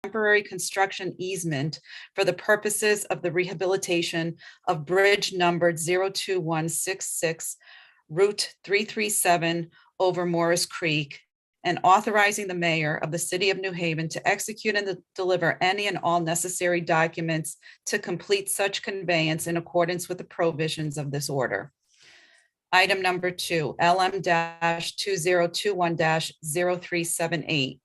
temporary construction easement for the purposes of the rehabilitation of bridge numbered 02166, Route 337 over Morris Creek, and authorizing the mayor of the city of New Haven to execute and deliver any and all necessary documents to complete such conveyance in accordance with the provisions of this order. Item number 2, LM-2021-0378,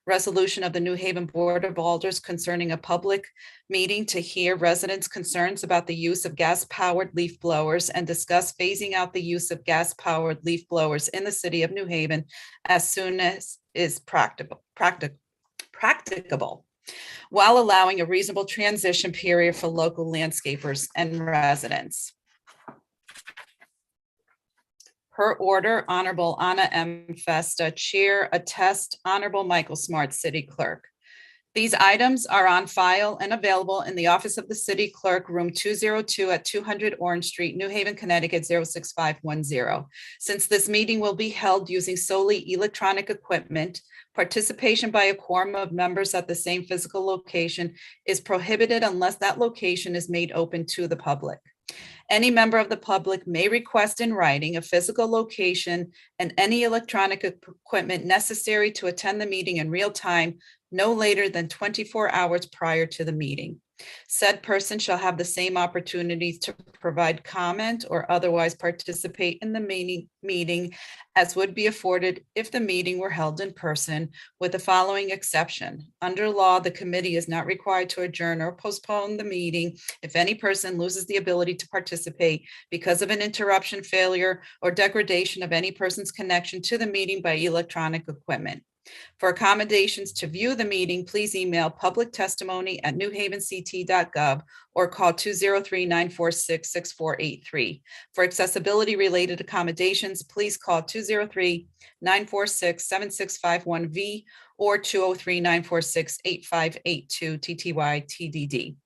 resolution of the New Haven Board of Alders concerning a public meeting to hear residents' concerns about the use of gas-powered leaf blowers and discuss phasing out the use of gas-powered leaf blowers in the city of New Haven as soon as is practicable, while allowing a reasonable transition period for local landscapers and residents. Per order, Honorable Anna M. Festa, Chair, attest Honorable Michael Smart, City Clerk. These items are on file and available in the office of the City Clerk, room 202 at 200 Orange Street, New Haven, Connecticut, 06510. Since this meeting will be held using solely electronic equipment, participation by a quorum of members at the same physical location is prohibited unless that location is made open to the public. Any member of the public may request in writing a physical location and any electronic equipment necessary to attend the meeting in real time, no later than 24 hours prior to the meeting. Said person shall have the same opportunities to provide comment or otherwise participate in the meeting as would be afforded if the meeting were held in person, with the following exception. Under law, the committee is not required to adjourn or postpone the meeting if any person loses the ability to participate because of an interruption, failure, or degradation of any person's connection to the meeting by electronic equipment. For accommodations to view the meeting, please email publictestimony@newhavenct.gov or call 203-946-6483. For accessibility related accommodations, please call 203-946-7651V or 203-946-8582 TTY TDD.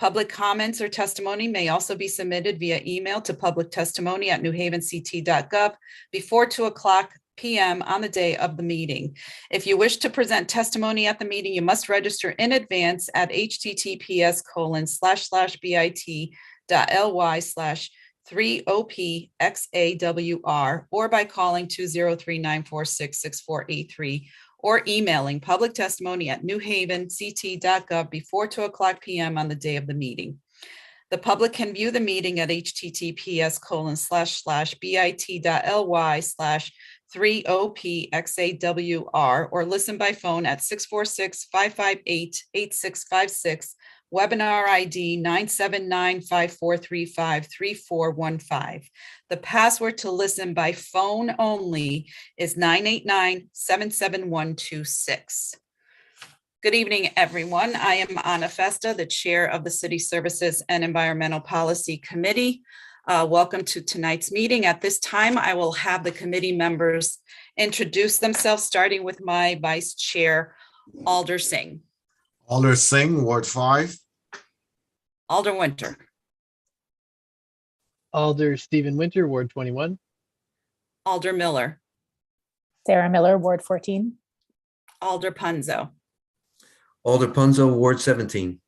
Public comments or testimony may also be submitted via email to publictestimony@newhavenct.gov before 2:00 p.m. on the day of the meeting. If you wish to present testimony at the meeting, you must register in advance at https://bit.ly/3OPXAWR or by calling 203-946-6483 or emailing publictestimony@newhavenct.gov before 2:00 p.m. on the day of the meeting. The public can view the meeting at https://bit.ly/3OPXAWR or listen by phone at 646-558-8656, webinar ID 979-5435-3415. The password to listen by phone only is 989-77126. Good evening, everyone. I am Anna Festa, the Chair of the City Services and Environmental Policy Committee. Welcome to tonight's meeting. At this time, I will have the committee members introduce themselves, starting with my Vice Chair, Alder Singh. Alder Singh, Ward 5. Alder Winter. Alder Stephen Winter, Ward 21. Alder Miller. Sarah Miller, Ward 14. Alder Punzo. Alder Punzo, Ward 17.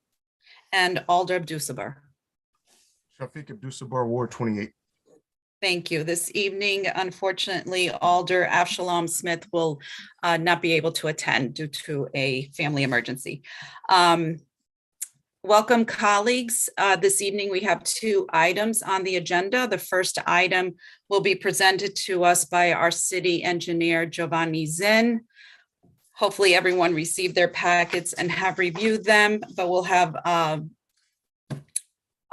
And Alder Abdusabar. Shafiq Abdusabar, Ward 28. Thank you. This evening, unfortunately, Alder Avshalom Smith will not be able to attend due to a family emergency. Welcome, colleagues. This evening, we have 2 items on the agenda. The first item will be presented to us by our city engineer, Giovanni Zinn. Hopefully everyone received their packets and have reviewed them, but we'll have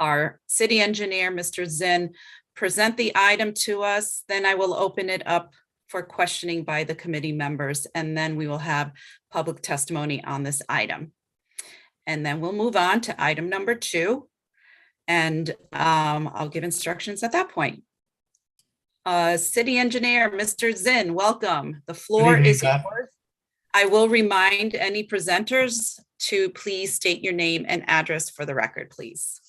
our city engineer, Mr. Zinn, present the item to us. Then I will open it up for questioning by the committee members, and then we will have public testimony on this item. And then we'll move on to item number 2, and I'll give instructions at that point. City engineer, Mr. Zinn, welcome. The floor is yours. I will remind any presenters to please state your name and address for the record, please.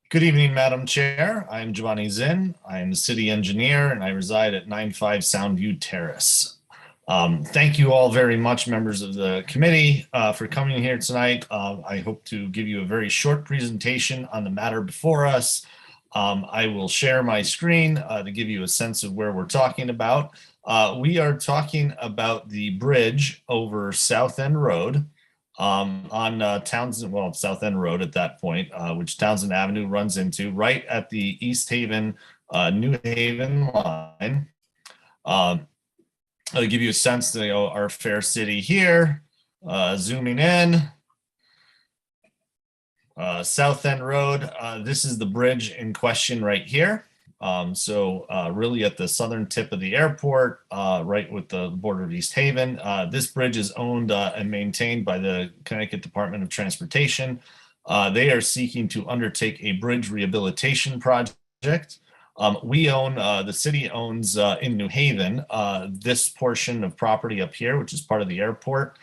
Good evening, Madam Chair. I'm Giovanni Zinn. I'm the city engineer and I reside at 95 Soundview Terrace. Thank you all very much, members of the committee, for coming here tonight. I hope to give you a very short presentation on the matter before us. I will share my screen to give you a sense of where we're talking about. We are talking about the bridge over South End Road on Townsend, well, South End Road at that point, which Townsend Avenue runs into right at the East Haven, New Haven line. I'll give you a sense of our fair city here, zooming in. South End Road, this is the bridge in question right here. Really at the southern tip of the airport, right with the border of East Haven. This bridge is owned and maintained by the Connecticut Department of Transportation. They are seeking to undertake a bridge rehabilitation project. We own, the city owns in New Haven, this portion of property up here, which is part of the airport.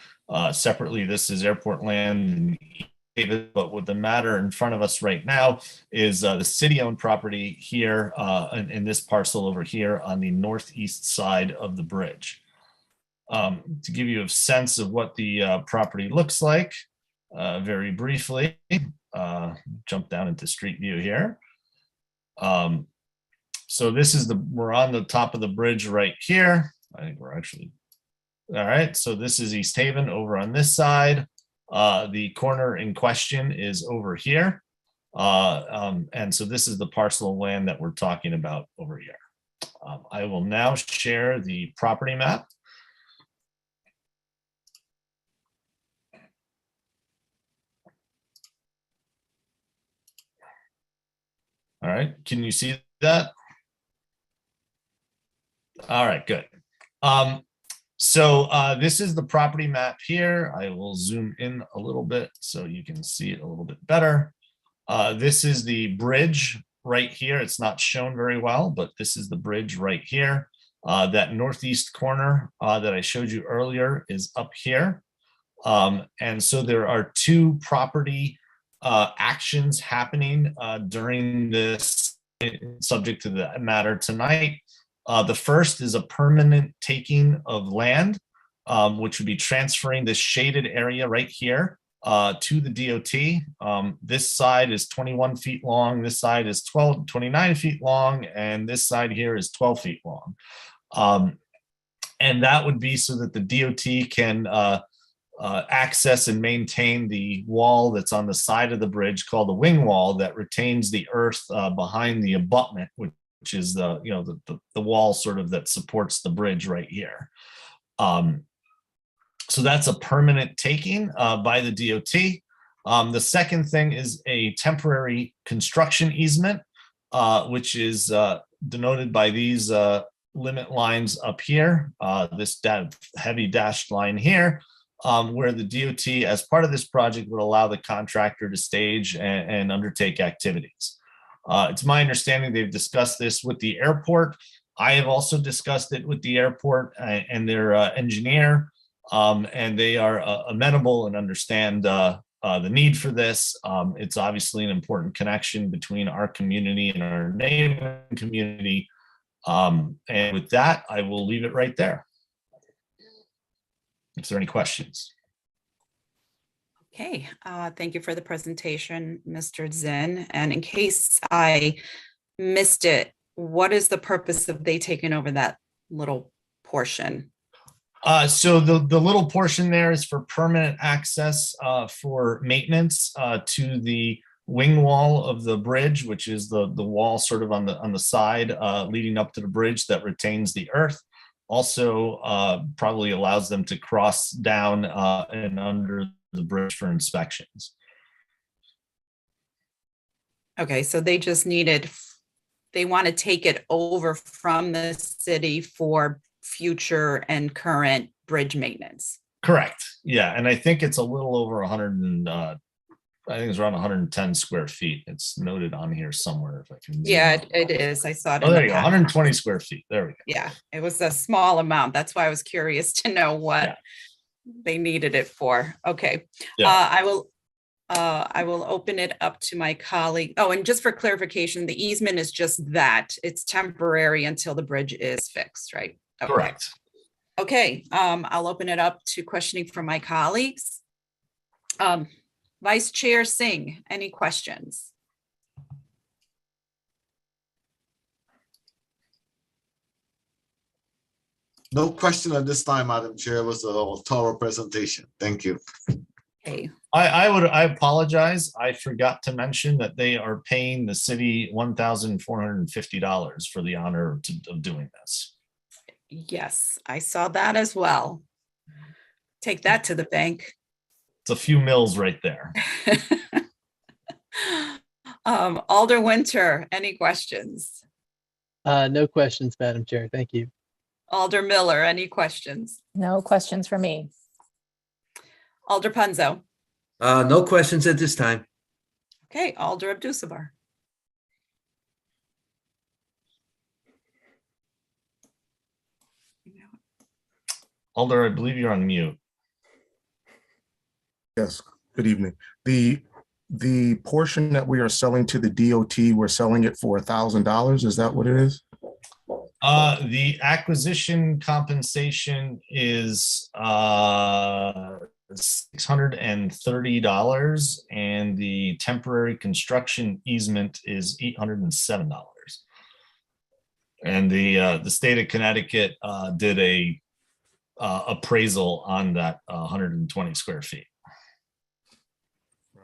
Separately, this is airport land in David, but what the matter in front of us right now is the city-owned property here in this parcel over here on the northeast side of the bridge. To give you a sense of what the property looks like, very briefly, jump down into street view here. So this is we're on the top of the bridge right here. I think we're actually, all right. So this is East Haven over on this side. The corner in question is over here. And so this is the parcel of land that we're talking about over here. I will now share the property map. All right, can you see that? All right, good. This is the property map here. I will zoom in a little bit so you can see it a little bit better. This is the bridge right here. It's not shown very well, but this is the bridge right here. That northeast corner that I showed you earlier is up here. And so there are two property actions happening during this subject to the matter tonight. The first is a permanent taking of land, which would be transferring this shaded area right here to the DOT. This side is 21 feet long, this side is 29 feet long, and this side here is 12 feet long. And that would be so that the DOT can access and maintain the wall that's on the side of the bridge called the wing wall that retains the earth behind the abutment, which is the wall sort of that supports the bridge right here. So that's a permanent taking by the DOT. The second thing is a temporary construction easement, which is denoted by these limit lines up here, this heavy dashed line here, where the DOT, as part of this project, would allow the contractor to stage and undertake activities. It's my understanding they've discussed this with the airport. I have also discussed it with the airport and their engineer, and they are amenable and understand the need for this. It's obviously an important connection between our community and our neighboring community. And with that, I will leave it right there. Is there any questions? Okay, thank you for the presentation, Mr. Zinn. And in case I missed it, what is the purpose of they taking over that little portion? So the little portion there is for permanent access for maintenance to the wing wall of the bridge, which is the wall sort of on the side leading up to the bridge that retains the earth. Also probably allows them to cross down and under the bridge for inspections. Okay, so they just they want to take it over from the city for future and current bridge maintenance. Correct. Yeah, and I think it's a little over 100 and I think it's around 110 square feet. It's noted on here somewhere if I can. Yeah, it is. I saw it. Oh, there you go. 120 square feet. There we go. Yeah, it was a small amount. That's why I was curious to know what they needed it for. Okay. Yeah. I will open it up to my colleague. Oh, and just for clarification, the easement is just that. It's temporary until the bridge is fixed, right? Okay. Correct. Okay, I'll open it up to questioning from my colleagues. Vice Chair Singh, any questions? No question at this time, Madam Chair. It was a thorough presentation. Thank you. Okay, I apologize. I forgot to mention that they are paying the city $1,450 for the honor of doing this. yes, I saw that as well. Take that to the bank. It's a few mills right there. Alder Winter, any questions? No questions, Madam Chair. Thank you. Alder Miller, any questions? No questions for me. Alder Punzo. No questions at this time. Okay, Alder Abdusabar. Alder, I believe you're on mute. Yes, good evening. The portion that we are selling to the DOT, we're selling it for $1,000. Is that what it is? The acquisition compensation is $630, and the temporary construction easement is $807. And the state of Connecticut did a appraisal on that 120 square feet.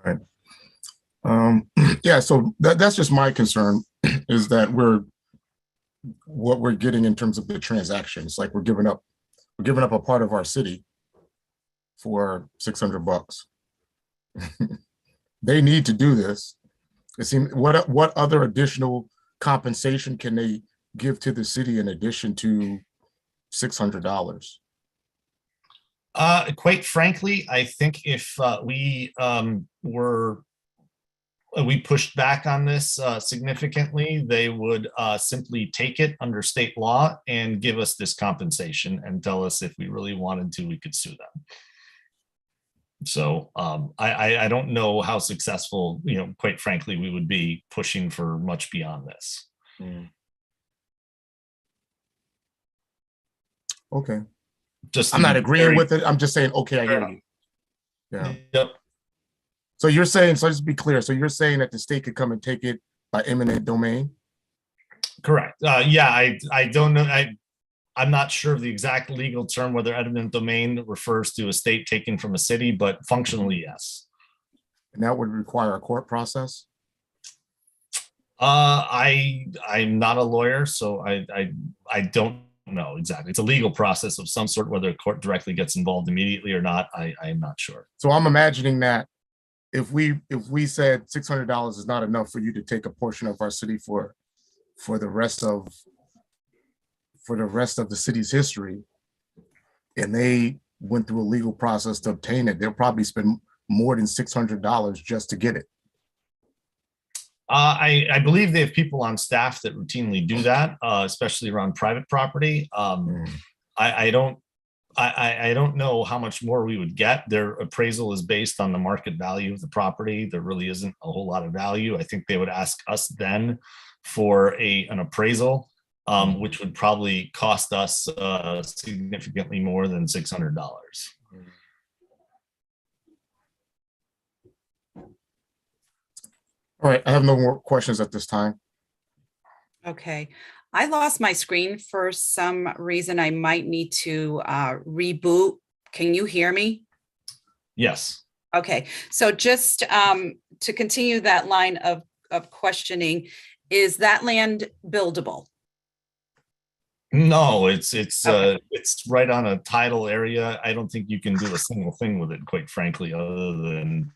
Right. Yeah, so that's just my concern is that what we're getting in terms of the transactions, like we're giving up a part of our city for $600. They need to do this. It seems what other additional compensation can they give to the city in addition to $600? Quite frankly, I think if we pushed back on this significantly, they would simply take it under state law and give us this compensation and tell us if we really wanted to, we could sue them. So I don't know how successful, quite frankly, we would be pushing for much beyond this. Okay. Just I'm not agreeing with it. I'm just saying, okay, I hear you. Yeah. Yep. So you're saying, so just to be clear, so you're saying that the state could come and take it by eminent domain? Correct. Yeah, I don't know. I'm not sure of the exact legal term, whether eminent domain refers to a state taken from a city, but functionally, yes. And that would require a court process? I'm not a lawyer, so I don't know exactly. It's a legal process of some sort, whether a court directly gets involved immediately or not, I'm not sure. So I'm imagining that if we said $600 is not enough for you to take a portion of our city for the rest of the city's history, and they went through a legal process to obtain it, they'll probably spend more than $600 just to get it. I believe they have people on staff that routinely do that, especially around private property. I don't know how much more we would get. Their appraisal is based on the market value of the property. There really isn't a whole lot of value. I think they would ask us then for an appraisal, which would probably cost us significantly more than $600. All right, I have no more questions at this time. Okay, I lost my screen for some reason. I might need to reboot. Can you hear me? Yes. Okay, so just to continue that line of questioning, is that land buildable? No, it's Okay. it's right on a tidal area. I don't think you can do a single thing with it, quite frankly, other than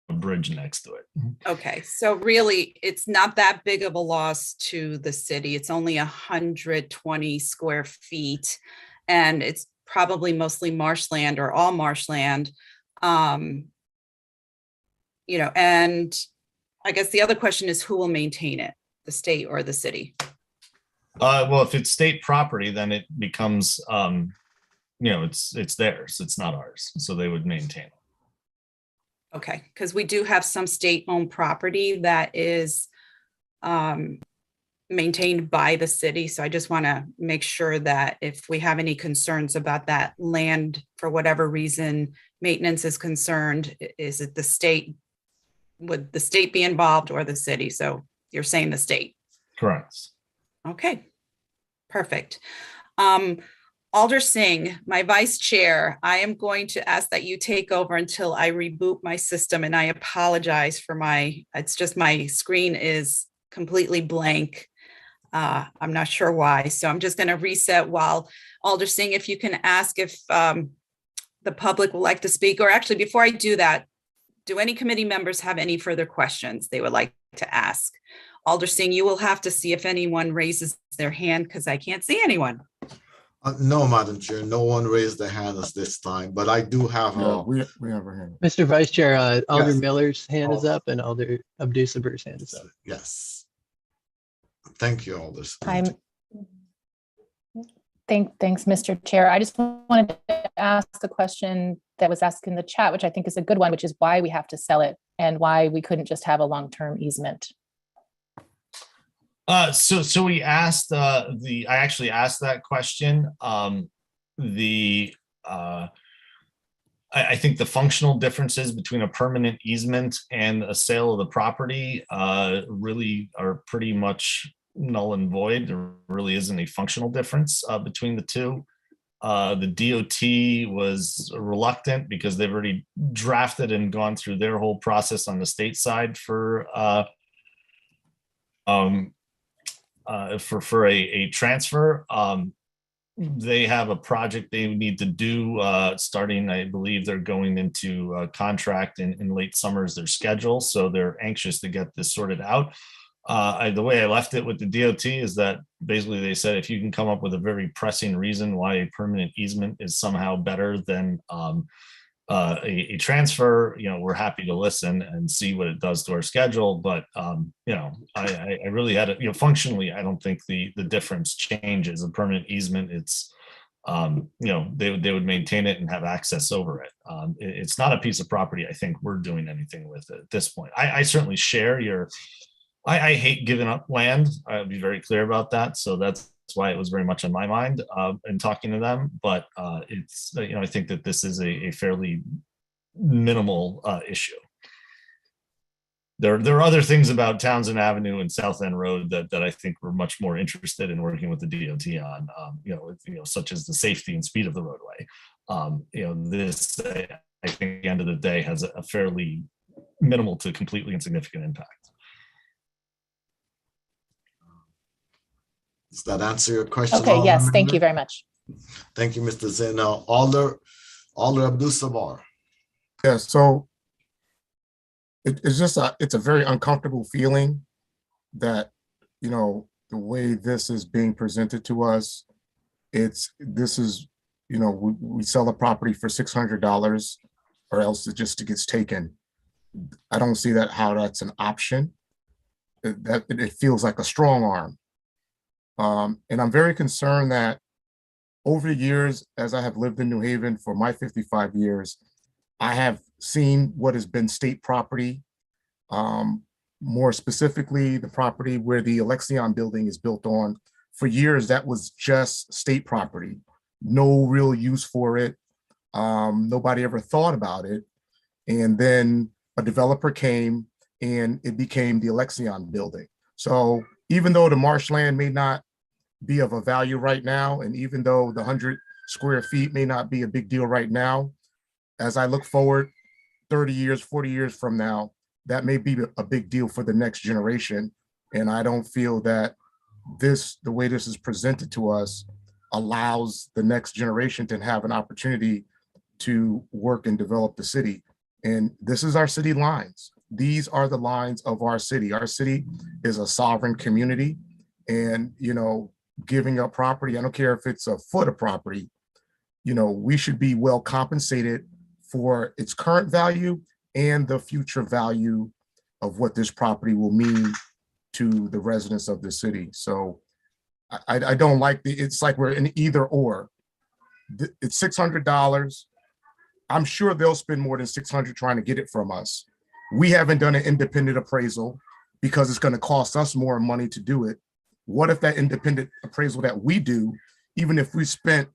a bridge next to it. Okay, so really, it's not that big of a loss to the city. It's only 120 square feet, and it's probably mostly marshland or all marshland. And I guess the other question is who will maintain it, the state or the city? Well, if it's state property, then it becomes, it's theirs. It's not ours. So they would maintain it. Okay, because we do have some state-owned property that is maintained by the city. So I just want to make sure that if we have any concerns about that land, for whatever reason, maintenance is concerned, is it the state? Would the state be involved or the city? So you're saying the state. Correct. Okay, perfect. Alder Singh, my vice chair, I am going to ask that you take over until I reboot my system, and I apologize for it's just my screen is completely blank. I'm not sure why, so I'm just going to reset while Alder Singh, if you can ask if the public would like to speak, or actually before I do that, do any committee members have any further questions they would like to ask? Alder Singh, you will have to see if anyone raises their hand because I can't see anyone. No, Madam Chair, no one raised their hand at this time, but I do have Yeah, a, we have our hand. Mr. Vice Chair, Alder Yes. Miller's hand is up and Alder Abdusaber's hand is up. yes. Thank you, all this. Thanks, Mr. Chair. I just wanted to ask the question that was asked in the chat, which I think is a good one, which is why we have to sell it and why we couldn't just have a long-term easement. So we asked I actually asked that question. I think the functional differences between a permanent easement and a sale of the property really are pretty much null and void. There really isn't a functional difference between the two. The DOT was reluctant because they've already drafted and gone through their whole process on the state side for a transfer. They have a project they need to do starting, I believe they're going into contract in late summer is their schedule. So they're anxious to get this sorted out. The way I left it with the DOT is that basically they said, if you can come up with a very pressing reason why a permanent easement is somehow better than a transfer, we're happy to listen and see what it does to our schedule. But, I really had it, functionally, I don't think the difference changes. A permanent easement, it's, they would maintain it and have access over it. It's not a piece of property I think we're doing anything with it at this point. I certainly share I hate giving up land. I'll be very clear about that. So that's why it was very much on my mind in talking to them. But it's, I think that this is a fairly minimal issue. There are other things about Townsend Avenue and South End Road that I think we're much more interested in working with the DOT on, such as the safety and speed of the roadway. This, I think at the end of the day, has a fairly minimal to completely insignificant impact. Does that answer your question? Okay, yes, thank you very much. Thank you, Mr. Zinn. Now, Alder Abdusabar. Yeah, so it's just it's a very uncomfortable feeling that, the way this is being presented to us, we sell a property for $600 or else it just gets taken. I don't see how that's an option. It feels like a strong arm. And I'm very concerned that over the years, as I have lived in New Haven for my 55 years, I have seen what has been state property, more specifically, the property where the Alexion building is built on. For years, that was just state property, no real use for it. Nobody ever thought about it. And then a developer came and it became the Alexion building. So even though the marshland may not be of a value right now, and even though the 100 square feet may not be a big deal right now, as I look forward 30 years, 40 years from now, that may be a big deal for the next generation. And I don't feel that the way this is presented to us allows the next generation to have an opportunity to work and develop the city. And this is our city lines. These are the lines of our city. Our city is a sovereign community, and, giving up property, I don't care if it's a foot of property, we should be well compensated for its current value and the future value of what this property will mean to the residents of the city. So I don't like it's like we're in either or. It's $600. I'm sure they'll spend more than $600 trying to get it from us. We haven't done an independent appraisal because it's going to cost us more money to do it. What if that independent appraisal that we do, even if we spent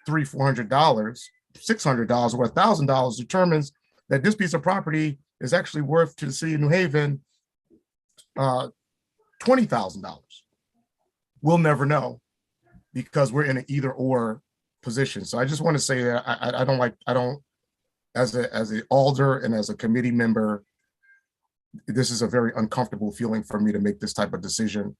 $300, $400, $600 or $1,000, determines that this piece of property is actually worth to the city of New Haven $20,000? We'll never know because we're in an either or position. So I just want to say that I don't, as an alder and as a committee member, this is a very uncomfortable feeling for me to make this type of decision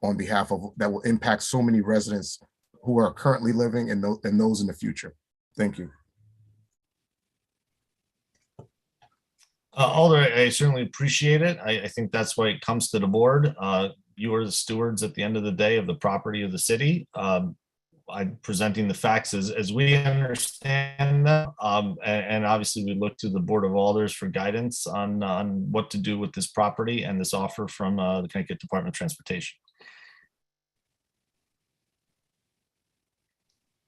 on behalf of that will impact so many residents who are currently living and those in the future. Thank you. Alder, I certainly appreciate it. I think that's why it comes to the board. You are the stewards at the end of the day of the property of the city. I'm presenting the facts as we understand them. And obviously we look to the Board of Alders for guidance on what to do with this property and this offer from the Connecticut Department of Transportation.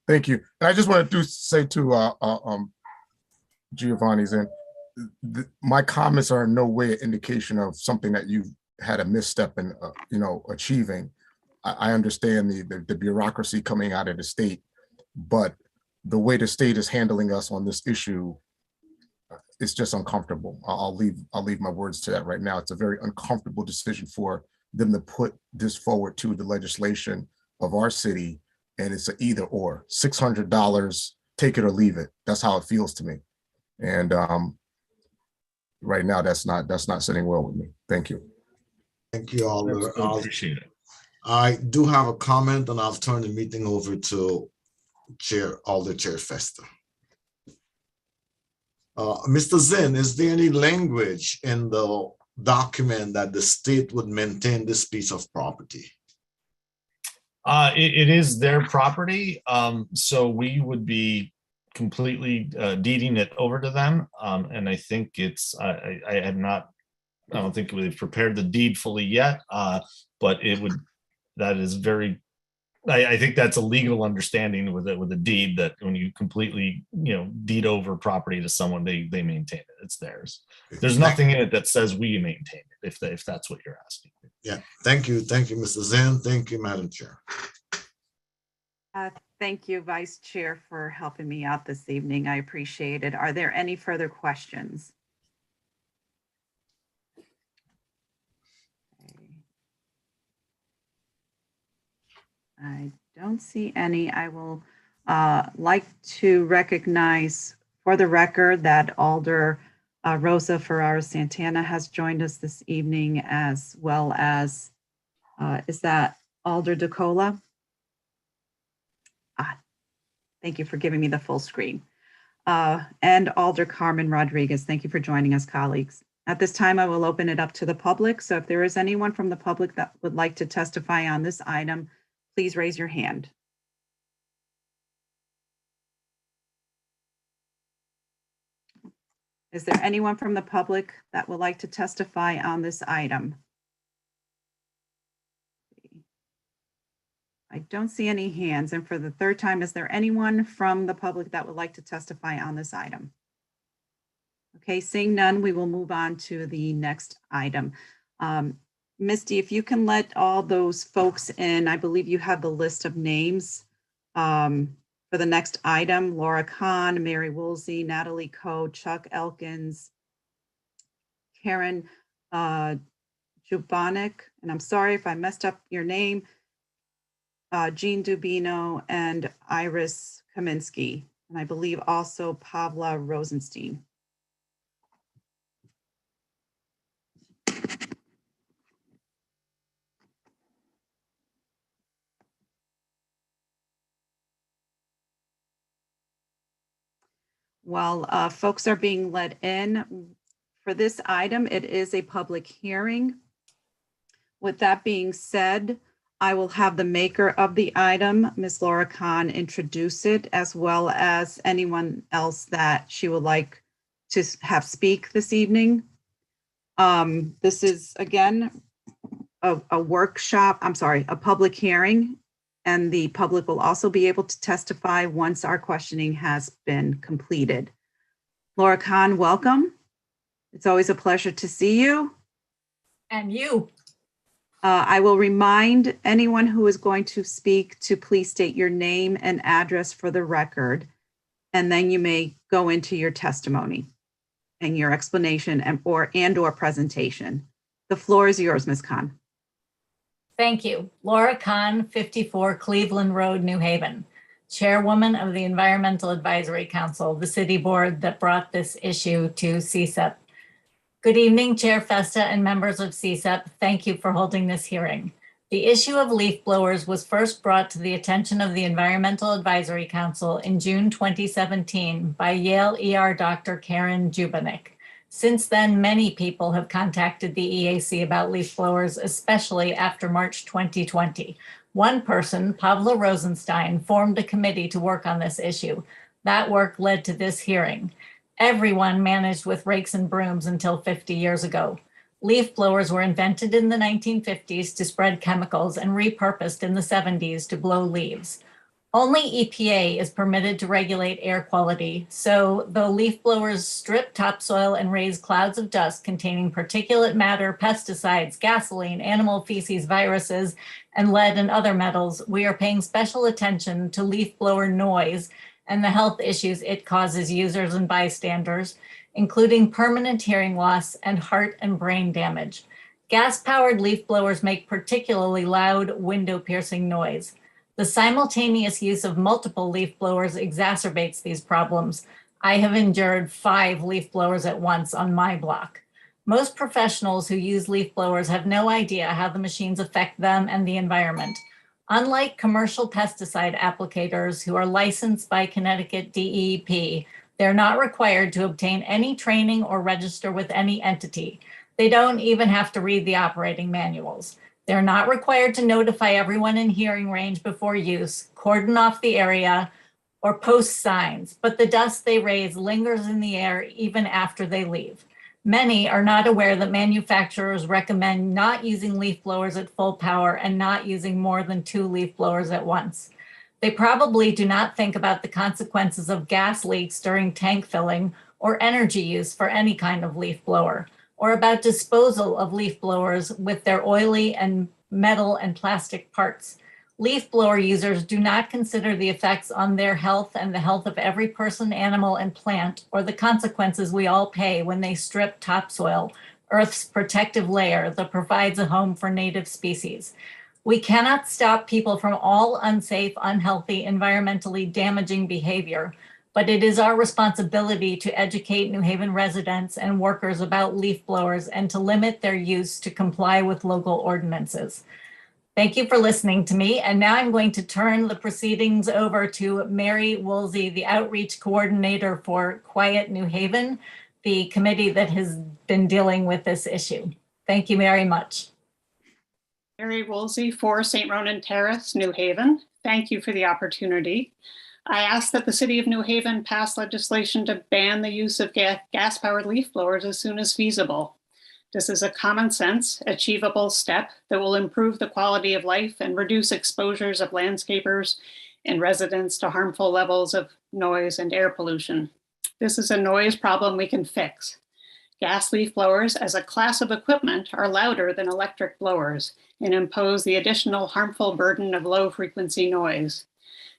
Thank you. And I just wanted to say to Giovanni's, and my comments are in no way an indication of something that you've had a misstep in, achieving. I understand the bureaucracy coming out of the state, but the way the state is handling us on this issue, it's just uncomfortable. I'll leave my words to that right now. It's a very uncomfortable decision for them to put this forward to the legislation of our city, and it's an either or. $600, take it or leave it. That's how it feels to me, and right now that's not sitting well with me. Thank you. Thank you, Alder. I appreciate it. I do have a comment, and I'll turn the meeting over to Alder Chair Fester. Mr. Zinn, is there any language in the document that the state would maintain this piece of property? It is their property, so we would be completely deeding it over to them. And I think I don't think we've prepared the deed fully yet, but that is very, I think that's a legal understanding with a deed, that when you completely, deed over property to someone, they maintain it. It's theirs. There's nothing in it that says we maintain it, if that's what you're asking. Yeah, thank you. Thank you, Mr. Zinn. Thank you, Madam Chair. Thank you, Vice Chair, for helping me out this evening. I appreciate it. Are there any further questions? I don't see any. I will like to recognize for the record that Alder Rosa Ferrara Santana has joined us this evening, as well as, is that Alder DeCola? Thank you for giving me the full screen. And Alder Carmen Rodriguez. Thank you for joining us, colleagues. At this time, I will open it up to the public. So if there is anyone from the public that would like to testify on this item, please raise your hand. Is there anyone from the public that would like to testify on this item? I don't see any hands. And for the third time, is there anyone from the public that would like to testify on this item? Okay, seeing none, we will move on to the next item. Misty, if you can let all those folks in, I believe you have the list of names for the next item: Laura Kahn, Mary Woolsey, Natalie Coe, Chuck Elkins, Karen Jubanik, and I'm sorry if I messed up your name, Jean Dubino, and Iris Kaminsky, and I believe also Pavla Rosenstein. While folks are being let in for this item, it is a public hearing. With that being said, I will have the maker of the item, Ms. Laura Kahn, introduce it, as well as anyone else that she would like to have speak this evening. This is, again, a workshop, a public hearing, and the public will also be able to testify once our questioning has been completed. Laura Kahn, welcome. It's always a pleasure to see you. And you. I will remind anyone who is going to speak to please state your name and address for the record, and then you may go into your testimony and your explanation and/or presentation. The floor is yours, Ms. Khan. Thank you. Laura Kahn, 54 Cleveland Road, New Haven, Chairwoman of the Environmental Advisory Council, the city board that brought this issue to CSEP. Good evening, Chair Festa and members of CSEP. Thank you for holding this hearing. The issue of leaf blowers was first brought to the attention of the Environmental Advisory Council in June 2017 by Yale ER Dr. Karen Jubanik. Since then, many people have contacted the EAC about leaf blowers, especially after March 2020. One person, Pavla Rosenstein, formed a committee to work on this issue. That work led to this hearing. Everyone managed with rakes and brooms until 50 years ago. Leaf blowers were invented in the 1950s to spread chemicals and repurposed in the 70s to blow leaves. Only EPA is permitted to regulate air quality, so though leaf blowers strip topsoil and raise clouds of dust containing particulate matter, pesticides, gasoline, animal feces, viruses, and lead and other metals, we are paying special attention to leaf blower noise and the health issues it causes users and bystanders, including permanent hearing loss and heart and brain damage. Gas-powered leaf blowers make particularly loud, window-piercing noise. The simultaneous use of multiple leaf blowers exacerbates these problems. I have endured 5 leaf blowers at once on my block. Most professionals who use leaf blowers have no idea how the machines affect them and the environment. Unlike commercial pesticide applicators who are licensed by Connecticut DEP, they're not required to obtain any training or register with any entity. They don't even have to read the operating manuals. They're not required to notify everyone in hearing range before use, cordon off the area, or post signs, but the dust they raise lingers in the air even after they leave. Many are not aware that manufacturers recommend not using leaf blowers at full power and not using more than 2 leaf blowers at once. They probably do not think about the consequences of gas leaks during tank filling or energy use for any kind of leaf blower, or about disposal of leaf blowers with their oily and metal and plastic parts. Leaf blower users do not consider the effects on their health and the health of every person, animal, and plant, or the consequences we all pay when they strip topsoil, Earth's protective layer that provides a home for native species. We cannot stop people from all unsafe, unhealthy, environmentally damaging behavior, but it is our responsibility to educate New Haven residents and workers about leaf blowers and to limit their use to comply with local ordinances. Thank you for listening to me. And now I'm going to turn the proceedings over to Mary Woolsey, the Outreach Coordinator for Quiet New Haven, the committee that has been dealing with this issue. Thank you very much. Mary Woolsey for St. Ronan Terrace, New Haven. Thank you for the opportunity. I ask that the City of New Haven pass legislation to ban the use of gas-powered leaf blowers as soon as feasible. This is a common sense, achievable step that will improve the quality of life and reduce exposures of landscapers and residents to harmful levels of noise and air pollution. This is a noise problem we can fix. Gas leaf blowers as a class of equipment are louder than electric blowers and impose the additional harmful burden of low-frequency noise.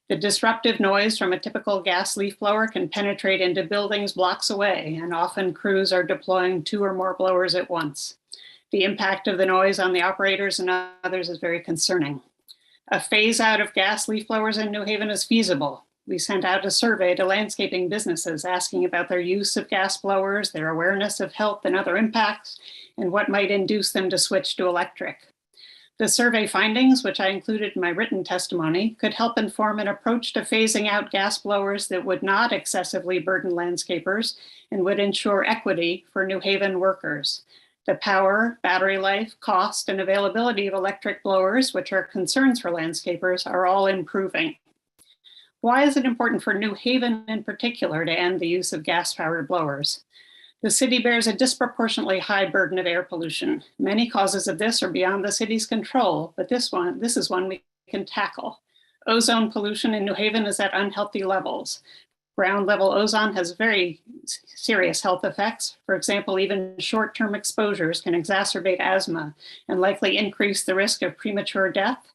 The disruptive noise from a typical gas leaf blower can penetrate into buildings blocks away, and often crews are deploying 2 or more blowers at once. The impact of the noise on the operators and others is very concerning. A phase out of gas leaf blowers in New Haven is feasible. We sent out a survey to landscaping businesses asking about their use of gas blowers, their awareness of health and other impacts, and what might induce them to switch to electric. The survey findings, which I included in my written testimony, could help inform an approach to phasing out gas blowers that would not excessively burden landscapers and would ensure equity for New Haven workers. The power, battery life, cost, and availability of electric blowers, which are concerns for landscapers, are all improving. Why is it important for New Haven in particular to end the use of gas-powered blowers? The city bears a disproportionately high burden of air pollution. Many causes of this are beyond the city's control, but this is one we can tackle. Ozone pollution in New Haven is at unhealthy levels. Ground level ozone has very serious health effects. For example, even short-term exposures can exacerbate asthma and likely increase the risk of premature death,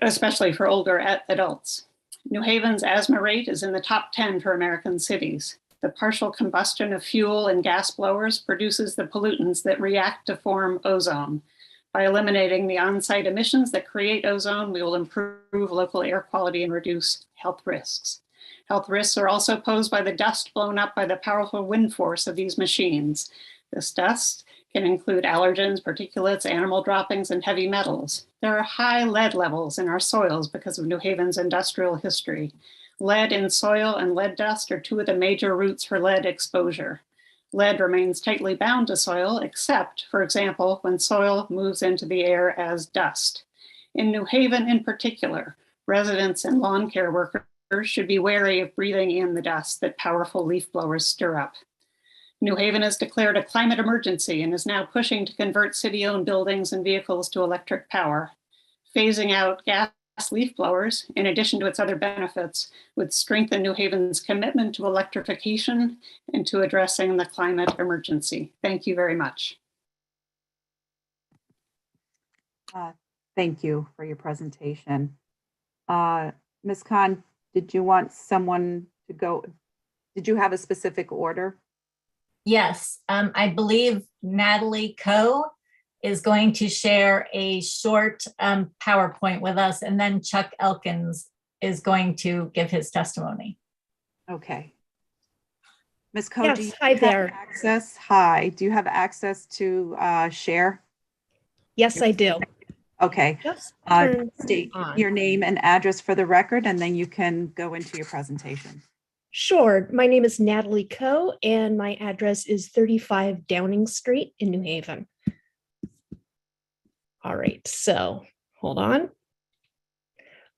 especially for older adults. New Haven's asthma rate is in the top 10 for American cities. The partial combustion of fuel and gas blowers produces the pollutants that react to form ozone. By eliminating the on-site emissions that create ozone, we will improve local air quality and reduce health risks. Health risks are also posed by the dust blown up by the powerful wind force of these machines. This dust can include allergens, particulates, animal droppings, and heavy metals. There are high lead levels in our soils because of New Haven's industrial history. Lead in soil and lead dust are two of the major routes for lead exposure. Lead remains tightly bound to soil, except, for example, when soil moves into the air as dust. In New Haven in particular, residents and lawn care workers should be wary of breathing in the dust that powerful leaf blowers stir up. New Haven has declared a climate emergency and is now pushing to convert city-owned buildings and vehicles to electric power. Phasing out gas leaf blowers, in addition to its other benefits, would strengthen New Haven's commitment to electrification and to addressing the climate emergency. Thank you very much. Thank you for your presentation. Ms. Khan, did you want someone to go? Did you have a specific order? Yes, I believe Natalie Coe is going to share a short PowerPoint with us, and then Chuck Elkins is going to give his testimony. Okay. Ms. Coe, Yes, do you hi have there. access? Hi, do you have access to share? Yes, I do. Okay. Just State on. your name and address for the record, and then you can go into your presentation. Sure. My name is Natalie Coe, and my address is 35 Downing Street in New Haven. All right, so hold on.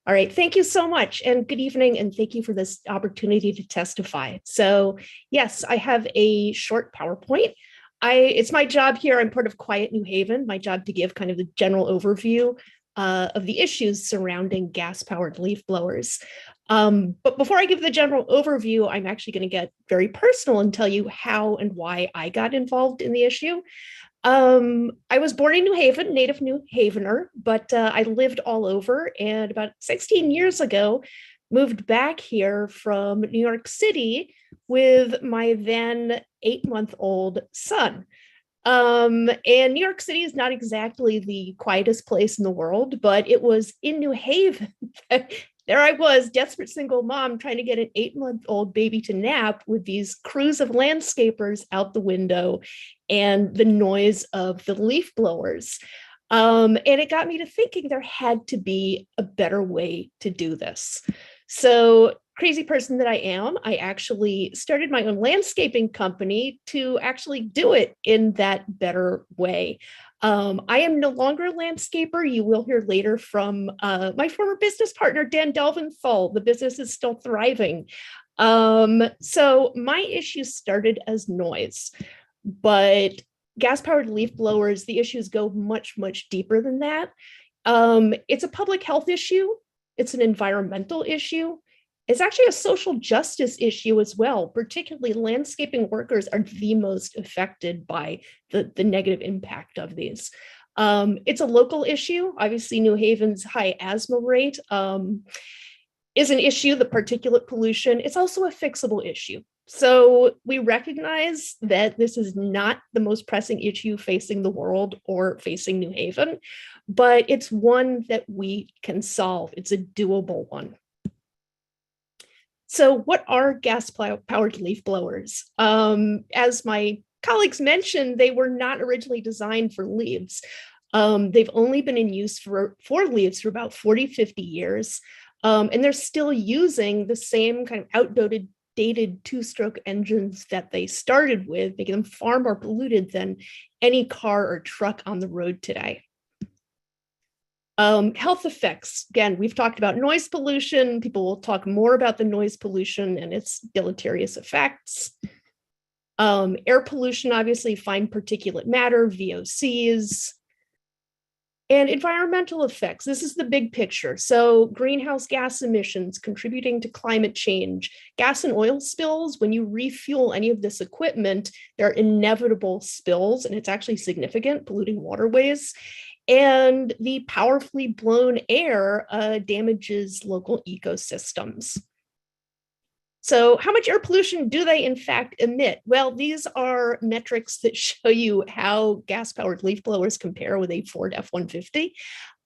All right, thank you so much, and good evening, and thank you for this opportunity to testify. So yes, I have a short PowerPoint. It's my job here, I'm part of Quiet New Haven, my job to give kind of the general overview of the issues surrounding gas-powered leaf blowers. But before I give the general overview, I'm actually going to get very personal and tell you how and why I got involved in the issue. I was born in New Haven, native New Havener, but I lived all over, and about 16 years ago, moved back here from New York City with my then 8-month-old son. And New York City is not exactly the quietest place in the world, but it was in New Haven. There I was, desperate single mom trying to get an 8-month-old baby to nap with these crews of landscapers out the window and the noise of the leaf blowers. And it got me to thinking there had to be a better way to do this. So, crazy person that I am, I actually started my own landscaping company to actually do it in that better way. I am no longer a landscaper. You will hear later from my former business partner, Dan Delventhal. The business is still thriving. So my issue started as noise, but gas-powered leaf blowers, the issues go much, much deeper than that. It's a public health issue. It's an environmental issue. It's actually a social justice issue as well. Particularly landscaping workers are the most affected by the negative impact of these. It's a local issue. Obviously, New Haven's high asthma rate is an issue, the particulate pollution. It's also a fixable issue. So we recognize that this is not the most pressing issue facing the world or facing New Haven, but it's one that we can solve. It's a doable one. So what are gas-powered leaf blowers? As my colleagues mentioned, they were not originally designed for leaves. They've only been in use for leaves for about 40, 50 years. And they're still using the same kind of outdated, dated two-stroke engines that they started with, making them far more polluted than any car or truck on the road today. Health effects. Again, we've talked about noise pollution. People will talk more about the noise pollution and its deleterious effects. Air pollution, obviously, fine particulate matter, VOCs. And environmental effects, this is the big picture. So greenhouse gas emissions contributing to climate change, gas and oil spills. When you refuel any of this equipment, there are inevitable spills, and it's actually significant, polluting waterways. And the powerfully blown air damages local ecosystems. So how much air pollution do they in fact emit? Well, these are metrics that show you how gas-powered leaf blowers compare with a Ford F-150.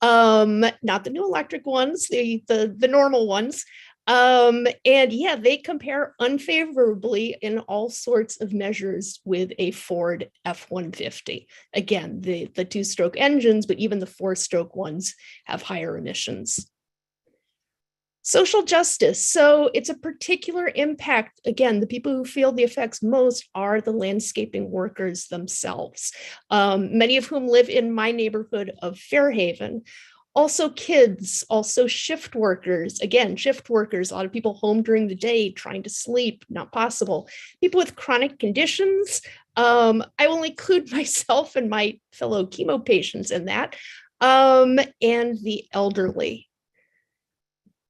Not the new electric ones, the normal ones. And yeah, they compare unfavorably in all sorts of measures with a Ford F-150. Again, the two-stroke engines, but even the four-stroke ones have higher emissions. Social justice. So it's a particular impact. Again, the people who feel the effects most are the landscaping workers themselves, many of whom live in my neighborhood of Fairhaven. Also kids, also shift workers. Again, shift workers, a lot of people home during the day trying to sleep, not possible. People with chronic conditions. I will include myself and my fellow chemo patients in that, and the elderly.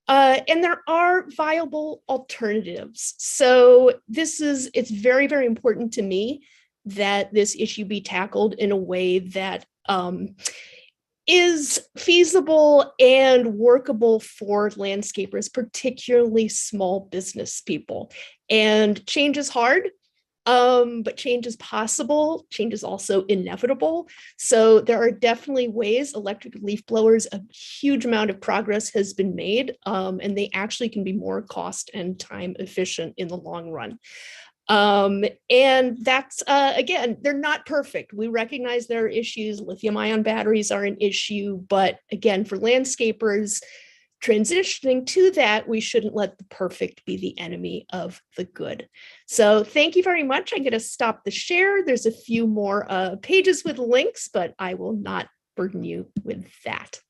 And there are viable alternatives. So it's very, very important to me that this issue be tackled in a way that is feasible and workable for landscapers, particularly small business people. And change is hard. But change is possible. Change is also inevitable. So there are definitely ways. Electric leaf blowers, a huge amount of progress has been made, and they actually can be more cost and time efficient in the long run. And that's, again, they're not perfect. We recognize there are issues. Lithium ion batteries are an issue, but again, for landscapers, transitioning to that, we shouldn't let the perfect be the enemy of the good. So thank you very much. I'm going to stop the share. There's a few more pages with links, but I will not burden you with that.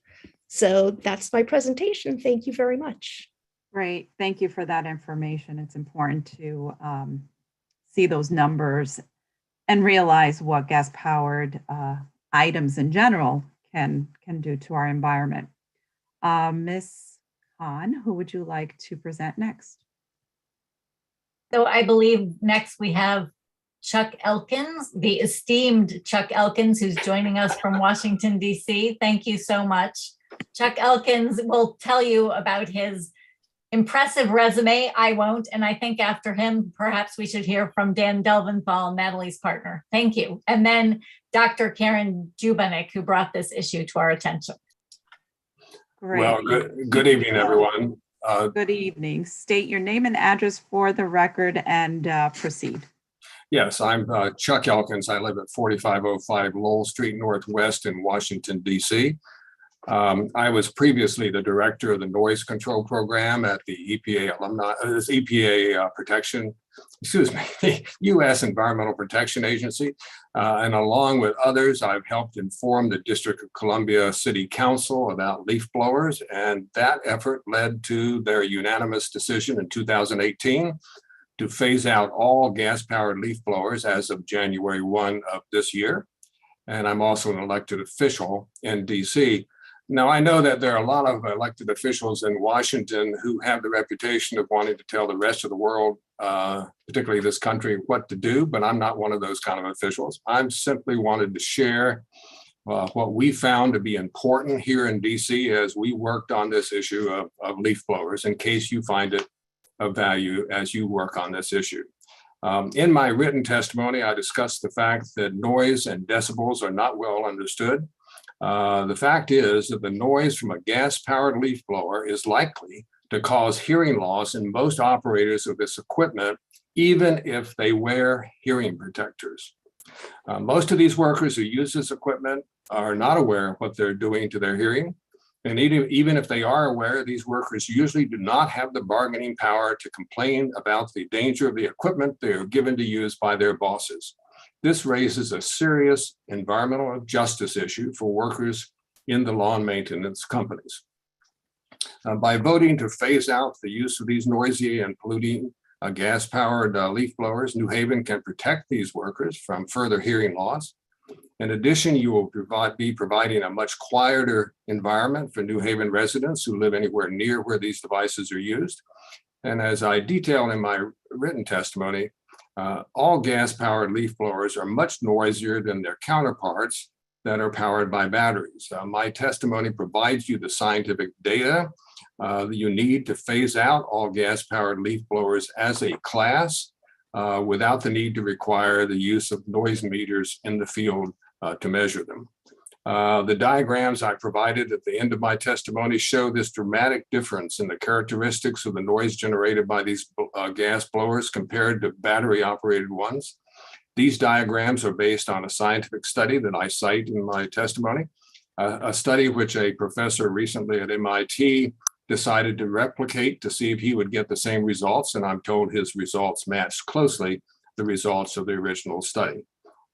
So that's my presentation. Thank you very much. Great. Thank you for that information. It's important to see those numbers and realize what gas-powered items in general can do to our environment. Ms. Khan, who would you like to present next? So I believe next we have Chuck Elkins, the esteemed Chuck Elkins, who's joining us from Washington, D.C. Thank you so much. Chuck Elkins will tell you about his impressive resume. I won't, and I think after him, perhaps we should hear from Dan Delventhal, Natalie's partner. Thank you. And then Dr. Karen Jubanik, who brought this issue to our attention. Great. Well, good evening, everyone. Good evening. State your name and address for the record and proceed. Yes, I'm Chuck Elkins. I live at 4505 Lowell Street Northwest in Washington, D.C. I was previously the director of the noise control program at the EPA protection, the U.S. Environmental Protection Agency. And along with others, I've helped inform the District of Columbia City Council about leaf blowers. And that effort led to their unanimous decision in 2018 to phase out all gas-powered leaf blowers as of January 1 of this year. And I'm also an elected official in DC. Now, I know that there are a lot of elected officials in Washington who have the reputation of wanting to tell the rest of the world, particularly this country, what to do, but I'm not one of those kind of officials. I'm simply wanted to share what we found to be important here in DC as we worked on this issue of leaf blowers, in case you find it of value as you work on this issue. In my written testimony, I discussed the fact that noise and decibels are not well understood. The fact is that the noise from a gas-powered leaf blower is likely to cause hearing loss in most operators of this equipment, even if they wear hearing protectors. Most of these workers who use this equipment are not aware of what they're doing to their hearing. And even if they are aware, these workers usually do not have the bargaining power to complain about the danger of the equipment they are given to use by their bosses. This raises a serious environmental justice issue for workers in the lawn maintenance companies. By voting to phase out the use of these noisy and polluting gas-powered leaf blowers, New Haven can protect these workers from further hearing loss. In addition, you will be providing a much quieter environment for New Haven residents who live anywhere near where these devices are used. And as I detailed in my written testimony, all gas-powered leaf blowers are much noisier than their counterparts that are powered by batteries. My testimony provides you the scientific data that you need to phase out all gas-powered leaf blowers as a class without the need to require the use of noise meters in the field to measure them. The diagrams I provided at the end of my testimony show this dramatic difference in the characteristics of the noise generated by these gas blowers compared to battery-operated ones. These diagrams are based on a scientific study that I cite in my testimony, a study which a professor recently at MIT decided to replicate to see if he would get the same results, and I'm told his results matched closely the results of the original study.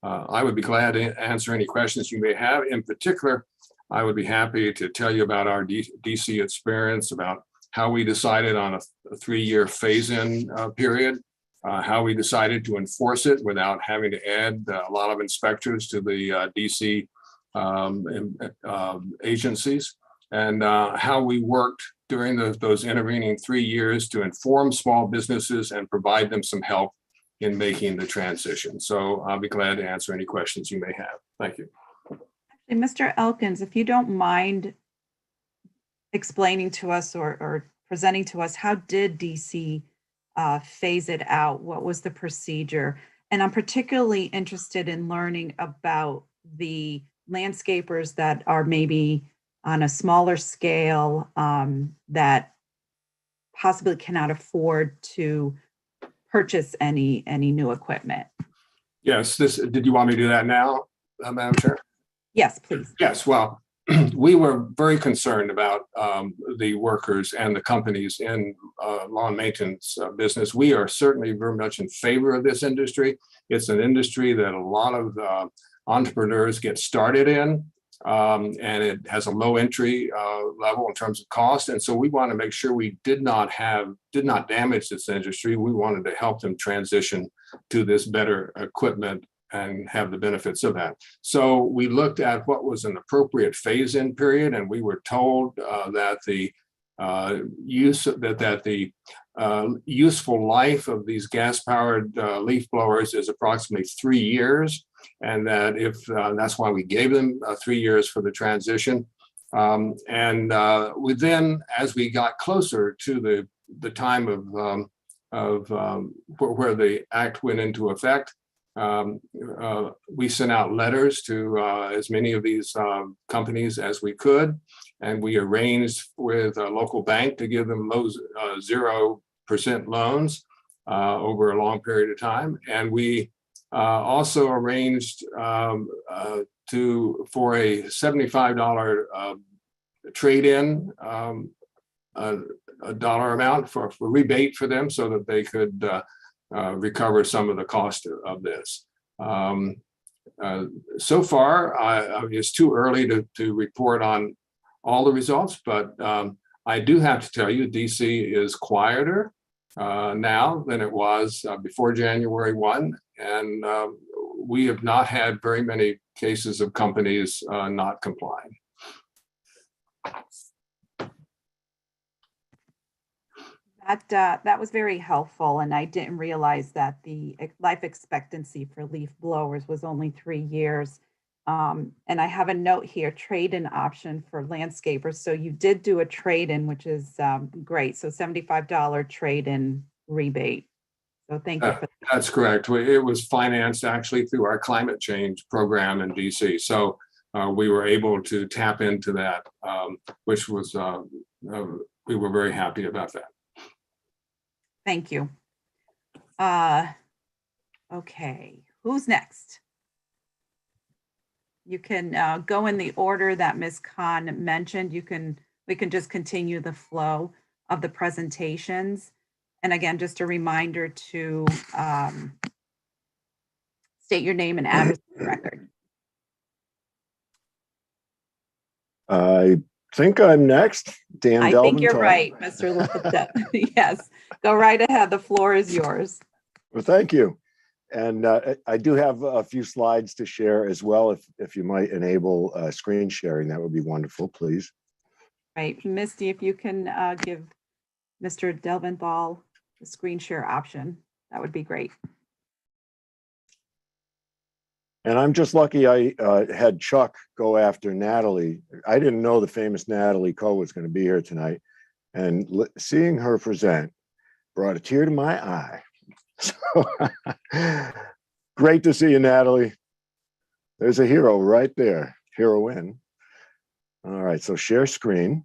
I would be glad to answer any questions you may have. In particular, I would be happy to tell you about our DC experience, about how we decided on a 3-year phase-in period, how we decided to enforce it without having to add a lot of inspectors to the DC agencies, and how we worked during those intervening 3 years to inform small businesses and provide them some help in making the transition. So I'll be glad to answer any questions you may have. Thank you. Actually, Mr. Elkins, if you don't mind explaining to us or presenting to us, how did DC phase it out? What was the procedure? And I'm particularly interested in learning about the landscapers that are maybe on a smaller scale that possibly cannot afford to purchase any new equipment. Yes, did you want me to do that now, Madam Chair? Yes, please. Yes, well, we were very concerned about the workers and the companies in lawn maintenance business. We are certainly very much in favor of this industry. It's an industry that a lot of entrepreneurs get started in, and it has a low entry level in terms of cost. And so we want to make sure we did not damage this industry. We wanted to help them transition to this better equipment and have the benefits of that. So we looked at what was an appropriate phase-in period, and we were told that the useful life of these gas-powered leaf blowers is approximately 3 years, and that if that's why we gave them 3 years for the transition. We then, as we got closer to the time of where the act went into effect, we sent out letters to as many of these companies as we could, and we arranged with a local bank to give them 0% loans over a long period of time. And we also arranged for a $75 trade-in, a dollar amount for rebate for them so that they could recover some of the cost of this. So far, it's too early to report on all the results, but I do have to tell you, DC is quieter now than it was before January 1, and we have not had very many cases of companies not complying. That was very helpful, and I didn't realize that the life expectancy for leaf blowers was only 3 years. And I have a note here, trade-in option for landscapers. So you did do a trade-in, which is great. So $75 trade-in rebate. So thank you for that. That's correct. It was financed actually through our climate change program in DC. So we were able to tap into that, which was, we were very happy about that. Thank you. Okay, who's next? You can go in the order that Ms. Khan mentioned. We can just continue the flow of the presentations. And again, just a reminder to state your name and address for the record. I think I'm next. Dan I Delvin. think you're right, Mr. Lipset. Yes, go right ahead. The floor is yours. Well, thank you. And I do have a few slides to share as well. If you might enable screen sharing, that would be wonderful, please. Right, Misty, if you can give Mr. Delventhal the screen share option, that would be great. And I'm just lucky I had Chuck go after Natalie. I didn't know the famous Natalie Coe was going to be here tonight. And seeing her present brought a tear to my eye. So great to see you, Natalie. There's a hero right there, heroine. All right, so share screen.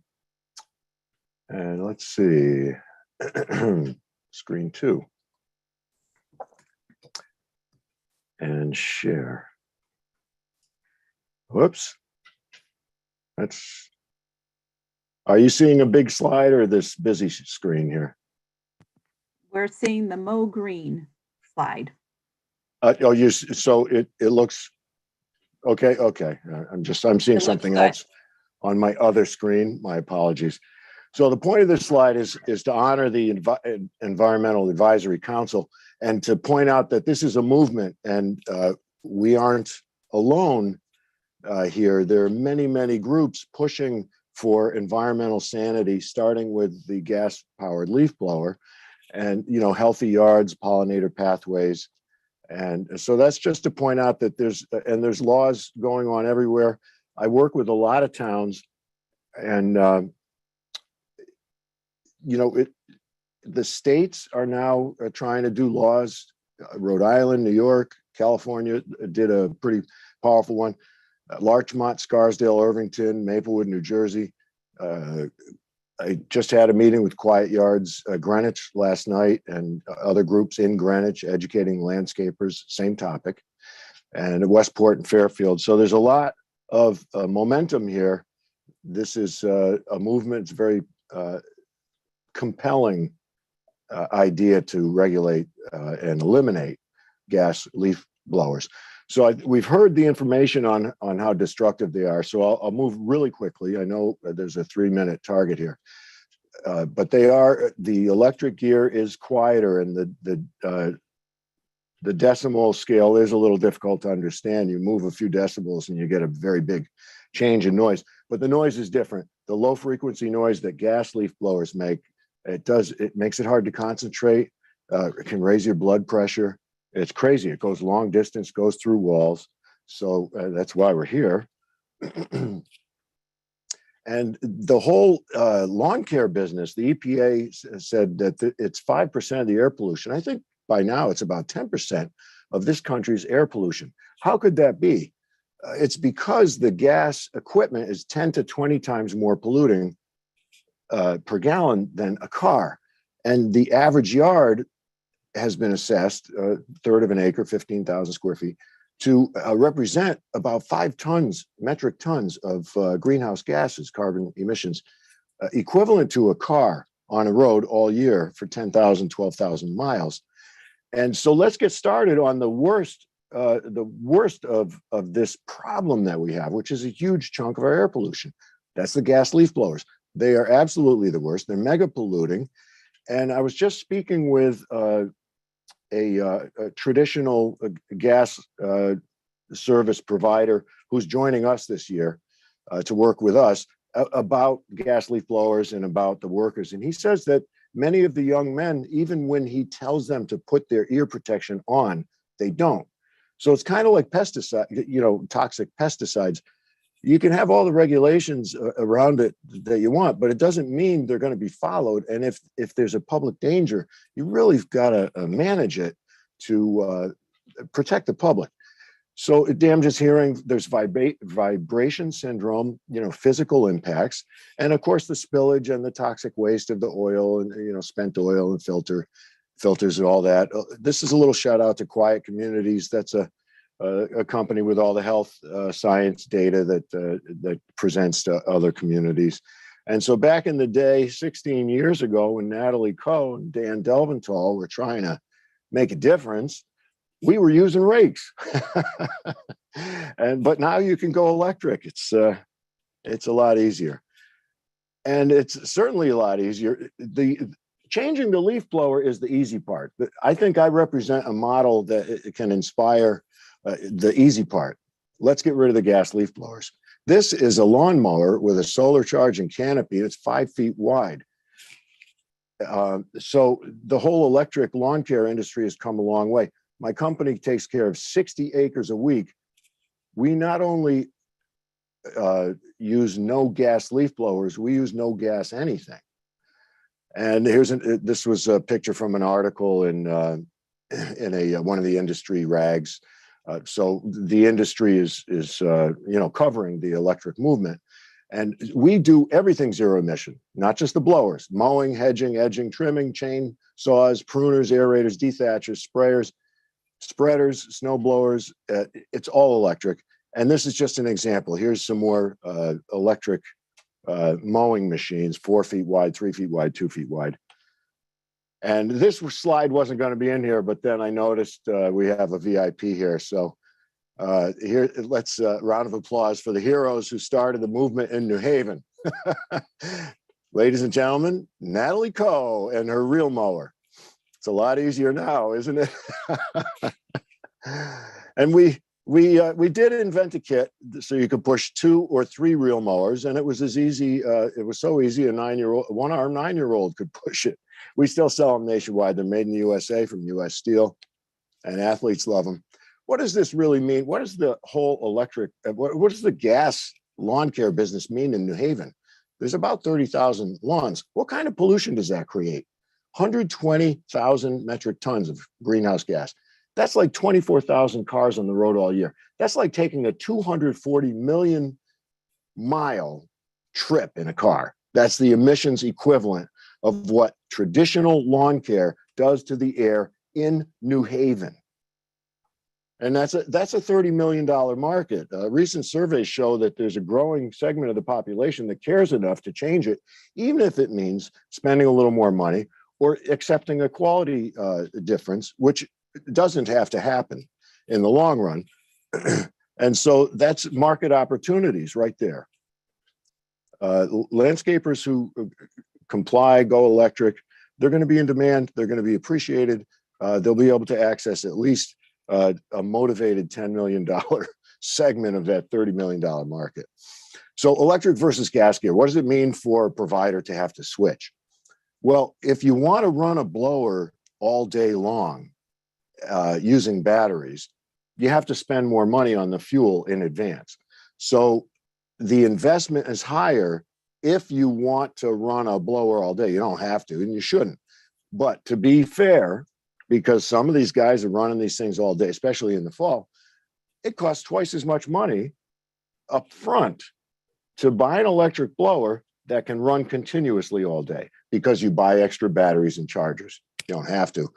And let's see, screen 2. And share. Whoops. Are you seeing a big slide or this busy screen here? We're seeing the Mo Green slide. So it looks okay. Okay. I'm seeing something else on my other screen. My apologies. So the point of this slide is to honor the Environmental Advisory Council and to point out that this is a movement and we aren't alone here. There are many, many groups pushing for environmental sanity, starting with the gas-powered leaf blower and, healthy yards, pollinator pathways. And so that's just to point out that there's laws going on everywhere. I work with a lot of towns and, the states are now trying to do laws. Rhode Island, New York, California did a pretty powerful one. Larchmont, Scarsdale, Irvington, Maplewood, New Jersey. I just had a meeting with Quiet Yards Greenwich last night and other groups in Greenwich educating landscapers, same topic, and Westport and Fairfield. So there's a lot of momentum here. This is a movement. It's very compelling idea to regulate and eliminate gas leaf blowers. So we've heard the information on how destructive they are. So I'll move really quickly. I know there's a 3-minute target here, but the electric gear is quieter and the decimal scale is a little difficult to understand. You move a few decibels and you get a very big change in noise, but the noise is different. The low frequency noise that gas leaf blowers make, it makes it hard to concentrate. It can raise your blood pressure. It's crazy. It goes long distance, goes through walls. So that's why we're here. And the whole lawn care business, the EPA said that it's 5% of the air pollution. I think by now it's about 10% of this country's air pollution. How could that be? It's because the gas equipment is 10 to 20 times more polluting per gallon than a car. And the average yard has been assessed, a third of an acre, 15,000 square feet, to represent about 5 metric tons of greenhouse gases, carbon emissions, equivalent to a car on a road all year for 10,000, 12,000 miles. And so let's get started on the worst of this problem that we have, which is a huge chunk of our air pollution. That's the gas leaf blowers. They are absolutely the worst. They're mega polluting. And I was just speaking with a traditional gas service provider who's joining us this year to work with us about gas leaf blowers and about the workers. And he says that many of the young men, even when he tells them to put their ear protection on, they don't. So it's kind of like pesticide, toxic pesticides. You can have all the regulations around it that you want, but it doesn't mean they're going to be followed. And if there's a public danger, you really got to manage it to protect the public. So damages hearing, there's vibration syndrome, physical impacts, and of course the spillage and the toxic waste of the oil and spent oil and filters and all that. This is a little shout out to Quiet Communities. That's a company with all the health science data that presents to other communities. And so back in the day, 16 years ago, when Natalie Coe and Dan Delventhal were trying to make a difference, we were using rakes. But now you can go electric. It's a lot easier. And it's certainly a lot easier. changing the leaf blower is the easy part. But I think I represent a model that it can inspire the easy part. Let's get rid of the gas leaf blowers. This is a lawnmower with a solar charging canopy. It's 5 feet wide. So the whole electric lawn care industry has come a long way. My company takes care of 60 acres a week. We not only use no gas leaf blowers, we use no gas anything. And this was a picture from an article in one of the industry rags. So the industry is covering the electric movement, and we do everything zero emission, not just the blowers: mowing, hedging, edging, trimming, chain saws, pruners, aerators, dethatchers, sprayers, spreaders, snow blowers. It's all electric. And this is just an example. Here's some more electric mowing machines, 4 feet wide, 3 feet wide, 2 feet wide. And this slide wasn't going to be in here, but then I noticed we have a VIP here. So here, let's round of applause for the heroes who started the movement in New Haven. Ladies and gentlemen, Natalie Coe and her reel mower. It's a lot easier now, isn't it? And we did invent a kit so you could push 2 or 3 reel mowers, and it was as easy. It was so easy, a 9-year-old, one-armed 9-year-old could push it. We still sell them nationwide. They're made in the USA from US Steel, and athletes love them. What does this really mean? What does the whole electric, what does the gas lawn care business mean in New Haven? There's about 30,000 lawns. What kind of pollution does that create? 120,000 metric tons of greenhouse gas. That's like 24,000 cars on the road all year. That's like taking a 240 million mile trip in a car. That's the emissions equivalent of what traditional lawn care does to the air in New Haven. And that's a $30 million market. Recent surveys show that there's a growing segment of the population that cares enough to change it, even if it means spending a little more money or accepting a quality difference, which doesn't have to happen in the long run. And so that's market opportunities right there. Landscapers who comply, go electric, they're going to be in demand. They're going to be appreciated. They'll be able to access at least a motivated $10 million segment of that $30 million market. So electric versus gas gear, what does it mean for a provider to have to switch? Well, if you want to run a blower all day long using batteries, you have to spend more money on the fuel in advance. So the investment is higher if you want to run a blower all day. You don't have to, and you shouldn't. But to be fair, because some of these guys are running these things all day, especially in the fall, it costs twice as much money up front to buy an electric blower that can run continuously all day, because you buy extra batteries and chargers. You don't have to,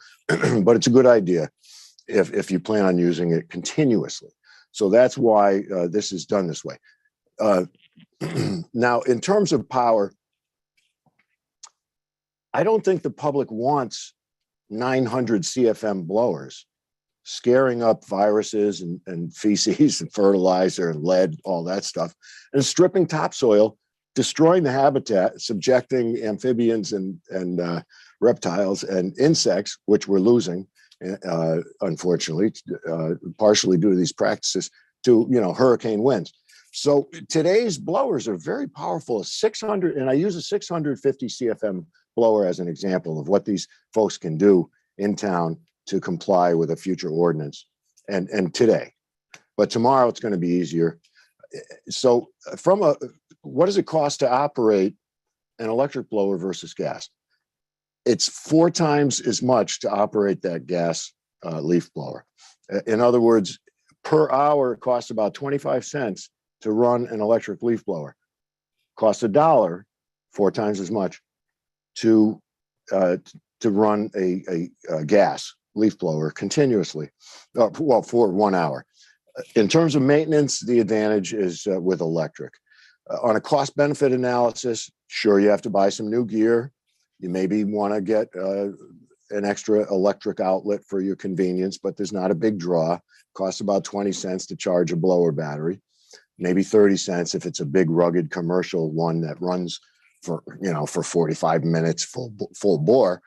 but it's a good idea if you plan on using it continuously. So that's why this is done this way. Now, in terms of power, I don't think the public wants 900 CFM blowers scaring up viruses and feces and fertilizer and lead, all that stuff, and stripping topsoil, destroying the habitat, subjecting amphibians and reptiles and insects, which we're losing, unfortunately, partially due to these practices, to hurricane winds. So today's blowers are very powerful. 600, and I use a 650 CFM blower as an example of what these folks can do in town to comply with a future ordinance, and today. But tomorrow it's going to be easier. So what does it cost to operate an electric blower versus gas? It's 4 times as much to operate that gas leaf blower. In other words, per hour, it costs about 25 cents to run an electric leaf blower. Costs $1, 4 times as much to run a gas leaf blower continuously, for 1 hour. In terms of maintenance, the advantage is with electric. On a cost-benefit analysis, sure, you have to buy some new gear. You maybe want to get an extra electric outlet for your convenience, but there's not a big draw. Costs about 20 cents to charge a blower battery, maybe 30 cents if it's a big rugged commercial one that runs for, for 45 minutes, full bore,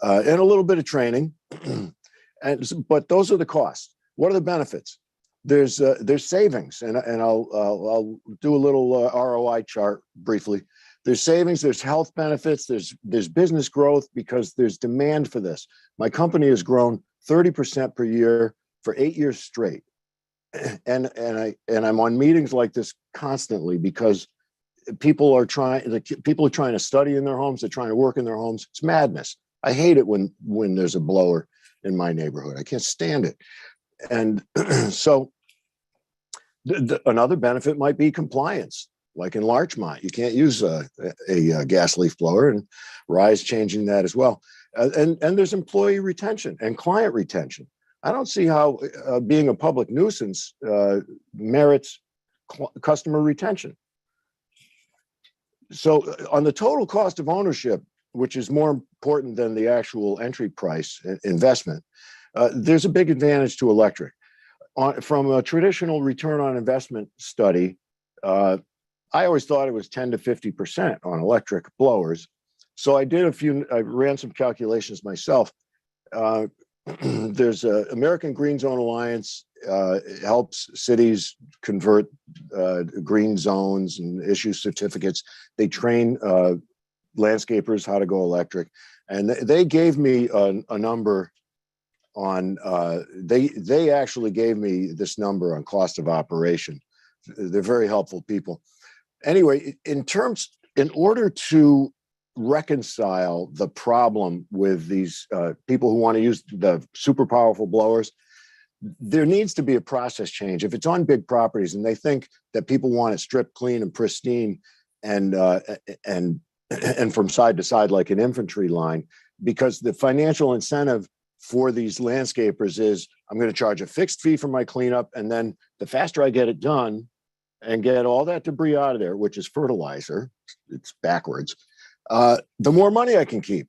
and a little bit of training. But those are the costs. What are the benefits? There's savings, and I'll do a little ROI chart briefly. There's savings, there's health benefits, there's business growth because there's demand for this. My company has grown 30% per year for 8 years straight. And I'm on meetings like this constantly because people are trying to study in their homes, they're trying to work in their homes. It's madness. I hate it when there's a blower in my neighborhood. I can't stand it. And so another benefit might be compliance. Like in Larchmont, you can't use a gas leaf blower, and Rye is changing that as well. And there's employee retention and client retention. I don't see how being a public nuisance merits customer retention. So on the total cost of ownership, which is more important than the actual entry price investment, there's a big advantage to electric. From a traditional return on investment study, I always thought it was 10 to 50% on electric blowers. So I ran some calculations myself. There's a American Green Zone Alliance, helps cities convert green zones and issue certificates. They train landscapers how to go electric. And they gave me a number on, they actually gave me this number on cost of operation. They're very helpful people. Anyway, in order to reconcile the problem with these people who want to use the super powerful blowers, there needs to be a process change. If it's on big properties and they think that people want it stripped clean and pristine and from side to side like an infantry line, because the financial incentive for these landscapers is I'm going to charge a fixed fee for my cleanup, and then the faster I get it done and get all that debris out of there, which is fertilizer, it's backwards, the more money I can keep.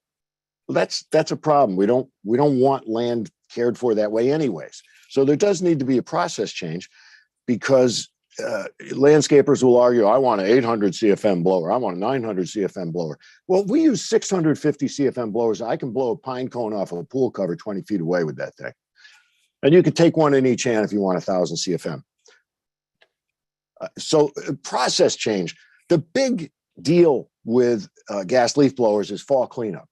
That's a problem. We don't want land cared for that way anyways. So there does need to be a process change, because landscapers will argue, I want an 800 CFM blower, I want a 900 CFM blower. Well, we use 650 CFM blowers. I can blow a pine cone off of a pool cover 20 feet away with that thing. And you could take one in each hand if you want 1,000 CFM. So process change. The big deal with gas leaf blowers is fall cleanup.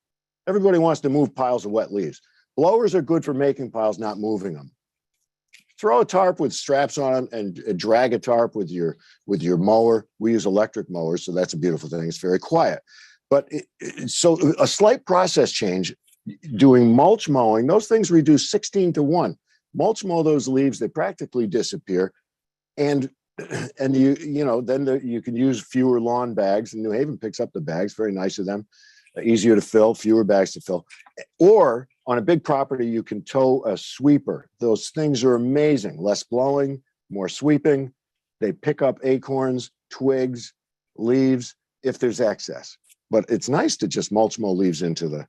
Everybody wants to move piles of wet leaves. Blowers are good for making piles, not moving them. Throw a tarp with straps on them and drag a tarp with your mower. We use electric mowers, so that's a beautiful thing. It's very quiet. But so a slight process change, doing mulch mowing, those things reduce 16 to 1. Mulch mow those leaves, they practically disappear. And you can use fewer lawn bags, and New Haven picks up the bags, very nice of them, easier to fill, fewer bags to fill. Or on a big property, you can tow a sweeper. Those things are amazing. Less blowing, more sweeping. They pick up acorns, twigs, leaves, if there's excess. But it's nice to just mulch mow leaves into the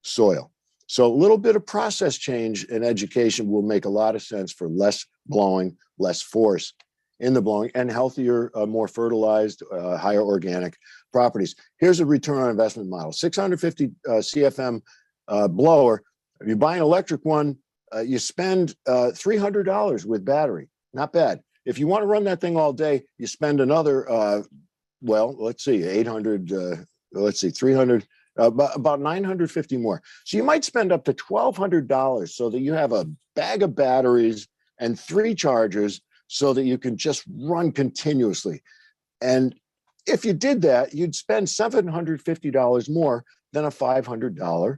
soil. So a little bit of process change in education will make a lot of sense for less blowing, less force in the blowing, and healthier, more fertilized, higher organic properties. Here's a return on investment model. 650 CFM blower. If you buy an electric one, you spend $300 with battery. Not bad. If you want to run that thing all day, you spend another, let's see, 300, about 950 more. So you might spend up to $1,200 so that you have a bag of batteries and 3 chargers so that you can just run continuously. And if you did that, you'd spend $750 more than a $500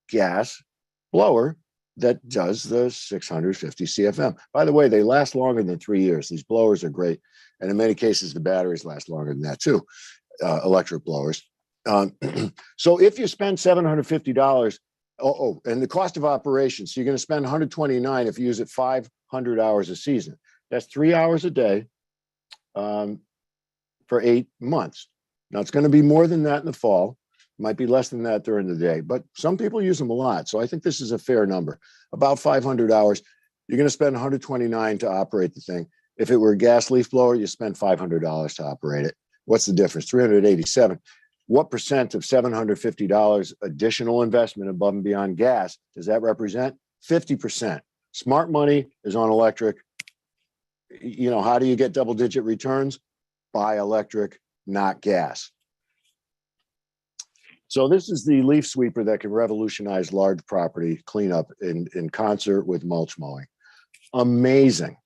gas blower that does the 650 CFM. By the way, they last longer than 3 years. These blowers are great. And in many cases, the batteries last longer than that too, electric blowers. So if you spend $750, and the cost of operation, so you're going to spend $129 if you use it 500 hours a season. That's 3 hours a day for 8 months. Now, it's going to be more than that in the fall. Might be less than that during the day, but some people use them a lot. So I think this is a fair number. About 500 hours. You're going to spend $129 to operate the thing. If it were a gas leaf blower, you spend $500 to operate it. What's the difference? $387. what percent of $750 additional investment above and beyond gas does that represent? 50%. Smart money is on electric. You know, how do you get double-digit returns? Buy electric, not gas. So this is the leaf sweeper that can revolutionize large property cleanup in concert with mulch mowing. Amazing.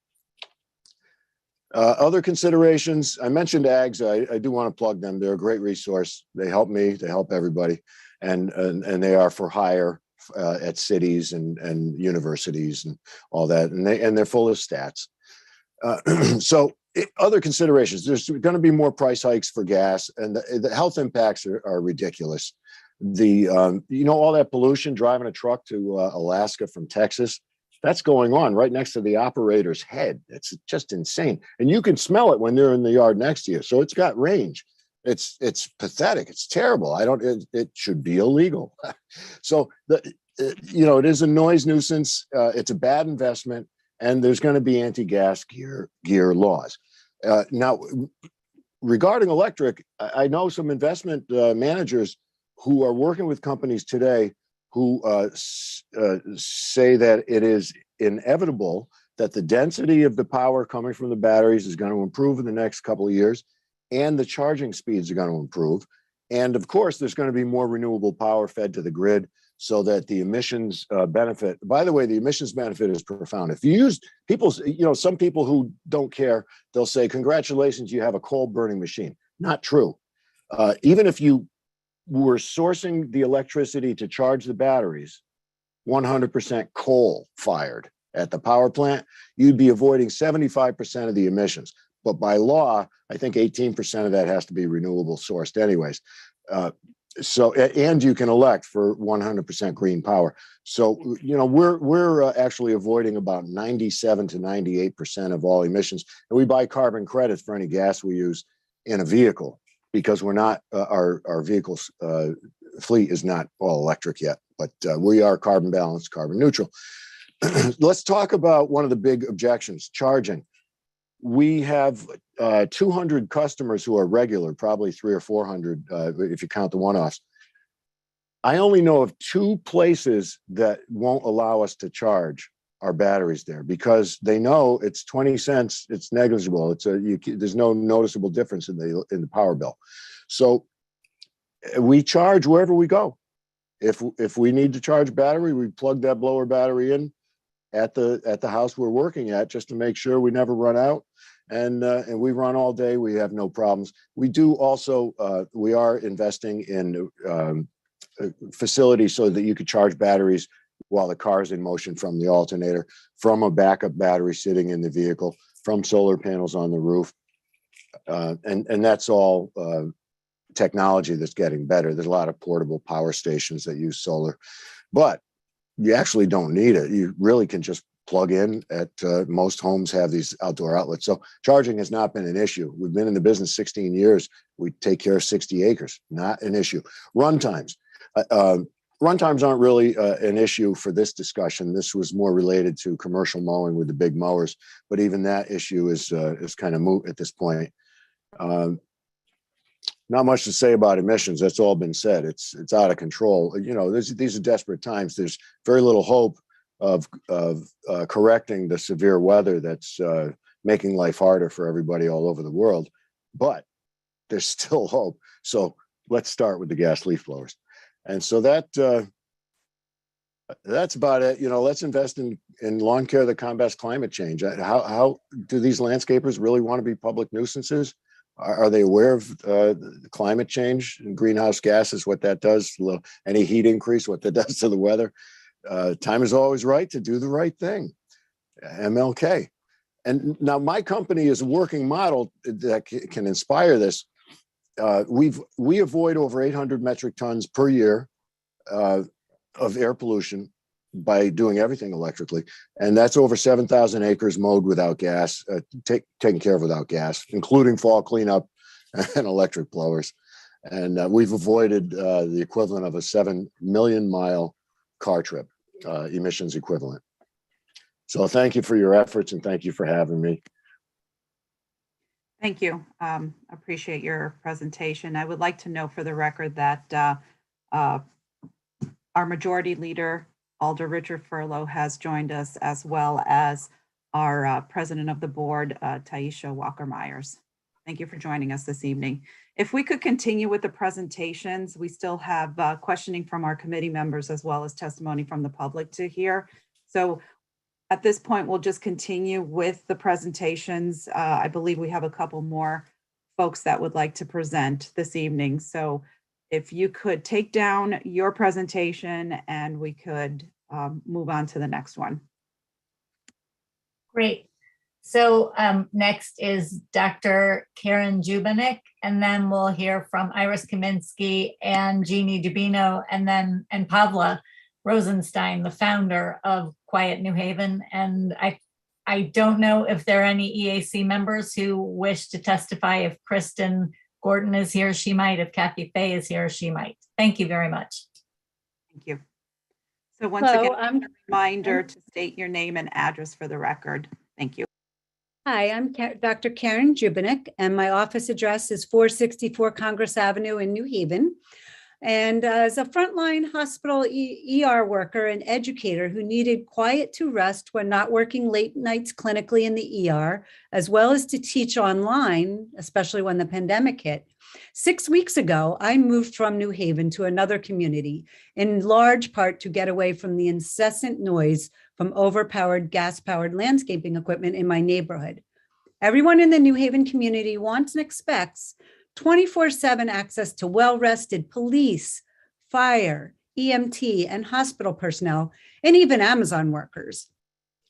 Other considerations, I mentioned ags. I do want to plug them. They're a great resource. They help me, they help everybody. And they are for hire at cities and universities and all that. And they're full of stats. So other considerations, there's going to be more price hikes for gas, and the health impacts are ridiculous. You know, all that pollution, driving a truck to Alaska from Texas, that's going on right next to the operator's head. It's just insane. And you can smell it when they're in the yard next to you. So it's got range. It's pathetic. It's terrible. It should be illegal. So you know, it is a noise nuisance. It's a bad investment, and there's going to be anti-gas gear laws. Now, regarding electric, I know some investment managers who are working with companies today who say that it is inevitable that the density of the power coming from the batteries is going to improve in the next couple of years, and the charging speeds are going to improve. And of course, there's going to be more renewable power fed to the grid, so that the emissions benefit. By the way, the emissions benefit is profound. If you use some people who don't care, they'll say, congratulations, you have a coal burning machine. Not true. Even if you were sourcing the electricity to charge the batteries 100% coal fired at the power plant, you'd be avoiding 75% of the emissions. But by law, I think 18% of that has to be renewable sourced anyways. So, and you can elect for 100% green power. So, you know, we're actually avoiding about 97 to 98% of all emissions. And we buy carbon credits for any gas we use in a vehicle, because we're not, our vehicles fleet is not all electric yet, but we are carbon balanced, carbon neutral. Let's talk about one of the big objections, charging. We have 200 customers who are regular, probably 300 or 400 if you count the one-offs. I only know of 2 places that won't allow us to charge our batteries there, because they know it's 20 cents, it's negligible. There's no noticeable difference in the power bill. So we charge wherever we go. If we need to charge battery, we plug that blower battery in at the house we're working at, just to make sure we never run out. And we run all day. We have no problems. We do also, we are investing in facilities so that you could charge batteries while the car is in motion from the alternator, from a backup battery sitting in the vehicle, from solar panels on the roof. And that's all technology that's getting better. There's a lot of portable power stations that use solar, but you actually don't need it. You really can just plug in at most homes have these outdoor outlets. So charging has not been an issue. We've been in the business 16 years. We take care of 60 acres, not an issue. Runtimes. Runtimes aren't really an issue for this discussion. This was more related to commercial mowing with the big mowers, but even that issue is kind of moot at this point. Not much to say about emissions. That's all been said. It's out of control. You know, these are desperate times. There's very little hope of correcting the severe weather that's making life harder for everybody all over the world, but there's still hope. So let's start with the gas leaf blowers. And so that's about it. You know, let's invest in lawn care that combats climate change. How do these landscapers really want to be public nuisances? Are they aware of climate change and greenhouse gases, what that does, any heat increase, what that does to the weather? Time is always right to do the right thing. MLK. And now my company is a working model that can inspire this. We avoid over 800 metric tons per year of air pollution by doing everything electrically. And that's over 7,000 acres mowed without gas, taken care of without gas, including fall cleanup and electric blowers. And we've avoided the equivalent of a 7 million mile car trip, emissions equivalent. So thank you for your efforts, and thank you for having me. Thank you. Appreciate your presentation. I would like to know for the record that our majority leader, Alder Richard Furlow, has joined us, as well as our president of the board, Taisha Walker-Myers. Thank you for joining us this evening. If we could continue with the presentations, we still have questioning from our committee members as well as testimony from the public to hear. So at this point, we'll just continue with the presentations. I believe we have a couple more folks that would like to present this evening. So if you could take down your presentation and we could move on to the next one. Great. So next is Dr. Karen Jubanik, and then we'll hear from Iris Kaminsky and Jeannie Dubino, and Pavla Rosenstein, the founder of Quiet New Haven. And I don't know if there are any EAC members who wish to testify. If Kristen Gordon is here, she might. If Kathy Fay is here, she might. Thank you very much. Thank you. So once again, a reminder to state your name and address for the record. Thank you. Hi, I'm Dr. Karen Jubanik, and my office address is 464 Congress Avenue in New Haven. And as a frontline hospital ER worker and educator who needed quiet to rest when not working late nights clinically in the ER, as well as to teach online, especially when the pandemic hit, 6 weeks ago, I moved from New Haven to another community, in large part to get away from the incessant noise from overpowered gas-powered landscaping equipment in my neighborhood. Everyone in the New Haven community wants and expects 24/7 access to well-rested police, fire, EMT, and hospital personnel, and even Amazon workers.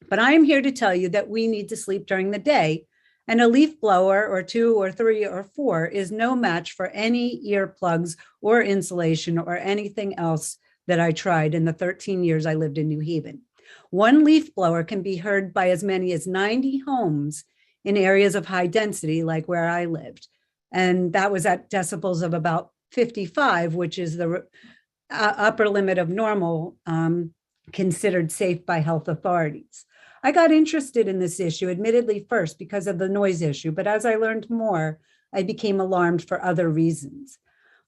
But I am here to tell you that we need to sleep during the day, and a leaf blower or 2 or 3 or 4 is no match for any earplugs or insulation or anything else that I tried in the 13 years I lived in New Haven. One leaf blower can be heard by as many as 90 homes in areas of high density, like where I lived. And that was at decibels of about 55, which is the upper limit of normal, considered safe by health authorities. I got interested in this issue, admittedly first because of the noise issue, but as I learned more, I became alarmed for other reasons.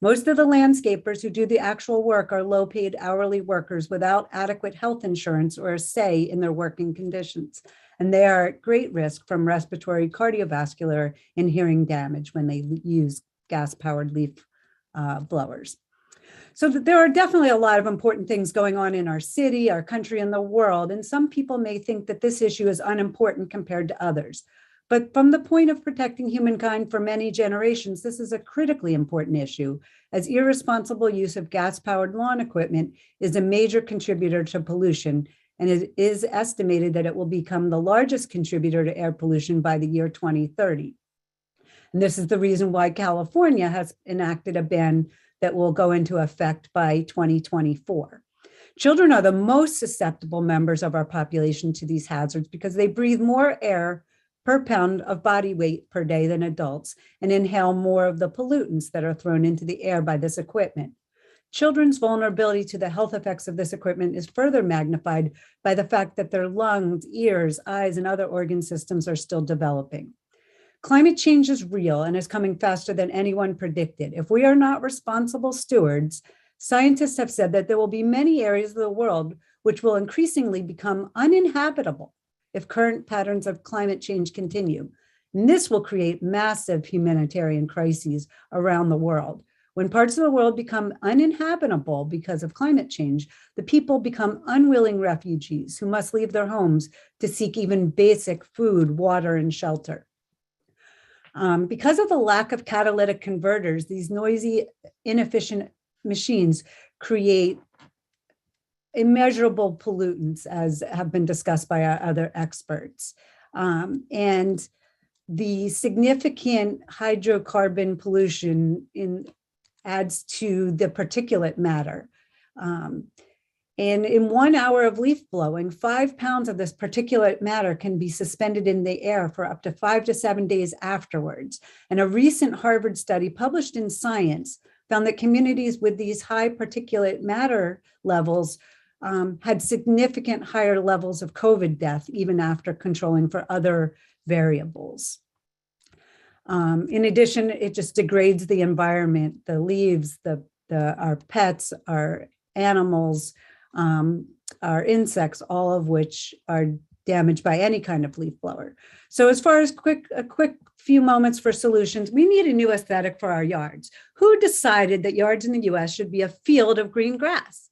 Most of the landscapers who do the actual work are low-paid hourly workers without adequate health insurance or a say in their working conditions. And they are at great risk from respiratory, cardiovascular, and hearing damage when they use gas-powered leaf blowers. So there are definitely a lot of important things going on in our city, our country, and the world. And some people may think that this issue is unimportant compared to others. But from the point of protecting humankind for many generations, this is a critically important issue, as irresponsible use of gas-powered lawn equipment is a major contributor to pollution, and it is estimated that it will become the largest contributor to air pollution by the year 2030. And this is the reason why California has enacted a ban that will go into effect by 2024. Children are the most susceptible members of our population to these hazards because they breathe more air per pound of body weight per day than adults and inhale more of the pollutants that are thrown into the air by this equipment. Children's vulnerability to the health effects of this equipment is further magnified by the fact that their lungs, ears, eyes, and other organ systems are still developing. Climate change is real and is coming faster than anyone predicted. If we are not responsible stewards, scientists have said that there will be many areas of the world which will increasingly become uninhabitable if current patterns of climate change continue. And this will create massive humanitarian crises around the world. When parts of the world become uninhabitable because of climate change, the people become unwilling refugees who must leave their homes to seek even basic food, water, and shelter. Because of the lack of catalytic converters, these noisy, inefficient machines create immeasurable pollutants, as have been discussed by our other experts. And the significant hydrocarbon pollution adds to the particulate matter. And in 1 hour of leaf blowing, 5 pounds of this particulate matter can be suspended in the air for up to 5 to 7 days afterwards. And a recent Harvard study published in Science found that communities with these high particulate matter levels had significant higher levels of COVID death, even after controlling for other variables. In addition, it just degrades the environment, the leaves, our pets, our animals, our insects, all of which are damaged by any kind of leaf blower. So as far as a quick few moments for solutions, we need a new aesthetic for our yards. Who decided that yards in the US should be a field of green grass?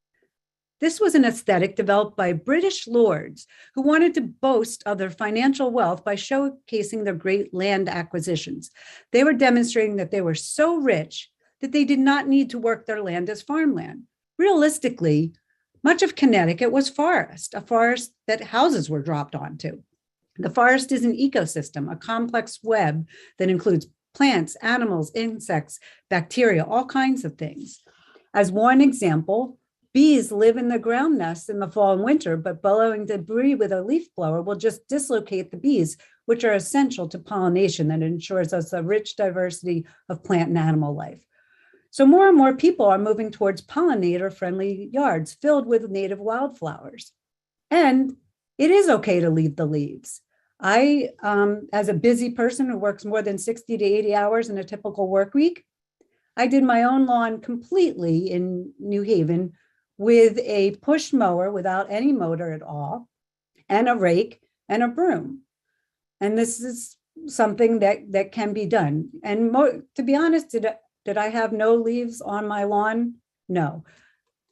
This was an aesthetic developed by British lords who wanted to boast of their financial wealth by showcasing their great land acquisitions. They were demonstrating that they were so rich that they did not need to work their land as farmland. Realistically, much of Connecticut was forest, a forest that houses were dropped onto. The forest is an ecosystem, a complex web that includes plants, animals, insects, bacteria, all kinds of things. As one example, bees live in the ground nests in the fall and winter, but blowing debris with a leaf blower will just dislocate the bees, which are essential to pollination that ensures us a rich diversity of plant and animal life. So more and more people are moving towards pollinator-friendly yards filled with native wildflowers. And it is okay to leave the leaves. I, as a busy person who works more than 60 to 80 hours in a typical work week, I did my own lawn completely in New Haven with a push mower without any motor at all, and a rake and a broom. And this is something that can be done. And to be honest, did I have no leaves on my lawn? No.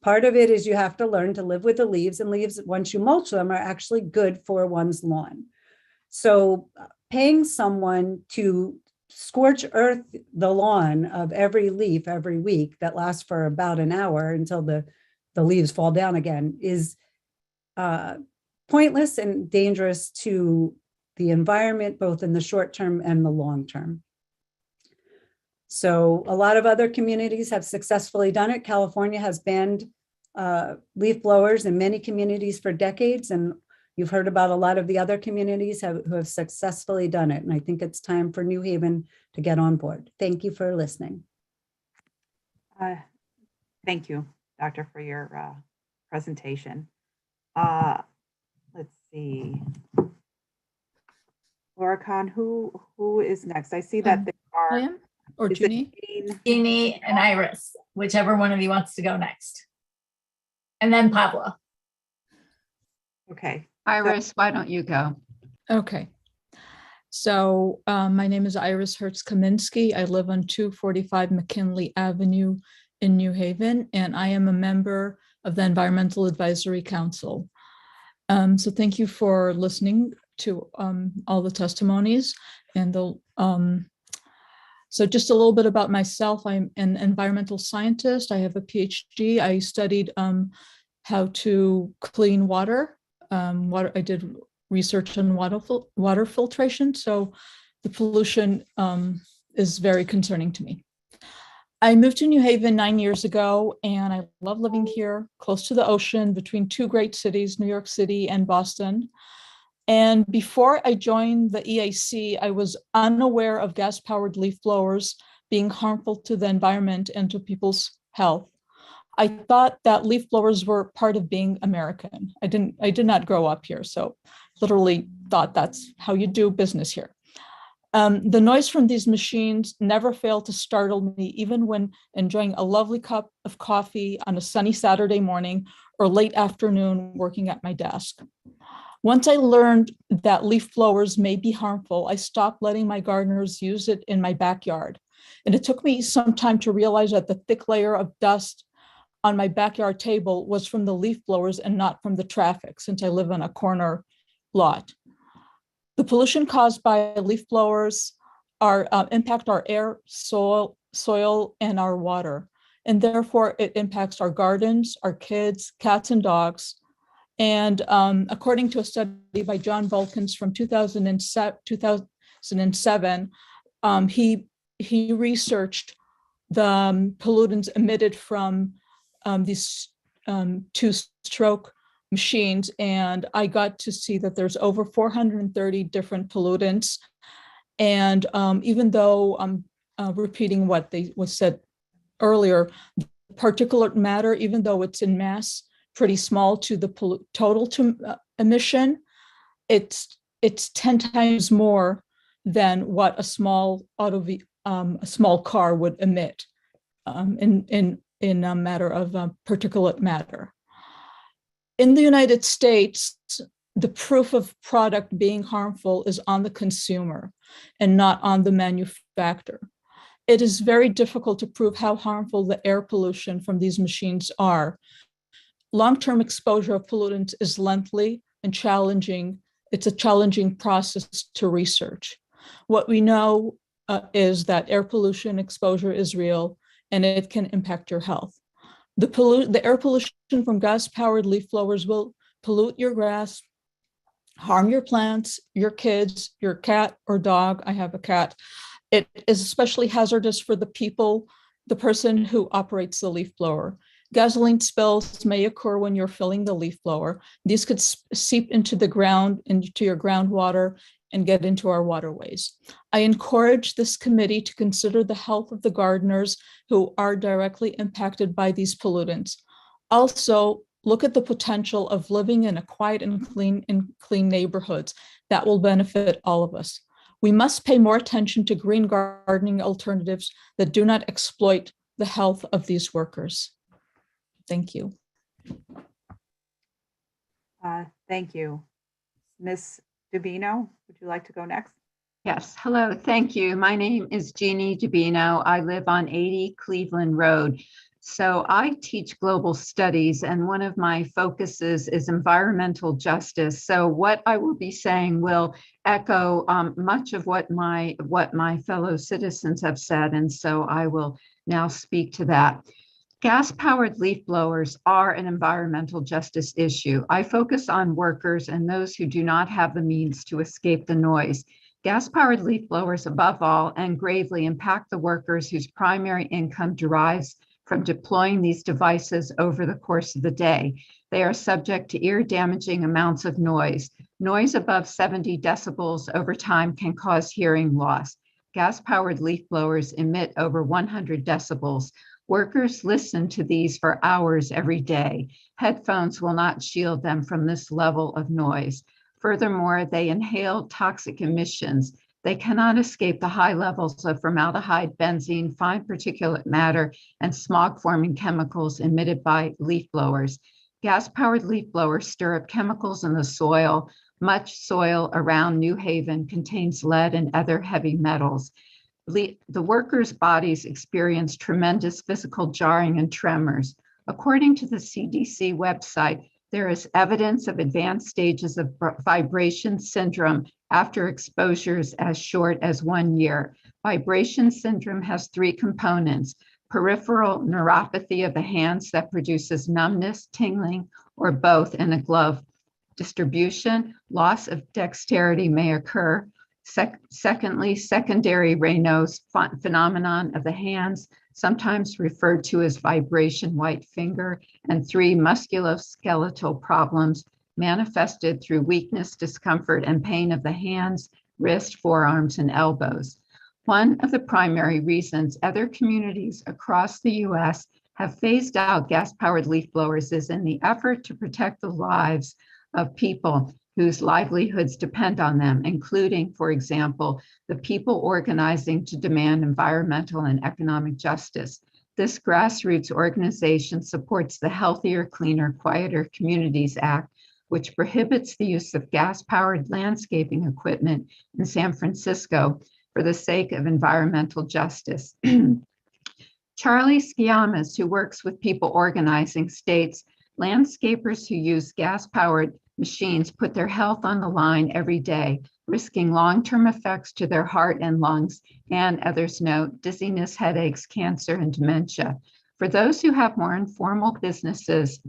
Part of it is you have to learn to live with the leaves, and leaves, once you mulch them, are actually good for one's lawn. So paying someone to scorch earth the lawn of every leaf every week that lasts for about an hour until the leaves fall down again is pointless and dangerous to the environment, both in the short term and the long term. So a lot of other communities have successfully done it. California has banned leaf blowers in many communities for decades, and you've heard about a lot of the other communities who have successfully done it. And I think it's time for New Haven to get on board. Thank you for listening. Thank you, Doctor, for your presentation. Let's see. Laura Khan, who is next? I see that there I are. am, or Is it Jeannie? Jeannie and Iris, whichever one of you wants to go next. And then Pablo. Okay. Iris, why don't you go? Okay. So my name is Iris Hertz-Kaminsky. I live on 245 McKinley Avenue in New Haven, and I am a member of the Environmental Advisory Council. So thank you for listening to all the testimonies. And so just a little bit about myself. I'm an environmental scientist. I have a PhD. I studied how to clean water. I did research on water filtration. So the pollution is very concerning to me. I moved to New Haven 9 years ago, and I love living here, close to the ocean, between two great cities, New York City and Boston. And before I joined the EAC, I was unaware of gas-powered leaf blowers being harmful to the environment and to people's health. I thought that leaf blowers were part of being American. I did not grow up here, so literally thought that's how you do business here. The noise from these machines never failed to startle me, even when enjoying a lovely cup of coffee on a sunny Saturday morning or late afternoon working at my desk. Once I learned that leaf blowers may be harmful, I stopped letting my gardeners use it in my backyard. And it took me some time to realize that the thick layer of dust on my backyard table was from the leaf blowers and not from the traffic, since I live on a corner lot. The pollution caused by leaf blowers impact our air, soil, and our water. And therefore it impacts our gardens, our kids, cats, and dogs. And according to a study by John Elkins from 2007, he researched the pollutants emitted from these two-stroke machines, and I got to see that there's over 430 different pollutants. And even though I'm repeating what was said earlier, particulate matter, even though it's in mass pretty small to the total emission, it's 10 times more than what a small a small car would emit in a matter of particulate matter. In the United States, the proof of product being harmful is on the consumer and not on the manufacturer. It is very difficult to prove how harmful the air pollution from these machines are. Long-term exposure of pollutants is lengthy and challenging. It's a challenging process to research. What we know is that air pollution exposure is real and it can impact your health. The air pollution from gas-powered leaf blowers will pollute your grass, harm your plants, your kids, your cat or dog. I have a cat. It is especially hazardous for the person who operates the leaf blower. Gasoline spills may occur when you're filling the leaf blower. These could seep into the ground, into your groundwater, and get into our waterways. I encourage this committee to consider the health of the gardeners who are directly impacted by these pollutants. Also, look at the potential of living in a quiet and clean neighborhoods that will benefit all of us. We must pay more attention to green gardening alternatives that do not exploit the health of these workers. Thank you. Thank you. Ms. Dubino, would you like to go next? Yes, hello, thank you. My name is Jeannie Dubino. I live on 80 Cleveland Road. So I teach global studies, and one of my focuses is environmental justice. So what I will be saying will echo much of what my fellow citizens have said, and so I will now speak to that. Gas-powered leaf blowers are an environmental justice issue. I focus on workers and those who do not have the means to escape the noise. Gas-powered leaf blowers, above all, and gravely impact the workers whose primary income derives from deploying these devices over the course of the day. They are subject to ear-damaging amounts of noise. Noise above 70 decibels over time can cause hearing loss. Gas-powered leaf blowers emit over 100 decibels. Workers listen to these for hours every day. Headphones will not shield them from this level of noise. Furthermore, they inhale toxic emissions. They cannot escape the high levels of formaldehyde, benzene, fine particulate matter, and smog-forming chemicals emitted by leaf blowers. Gas-powered leaf blowers stir up chemicals in the soil. Much soil around New Haven contains lead and other heavy metals. The workers' bodies experience tremendous physical jarring and tremors. According to the CDC website, there is evidence of advanced stages of vibration syndrome after exposures as short as 1 year. Vibration syndrome has 3 components: peripheral neuropathy of the hands that produces numbness, tingling, or both in a glove. Distribution, loss of dexterity may occur. Secondly, secondary Raynaud's phenomenon of the hands, sometimes referred to as vibration white finger. And 3, musculoskeletal problems manifested through weakness, discomfort, and pain of the hands, wrist, forearms, and elbows. One of the primary reasons other communities across the U.S. have phased out gas-powered leaf blowers is in the effort to protect the lives of people whose livelihoods depend on them, including, for example, the people organizing to demand environmental and economic justice. This grassroots organization supports the Healthier, Cleaner, Quieter Communities Act, which prohibits the use of gas-powered landscaping equipment in San Francisco for the sake of environmental justice. Charlie Skiamas, who works with people organizing, states, landscapers who use gas-powered machines put their health on the line every day, risking long-term effects to their heart and lungs, and others note dizziness, headaches, cancer, and dementia. For those who have more informal businesses,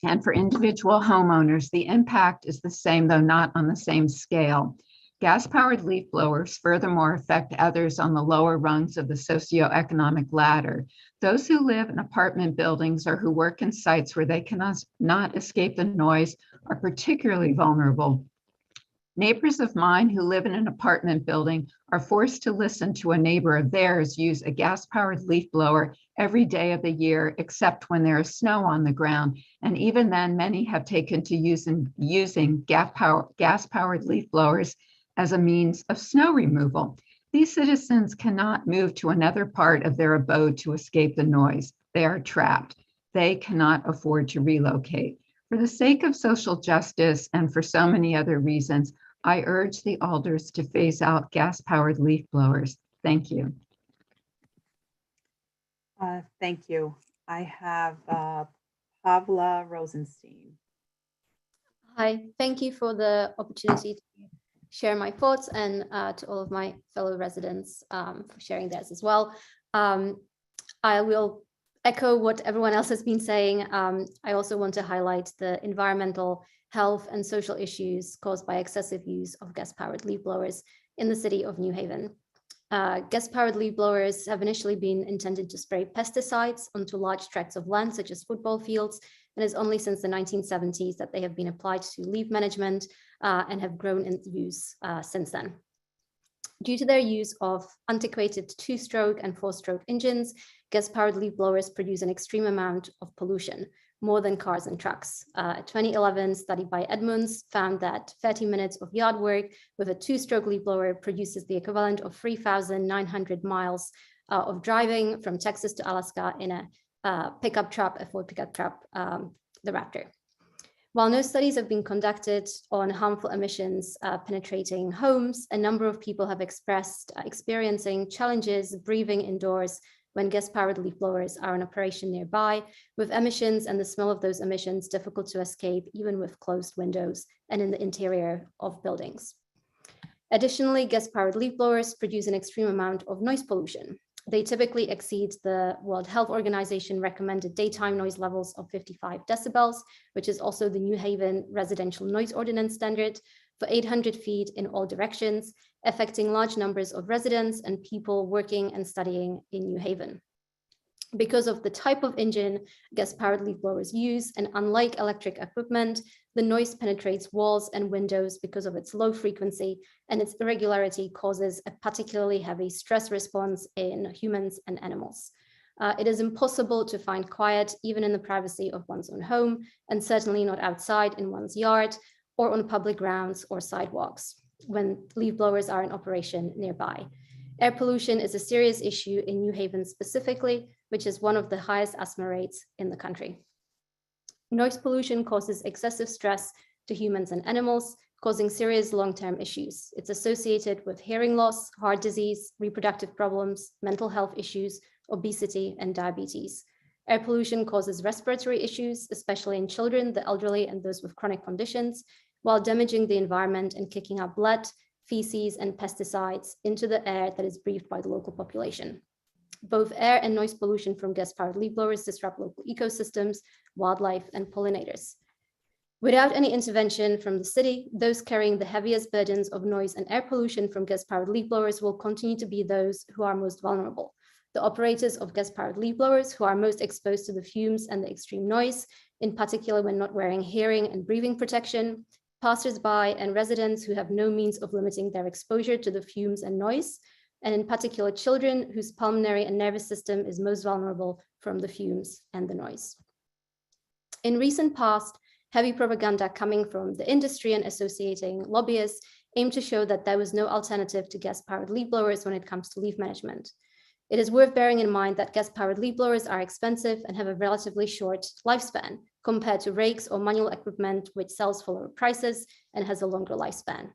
and for individual homeowners, the impact is the same, though not on the same scale. Gas-powered leaf blowers furthermore affect others on the lower rungs of the socioeconomic ladder. Those who live in apartment buildings or who work in sites where they cannot escape the noise are particularly vulnerable. Neighbors of mine who live in an apartment building are forced to listen to a neighbor of theirs use a gas-powered leaf blower every day of the year, except when there is snow on the ground. And even then, many have taken to using gas-powered leaf blowers as a means of snow removal. These citizens cannot move to another part of their abode to escape the noise. They are trapped. They cannot afford to relocate. For the sake of social justice and for so many other reasons, I urge the alders to phase out gas-powered leaf blowers. Thank you. Thank you. I have Pavla Rosenstein. Hi, thank you for the opportunity to share my thoughts, and to all of my fellow residents for sharing theirs as well. I will echo what everyone else has been saying. I also want to highlight the environmental, health, and social issues caused by excessive use of gas-powered leaf blowers in the city of New Haven. Gas-powered leaf blowers have initially been intended to spray pesticides onto large tracts of land, such as football fields, and it's only since the 1970s that they have been applied to leaf management and have grown in use since then. Due to their use of antiquated two-stroke and four-stroke engines, gas-powered leaf blowers produce an extreme amount of pollution, more than cars and trucks. A 2011 study by Edmunds found that 30 minutes of yard work with a two-stroke leaf blower produces the equivalent of 3,900 miles of driving from Texas to Alaska in a pickup truck, a Ford pickup truck, the Raptor. While no studies have been conducted on harmful emissions penetrating homes, a number of people have expressed experiencing challenges breathing indoors when gas-powered leaf blowers are in operation nearby, with emissions and the smell of those emissions difficult to escape even with closed windows and in the interior of buildings. Additionally, gas-powered leaf blowers produce an extreme amount of noise pollution. They typically exceed the World Health Organization recommended daytime noise levels of 55 decibels, which is also the New Haven Residential Noise Ordinance standard, for 800 feet in all directions, affecting large numbers of residents and people working and studying in New Haven. Because of the type of engine gas-powered leaf blowers use, and unlike electric equipment, the noise penetrates walls and windows because of its low frequency, and its irregularity causes a particularly heavy stress response in humans and animals. It is impossible to find quiet even in the privacy of one's own home, and certainly not outside in one's yard or on public grounds or sidewalks when leaf blowers are in operation nearby. Air pollution is a serious issue in New Haven specifically, which is one of the highest asthma rates in the country. Noise pollution causes excessive stress to humans and animals, causing serious long-term issues. It's associated with hearing loss, heart disease, reproductive problems, mental health issues, obesity, and diabetes. Air pollution causes respiratory issues, especially in children, the elderly, and those with chronic conditions, while damaging the environment and kicking up blood, feces, and pesticides into the air that is breathed by the local population. Both air and noise pollution from gas-powered leaf blowers disrupt local ecosystems, wildlife, and pollinators. Without any intervention from the city, those carrying the heaviest burdens of noise and air pollution from gas-powered leaf blowers will continue to be those who are most vulnerable. The operators of gas-powered leaf blowers who are most exposed to the fumes and the extreme noise, in particular when not wearing hearing and breathing protection, passers-by and residents who have no means of limiting their exposure to the fumes and noise, and in particular children whose pulmonary and nervous system is most vulnerable from the fumes and the noise. In recent past, heavy propaganda coming from the industry and associating lobbyists aimed to show that there was no alternative to gas-powered leaf blowers when it comes to leaf management. It is worth bearing in mind that gas-powered leaf blowers are expensive and have a relatively short lifespan compared to rakes or manual equipment, which sells for lower prices and has a longer lifespan.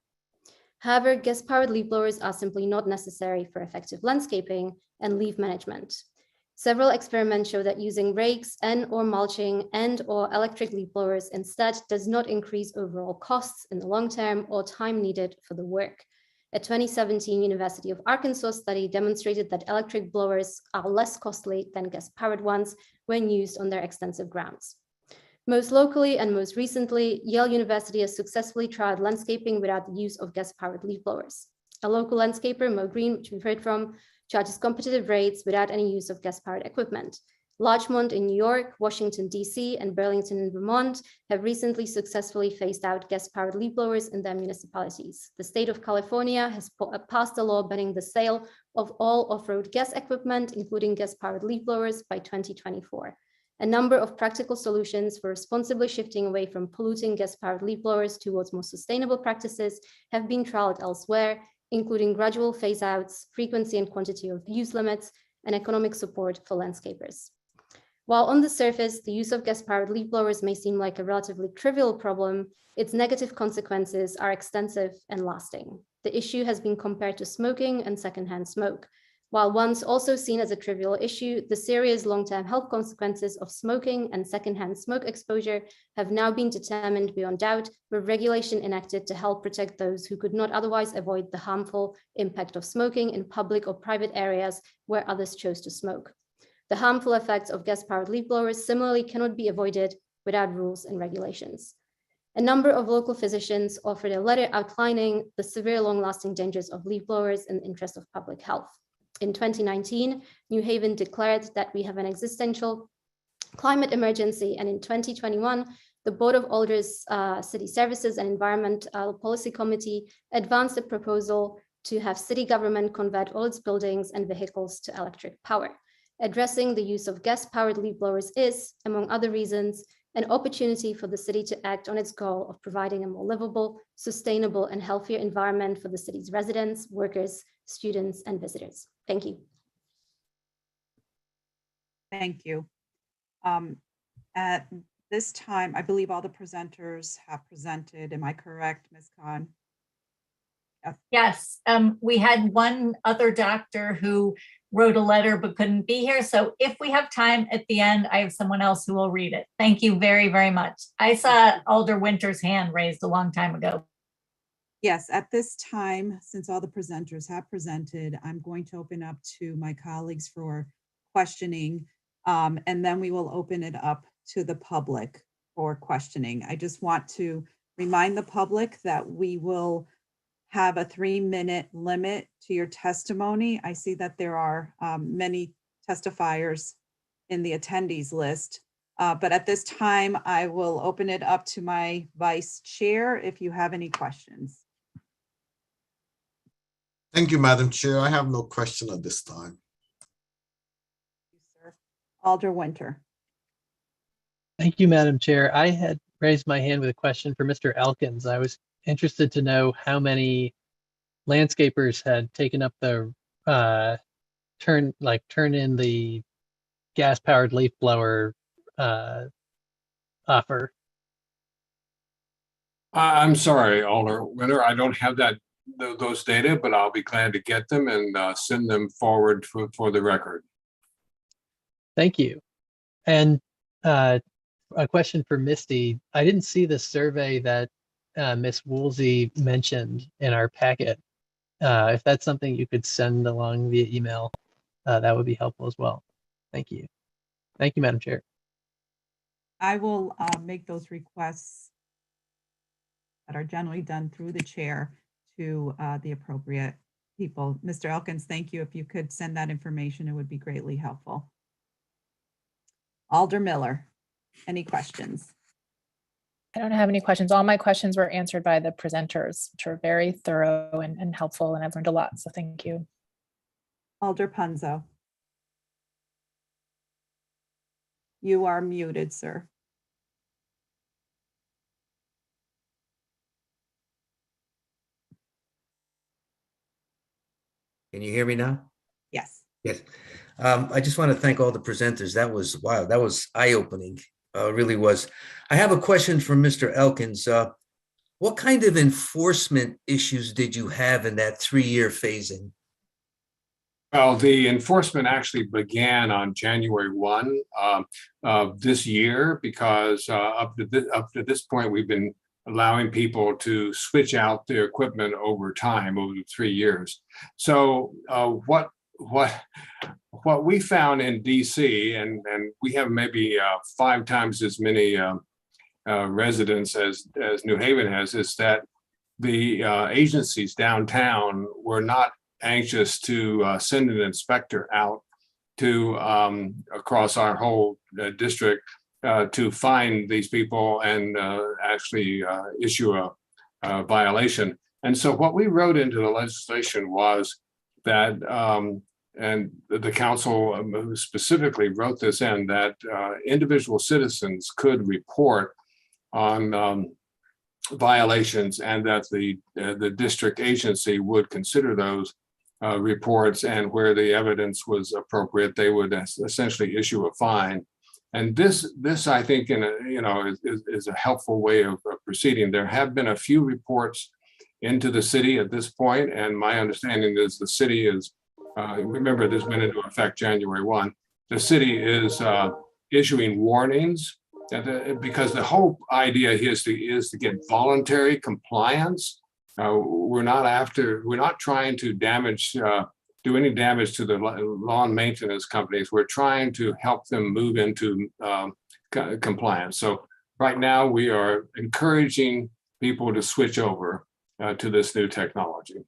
However, gas-powered leaf blowers are simply not necessary for effective landscaping and leaf management. Several experiments show that using rakes and/or mulching and/or electric leaf blowers instead does not increase overall costs in the long term or time needed for the work. A 2017 University of Arkansas study demonstrated that electric blowers are less costly than gas-powered ones when used on their extensive grounds. Most locally and most recently, Yale University has successfully tried landscaping without the use of gas-powered leaf blowers. A local landscaper, Mo Green, which we've heard from, charges competitive rates without any use of gas-powered equipment. Larchmont in New York, Washington, D.C., and Burlington in Vermont have recently successfully phased out gas-powered leaf blowers in their municipalities. The state of California has passed a law banning the sale of all off-road gas equipment, including gas-powered leaf blowers, by 2024. A number of practical solutions for responsibly shifting away from polluting gas-powered leaf blowers towards more sustainable practices have been trialed elsewhere, including gradual phase-outs, frequency and quantity of use limits, and economic support for landscapers. While on the surface, the use of gas-powered leaf blowers may seem like a relatively trivial problem, its negative consequences are extensive and lasting. The issue has been compared to smoking and secondhand smoke. While once also seen as a trivial issue, the serious long-term health consequences of smoking and secondhand smoke exposure have now been determined beyond doubt, with regulation enacted to help protect those who could not otherwise avoid the harmful impact of smoking in public or private areas where others chose to smoke. The harmful effects of gas-powered leaf blowers similarly cannot be avoided without rules and regulations. A number of local physicians offered a letter outlining the severe long-lasting dangers of leaf blowers in the interest of public health. In 2019, New Haven declared that we have an existential climate emergency, and in 2021, the Board of Alders City Services and Environmental Policy Committee advanced a proposal to have city government convert all its buildings and vehicles to electric power. Addressing the use of gas-powered leaf blowers is, among other reasons, an opportunity for the city to act on its goal of providing a more livable, sustainable, and healthier environment for the city's residents, workers, students, and visitors. Thank you. Thank you. At this time, I believe all the presenters have presented. Am I correct, Ms. Khan? Yes, we had one other doctor who wrote a letter but couldn't be here. So if we have time at the end, I have someone else who will read it. Thank you very, very much. I saw Alder Winter's hand raised a long time ago. Yes, at this time, since all the presenters have presented, I'm going to open up to my colleagues for questioning, and then we will open it up to the public for questioning. I just want to remind the public that we will have a 3-minute limit to your testimony. I see that there are many testifiers in the attendees list, but at this time, I will open it up to my vice chair if you have any questions. Thank you, Madam Chair. I have no question at this time. Alder Winter. Thank you, Madam Chair. I had raised my hand with a question for Mr. Elkins. I was interested to know how many landscapers had taken up the turn in the gas-powered leaf blower offer. I'm sorry, Alder Winter, I don't have those data, but I'll be glad to get them and send them forward for the record. Thank you. And a question for Misty. I didn't see the survey that Ms. Woolsey mentioned in our packet. If that's something you could send along via email, that would be helpful as well. Thank you. Thank you, Madam Chair. I will make those requests that are generally done through the chair to the appropriate people. Mr. Elkins, thank you. If you could send that information, it would be greatly helpful. Alder Miller, any questions? I don't have any questions. All my questions were answered by the presenters, which were very thorough and helpful, and I've learned a lot, so thank you. Alder Punzo. You are muted, sir. Can you hear me now? Yes. Yes. I just want to thank all the presenters. That was, wow, that was eye-opening, really was. I have a question for Mr. Elkins. What kind of enforcement issues did you have in that 3-year phasing? Well, the enforcement actually began on January 1 of this year, because up to this point, we've been allowing people to switch out their equipment over time, over 3 years. So what we found in DC, and we have maybe 5 times as many residents as New Haven has, is that the agencies downtown were not anxious to send an inspector out to across our whole district to find these people and actually issue a violation. And so what we wrote into the legislation was that and the council specifically wrote this in, that individual citizens could report on violations, and that the district agency would consider those reports, and where the evidence was appropriate, they would essentially issue a fine. And this I think, is a helpful way of proceeding. There have been a few reports into the city at this point, and my understanding is the city is, remember, this went into effect January 1. The city is issuing warnings, because the whole idea is to get voluntary compliance. We're not trying to do any damage to the lawn maintenance companies. We're trying to help them move into compliance. So right now we are encouraging people to switch over to this new technology.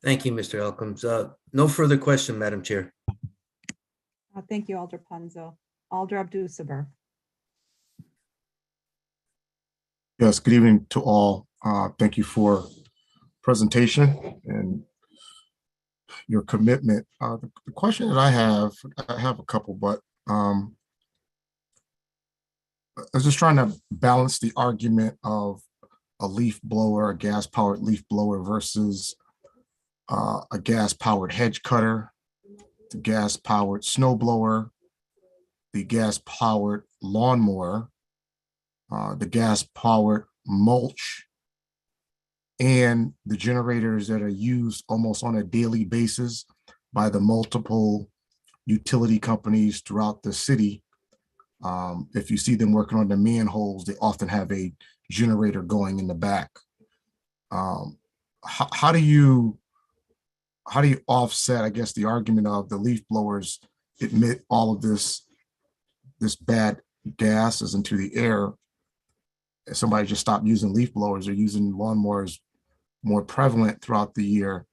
Thank you, Mr. Elkins. No further question, Madam Chair. Thank you, Alder Punzo. Alder Abdus-Saber. Yes, good evening to all. Thank you for presentation and your commitment. The question that I have a couple, but I was just trying to balance the argument of a leaf blower, a gas-powered leaf blower versus a gas-powered hedge cutter, the gas-powered snow blower, the gas-powered lawnmower, the gas-powered mulch, and the generators that are used almost on a daily basis by the multiple utility companies throughout the city. If you see them working on the manholes, they often have a generator going in the back. How do you offset, I guess, the argument of the leaf blowers emit all of this bad gases into the air? If somebody just stopped using leaf blowers or using lawnmowers more prevalent throughout the year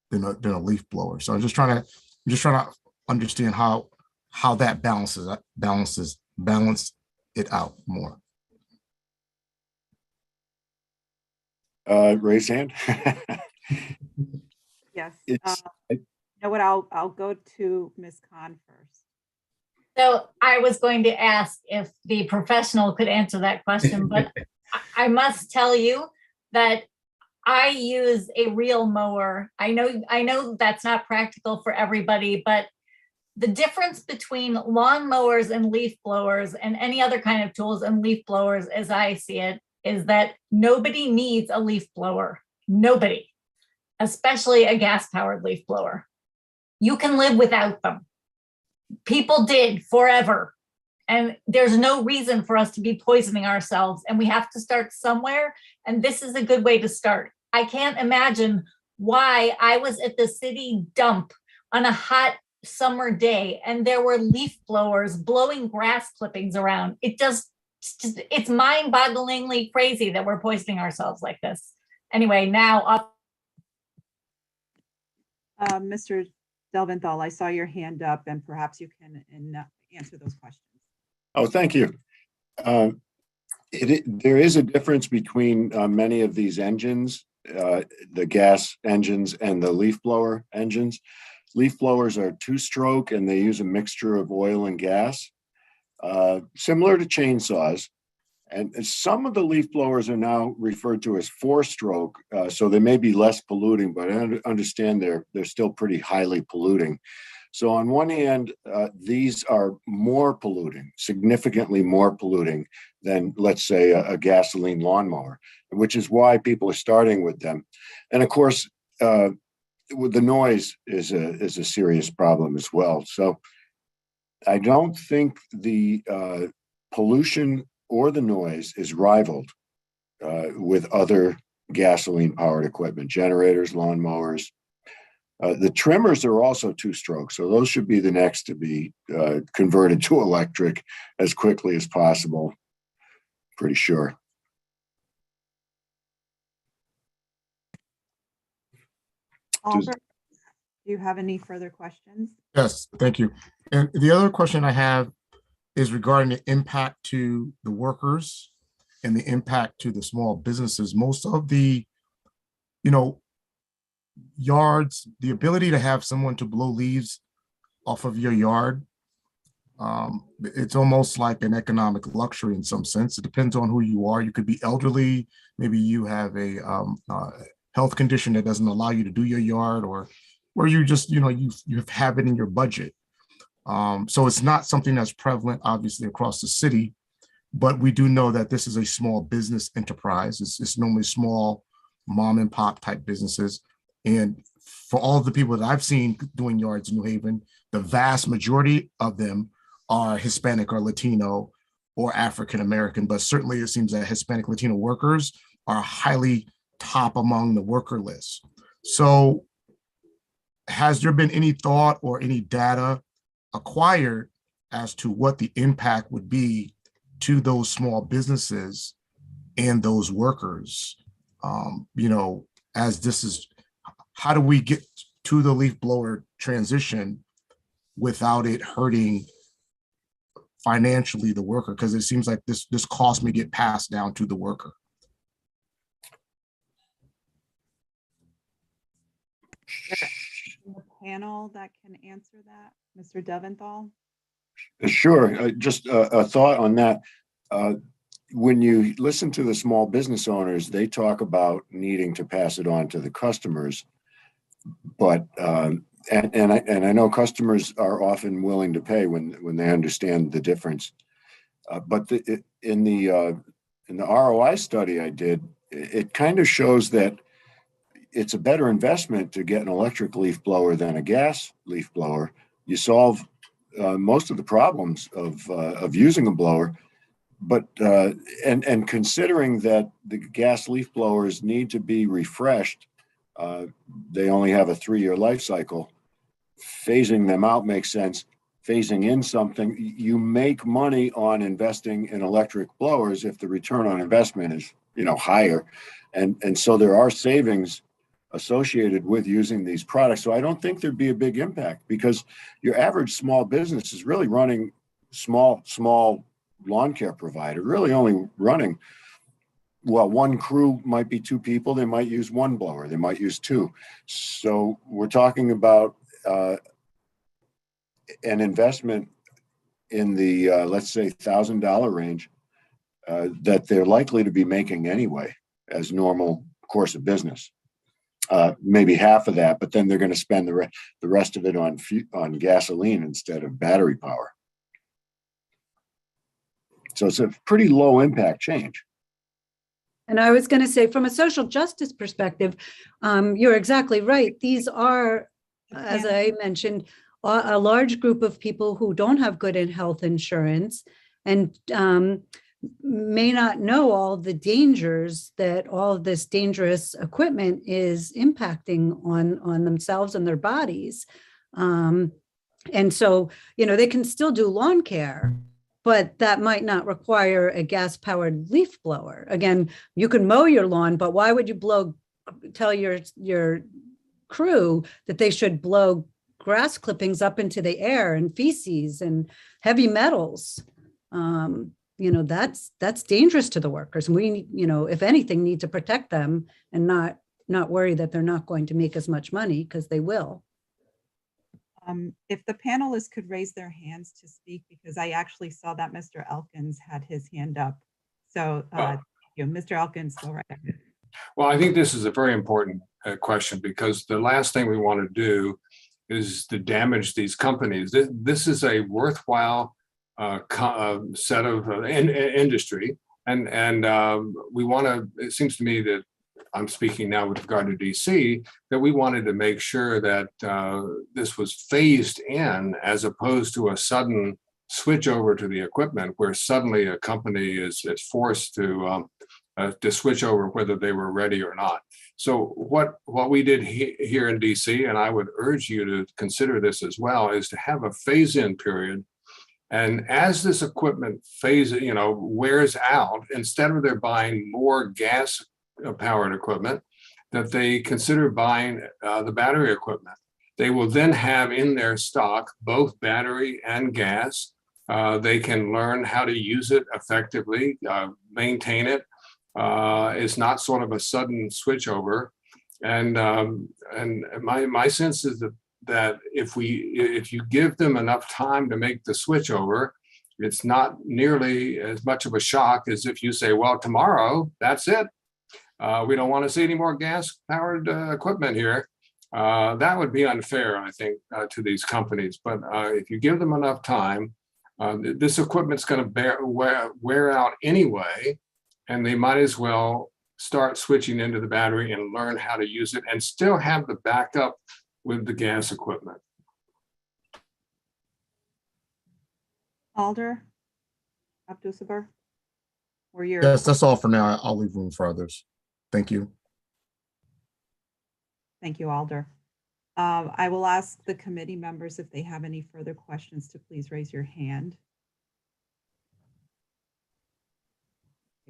than a leaf blower. So I'm just trying to understand how that balance it out more. Raise hand. Yes. You know what? I'll go to Ms. Khan first. So I was going to ask if the professional could answer that question, but I must tell you that I use a real mower. I know that's not practical for everybody, but the difference between lawn mowers and leaf blowers and any other kind of tools and leaf blowers, as I see it, is that nobody needs a leaf blower. Nobody, especially a gas-powered leaf blower. You can live without them. People did forever. And there's no reason for us to be poisoning ourselves, and we have to start somewhere. And this is a good way to start. I can't imagine why I was at the city dump on a hot summer day and there were leaf blowers blowing grass clippings around. It's mind-bogglingly crazy that we're poisoning ourselves like this. Anyway, now Mr. Delventhal, I saw your hand up, and perhaps you can answer those questions. Oh, thank you. There is a difference between many of these engines, the gas engines and the leaf blower engines. Leaf blowers are two-stroke, and they use a mixture of oil and gas, similar to chainsaws. And some of the leaf blowers are now referred to as four-stroke, so they may be less polluting, but I understand they're still pretty highly polluting. So on one hand, these are more polluting, significantly more polluting than, let's say, a gasoline lawnmower, which is why people are starting with them. And of course, the noise is a serious problem as well. So I don't think the pollution or the noise is rivaled with other gasoline-powered equipment, generators, lawnmowers. The trimmers are also two-stroke, so those should be the next to be converted to electric as quickly as possible, pretty sure. Albert, do you have any further questions? Yes, thank you. And the other question I have is regarding the impact to the workers and the impact to the small businesses. Most of the, yards, the ability to have someone to blow leaves off of your yard, it's almost like an economic luxury in some sense. It depends on who you are. You could be elderly, maybe you have a health condition that doesn't allow you to do your yard, or you just, you have it in your budget. So it's not something that's prevalent, obviously, across the city, but we do know that this is a small business enterprise. It's normally small mom and pop type businesses. And for all of the people that I've seen doing yards in New Haven, the vast majority of them are Hispanic or Latino or African American, but certainly it seems that Hispanic Latino workers are highly top among the worker list. So has there been any thought or any data acquired as to what the impact would be to those small businesses and those workers? As this is, how do we get to the leaf blower transition without it hurting financially the worker? Because it seems like this cost may get passed down to the worker. The panel that can answer that, Mr. Deventhal? Sure. Just a thought on that. When you listen to the small business owners, they talk about needing to pass it on to the customers, but and I know customers are often willing to pay when they understand the difference. But in the ROI study I did, it kind of shows that it's a better investment to get an electric leaf blower than a gas leaf blower. You solve most of the problems of using a blower, but and considering that the gas leaf blowers need to be refreshed, they only have a 3-year life cycle. Phasing them out makes sense. Phasing in something, you make money on investing in electric blowers if the return on investment is higher, and so there are savings associated with using these products. So I don't think there'd be a big impact, because your average small business is really running small lawn care provider, really only running, well, one crew might be 2 people. They might use 1 blower. They might use 2. So we're talking about an investment in the, let's say, $1,000 range that they're likely to be making anyway as normal course of business. Maybe half of that, but then they're going to spend the rest of it on gasoline instead of battery power. So it's a pretty low impact change. And I was going to say, from a social justice perspective, you're exactly right. These are, as I mentioned, a large group of people who don't have good health insurance and may not know all the dangers that all of this dangerous equipment is impacting on themselves and their bodies. And so, they can still do lawn care, but that might not require a gas-powered leaf blower. Again, you can mow your lawn, but why would you tell your crew that they should blow grass clippings up into the air and feces and heavy metals? That's dangerous to the workers. And we, if anything, need to protect them and not worry that they're not going to make as much money, because they will. If the panelists could raise their hands to speak, because I actually saw that Mr. Elkins had his hand up. So, Mr. Elkins, go right ahead. Well, I think this is a very important question, because the last thing we want to do is to damage these companies. This is a worthwhile set of industry, and we want to. It seems to me that I'm speaking now with regard to DC, that we wanted to make sure that this was phased in, as opposed to a sudden switch over to the equipment, where suddenly a company is forced to switch over whether they were ready or not. So what we did here in DC, and I would urge you to consider this as well, is to have a phase-in period. And as this equipment wears out, instead of they're buying more gas-powered equipment, that they consider buying the battery equipment. They will then have in their stock both battery and gas. They can learn how to use it effectively, maintain it. It's not sort of a sudden switch over. And my sense is that if you give them enough time to make the switch over, it's not nearly as much of a shock as if you say, well, tomorrow, that's it. We don't want to see any more gas-powered equipment here. That would be unfair, I think, to these companies. But if you give them enough time, this equipment's going to wear out anyway, and they might as well start switching into the battery and learn how to use it and still have the backup with the gas equipment. Alder Abdusabur, or your Yes, that's all for now. I'll leave room for others. Thank you. Thank you, Alder. I will ask the committee members if they have any further questions to please raise your hand.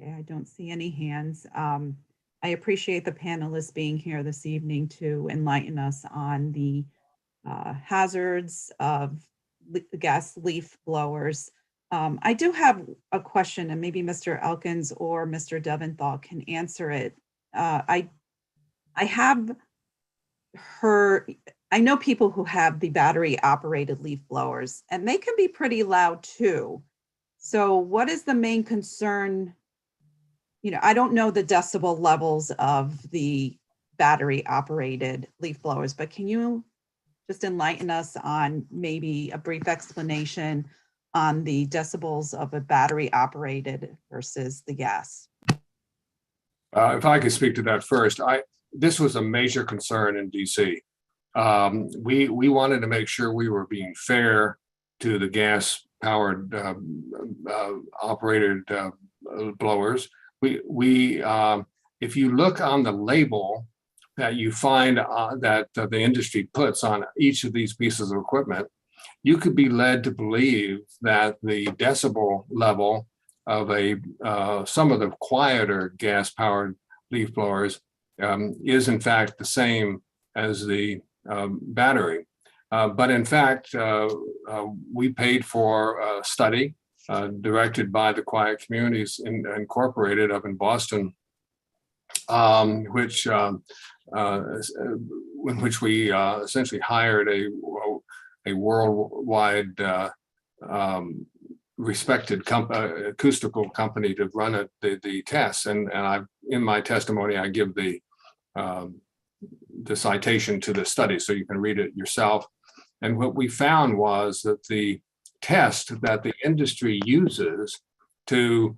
Okay, I don't see any hands. I appreciate the panelists being here this evening to enlighten us on the hazards of the gas leaf blowers. I do have a question, and maybe Mr. Elkins or Mr. Deventhal can answer it. I have heard, I know people who have the battery operated leaf blowers, and they can be pretty loud too. So what is the main concern? You know, I don't know the decibel levels of the battery operated leaf blowers, but can you just enlighten us on maybe a brief explanation on the decibels of a battery operated versus the gas? If I could speak to that first, this was a major concern in DC. We wanted to make sure we were being fair to the gas powered operated blowers. If you look on the label that you find that the industry puts on each of these pieces of equipment, you could be led to believe that the decibel level of some of the quieter gas-powered leaf blowers is in fact the same as the battery. But in fact, we paid for a study directed by the Quiet Communities Incorporated up in Boston, in which we essentially hired a worldwide respected acoustical company to run the tests. And in my testimony, I give the citation to the study so you can read it yourself. And what we found was that the test that the industry uses to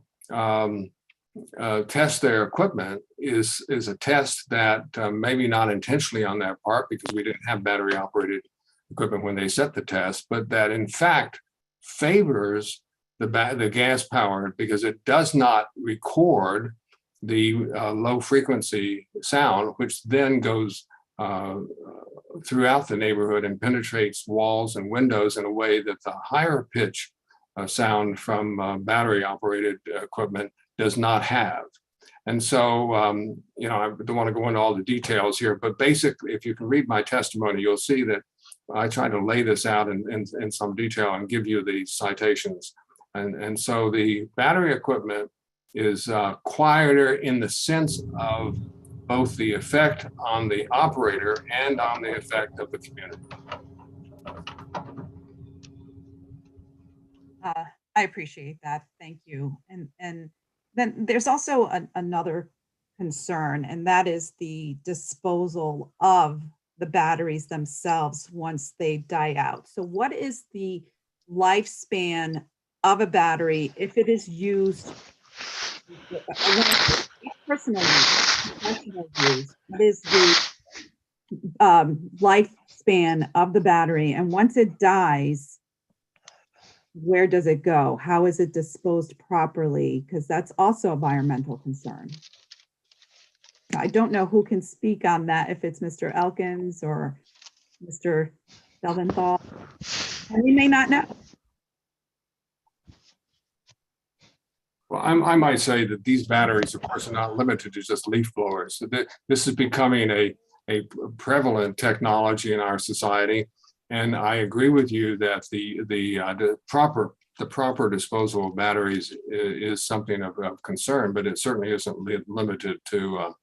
test their equipment is a test that maybe not intentionally on their part, because we didn't have battery operated equipment when they set the test, but that in fact favors the gas powered, because it does not record the low frequency sound, which then goes throughout the neighborhood and penetrates walls and windows in a way that the higher pitch sound from battery operated equipment does not have. And so, you know, I don't want to go into all the details here, but basically, if you can read my testimony, you'll see that I try to lay this out in some detail and give you the citations. And so the battery equipment is quieter in the sense of both the effect on the operator and on the effect of the community. I appreciate that. Thank you. And then there's also another concern, and that is the disposal of the batteries themselves once they die out. So what is the lifespan of a battery if it is used personal use, professional use? What is the lifespan of the battery? And once it dies, where does it go? How is it disposed properly? Because that's also a environmental concern. I don't know who can speak on that, if it's Mr. Elkins or Mr. Delventhal. And we may not know. Well, I might say that these batteries, of course, are not limited to just leaf blowers. This is becoming a prevalent technology in our society. And I agree with you that the proper disposal of batteries is something of concern, but it certainly isn't limited to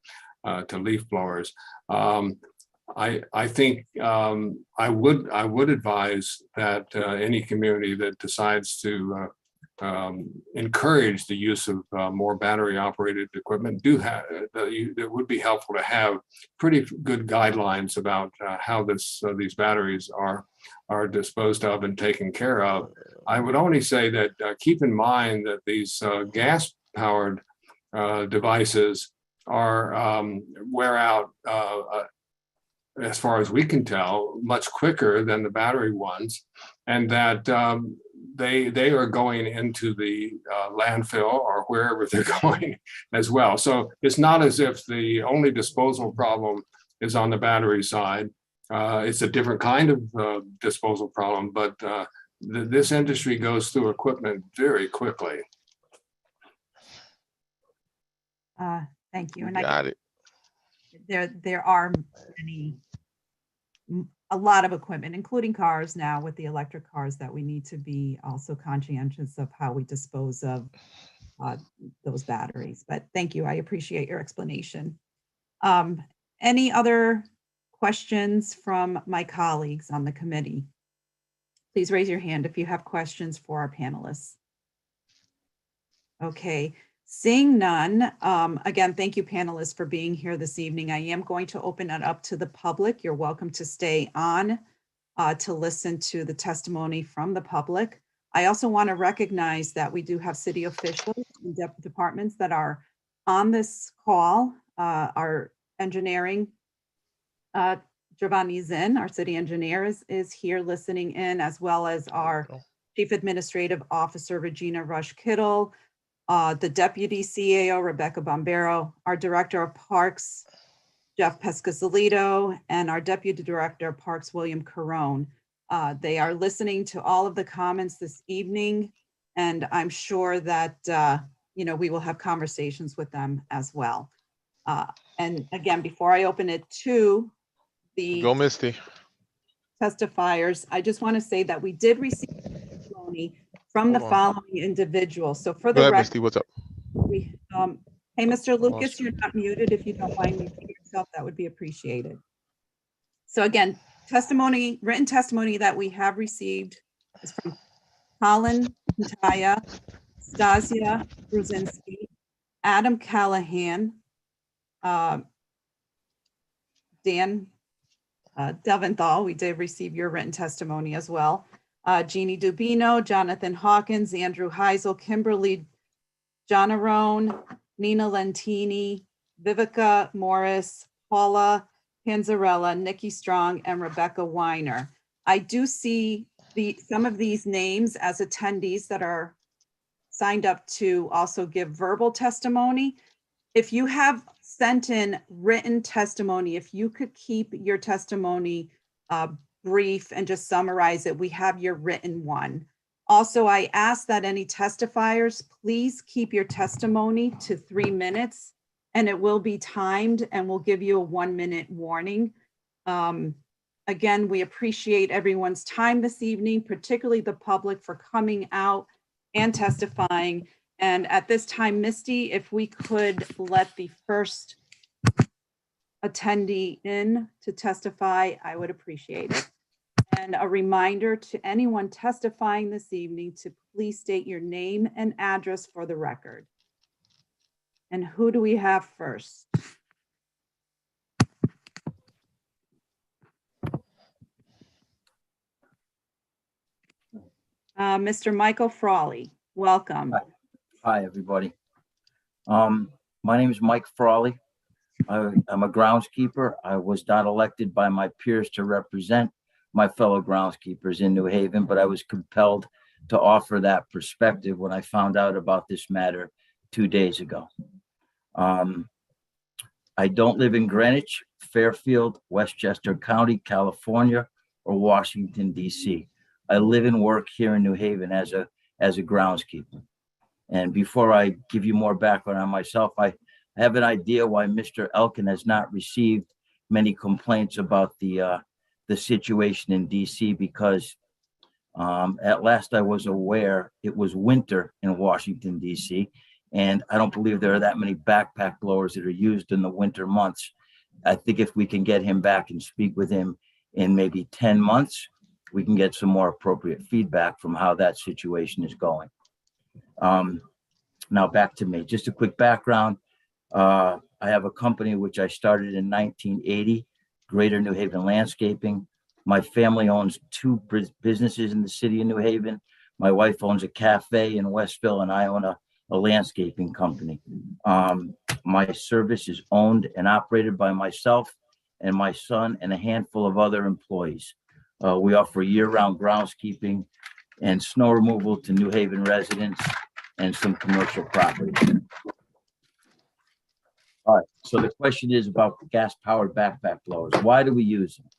to leaf blowers. I think I would advise that any community that decides to encourage the use of more battery operated equipment it would be helpful to have pretty good guidelines about how these batteries are disposed of and taken care of. I would only say that keep in mind that these gas powered devices are wear out as far as we can tell much quicker than the battery ones, and that they are going into the landfill or wherever they're going as well. So it's not as if the only disposal problem is on the battery side. It's a different kind of disposal problem, but this industry goes through equipment very quickly. Thank you. And Got it. There are a lot of equipment, including cars now with the electric cars, that we need to be also conscientious of how we dispose of those batteries. But thank you. I appreciate your explanation. Any other questions from my colleagues on the committee? Please raise your hand if you have questions for our panelists. Okay. Seeing none, again, thank you panelists for being here this evening. I am going to open it up to the public. You're welcome to stay on to listen to the testimony from the public. I also want to recognize that we do have city officials and departments that are on this call. Our engineering, Giovanni Zinn, our city engineer is here listening in, as well as our Chief Administrative Officer, Regina Rush-Kittle, the Deputy CAO, Rebecca Bombero, our Director of Parks, Jeff Pescazolito, and our Deputy Director of Parks, William Carone. They are listening to all of the comments this evening, and I'm sure that we will have conversations with them as well. And again, before I open it to the Go Misty. testifiers, I just want to say that we did receive testimony from the following individuals. So for the Go ahead, record, Misty, what's up? Hey, Mr. Lucas, you're not muted. If you don't mind muting yourself, that would be appreciated. So again, written testimony that we have received is from Colin Taya, Stasia Brzezinski, Adam Callahan, Dan Deventhal. We did receive your written testimony as well. Jeannie Dubino, Jonathan Hawkins, Andrew Heisel, Kimberly Jonarone, Nina Lentini, Vivica Morris, Paula Panzarella, Nikki Strong, and Rebecca Weiner. I do see some of these names as attendees that are signed up to also give verbal testimony. If you have sent in written testimony, if you could keep your testimony brief and just summarize it, we have your written one. Also, I ask that any testifiers, please keep your testimony to 3 minutes, and it will be timed, and we'll give you a 1-minute warning. Again, we appreciate everyone's time this evening, particularly the public, for coming out and testifying. And at this time, Misty, if we could let the first attendee in to testify, I would appreciate it. And a reminder to anyone testifying this evening to please state your name and address for the record. And who do we have first? Mr. Michael Frawley, welcome. Hi, everybody. My name is Mike Frawley. I'm a groundskeeper. I was not elected by my peers to represent my fellow groundskeepers in New Haven, but I was compelled to offer that perspective when I found out about this matter 2 days ago. I don't live in Greenwich, Fairfield, Westchester County, California, or Washington, D.C. I live and work here in New Haven as a groundskeeper. And before I give you more background on myself, I have an idea why Mr. Elkins has not received many complaints about the situation in DC, because at last I was aware it was winter in Washington, DC, And I don't believe there are that many backpack blowers that are used in the winter months. I think if we can get him back and speak with him in maybe 10 months, we can get some more appropriate feedback from how that situation is going. Now back to me, just a quick background. I have a company which I started in 1980, Greater New Haven Landscaping. My family owns 2 businesses in the city of New Haven. My wife owns a cafe in Westville, and I own a landscaping company. My service is owned and operated by myself and my son and a handful of other employees. We offer year-round groundskeeping and snow removal to New Haven residents and some commercial property. All right, so the question is about gas-powered backpack blowers. Why do we use them?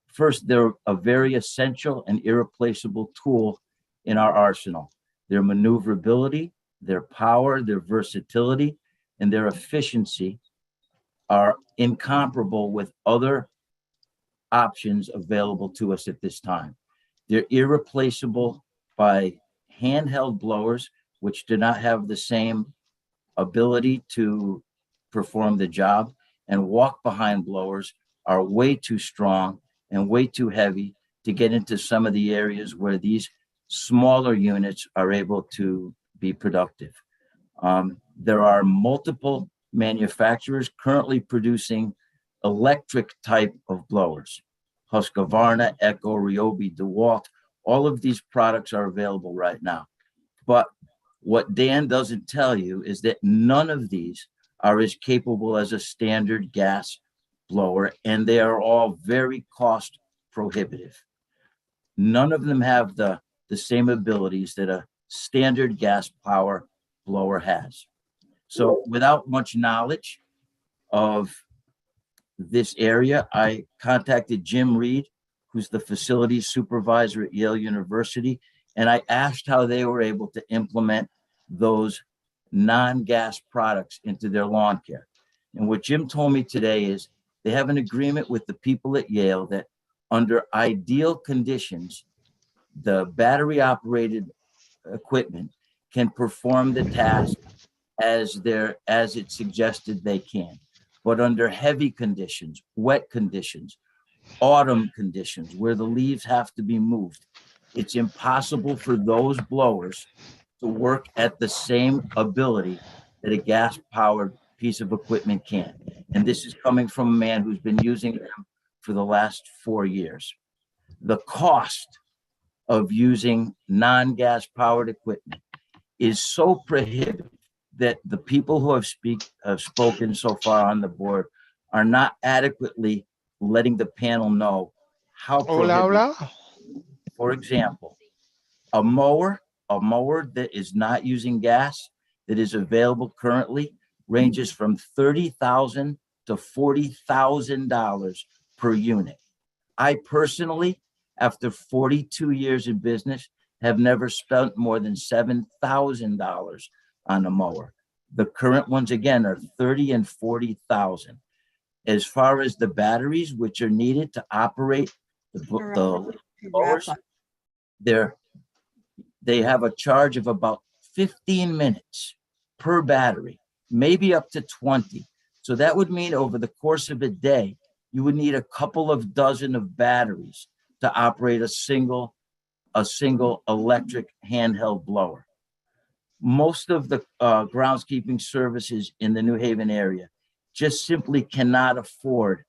First, they're a very essential and irreplaceable tool in our arsenal. Their maneuverability, their power, their versatility, and their efficiency are incomparable with other options available to us at this time. They're irreplaceable by handheld blowers, which do not have the same ability to perform the job, and walk-behind blowers are way too strong and way too heavy to get into some of the areas where these smaller units are able to be productive. There are multiple manufacturers currently producing electric type of blowers. Husqvarna, Echo, Ryobi, DeWalt, all of these products are available right now. But what Dan doesn't tell you is that none of these are as capable as a standard gas blower, and they are all very cost prohibitive. None of them have the same abilities that a standard gas power blower has. So without much knowledge of this area, I contacted Jim Reed, who's the facilities supervisor at Yale University, and I asked how they were able to implement those non-gas products into their lawn care. And what Jim told me today is they have an agreement with the people at Yale that under ideal conditions, the battery operated equipment can perform the task as it's suggested they can. But under heavy conditions, wet conditions, autumn conditions, where the leaves have to be moved, it's impossible for those blowers to work at the same ability that a gas-powered piece of equipment can. And this is coming from a man who's been using them for the last 4 years. The cost of using non-gas powered equipment is so prohibitive that the people who have spoken so far on the board are not adequately letting the panel know how prohibitive. For example, a mower that is not using gas that is available currently ranges from $30,000 to $40,000 per unit. I personally, after 42 years in business, have never spent more than $7,000 on a mower. The current ones, again, are $30,000 and $40,000. As far as the batteries, which are needed to operate the mowers, they have a charge of about 15 minutes per battery, maybe up to 20. So that would mean over the course of a day, you would need a couple of dozen of batteries to operate a single electric handheld blower. Most of the groundskeeping services in the New Haven area just simply cannot afford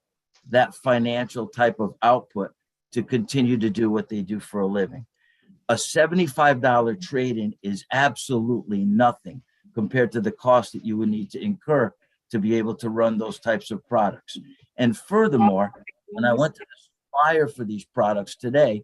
that financial type of output to continue to do what they do for a living. A $75 trade-in is absolutely nothing compared to the cost that you would need to incur to be able to run those types of products. And furthermore, when I went to the supplier for these products today,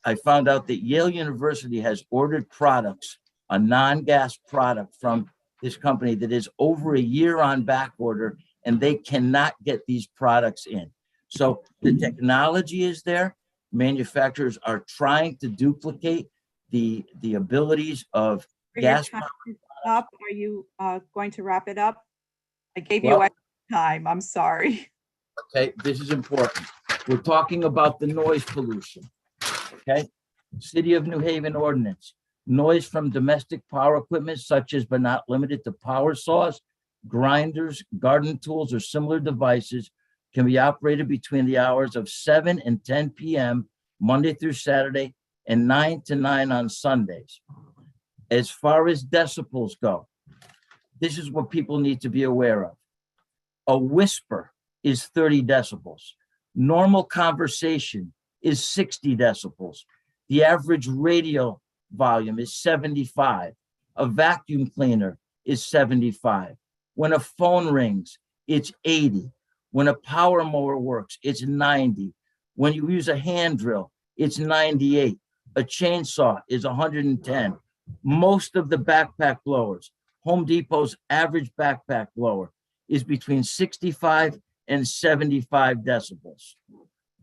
I found out that Yale University has ordered products, a non-gas product from this company that is over a year on back order, and they cannot get these products in. So the technology is there. Manufacturers are trying to duplicate the abilities of gas. Up. Are you going to wrap it up? I gave you extra time. I'm sorry. Okay, this is important. We're talking about the noise pollution. Okay, City of New Haven ordinance. Noise from domestic power equipment such as but not limited to power saws, grinders, garden tools, or similar devices can be operated between the hours of 7 and 10 p.m. Monday through Saturday and 9 to 9 on Sundays. As far as decibels go, this is what people need to be aware of. A whisper is 30 decibels. Normal conversation is 60 decibels. The average radio volume is 75. A vacuum cleaner is 75. When a phone rings, it's 80. When a power mower works, it's 90. When you use a hand drill, it's 98. A chainsaw is 110. Most of the backpack blowers, Home Depot's average backpack blower is between 65 and 75 decibels.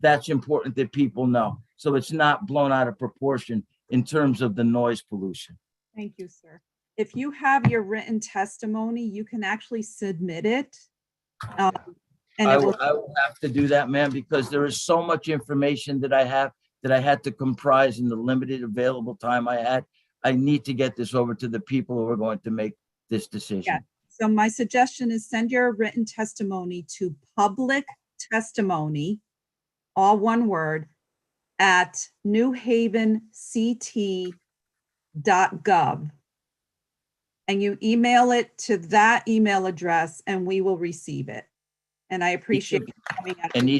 That's important that people know. So it's not blown out of proportion in terms of the noise pollution. Thank you, sir. If you have your written testimony, you can actually submit it. And I it will, will have to do that, ma'am, because there is so much information that I have that I had to comprise in the limited available time I had. I need to get this over to the people who are going to make this decision. yeah. So my suggestion is send your written testimony to public testimony, all one word, at newhavenct.gov. And you email it to that email address and we will receive it. And I appreciate you coming out. And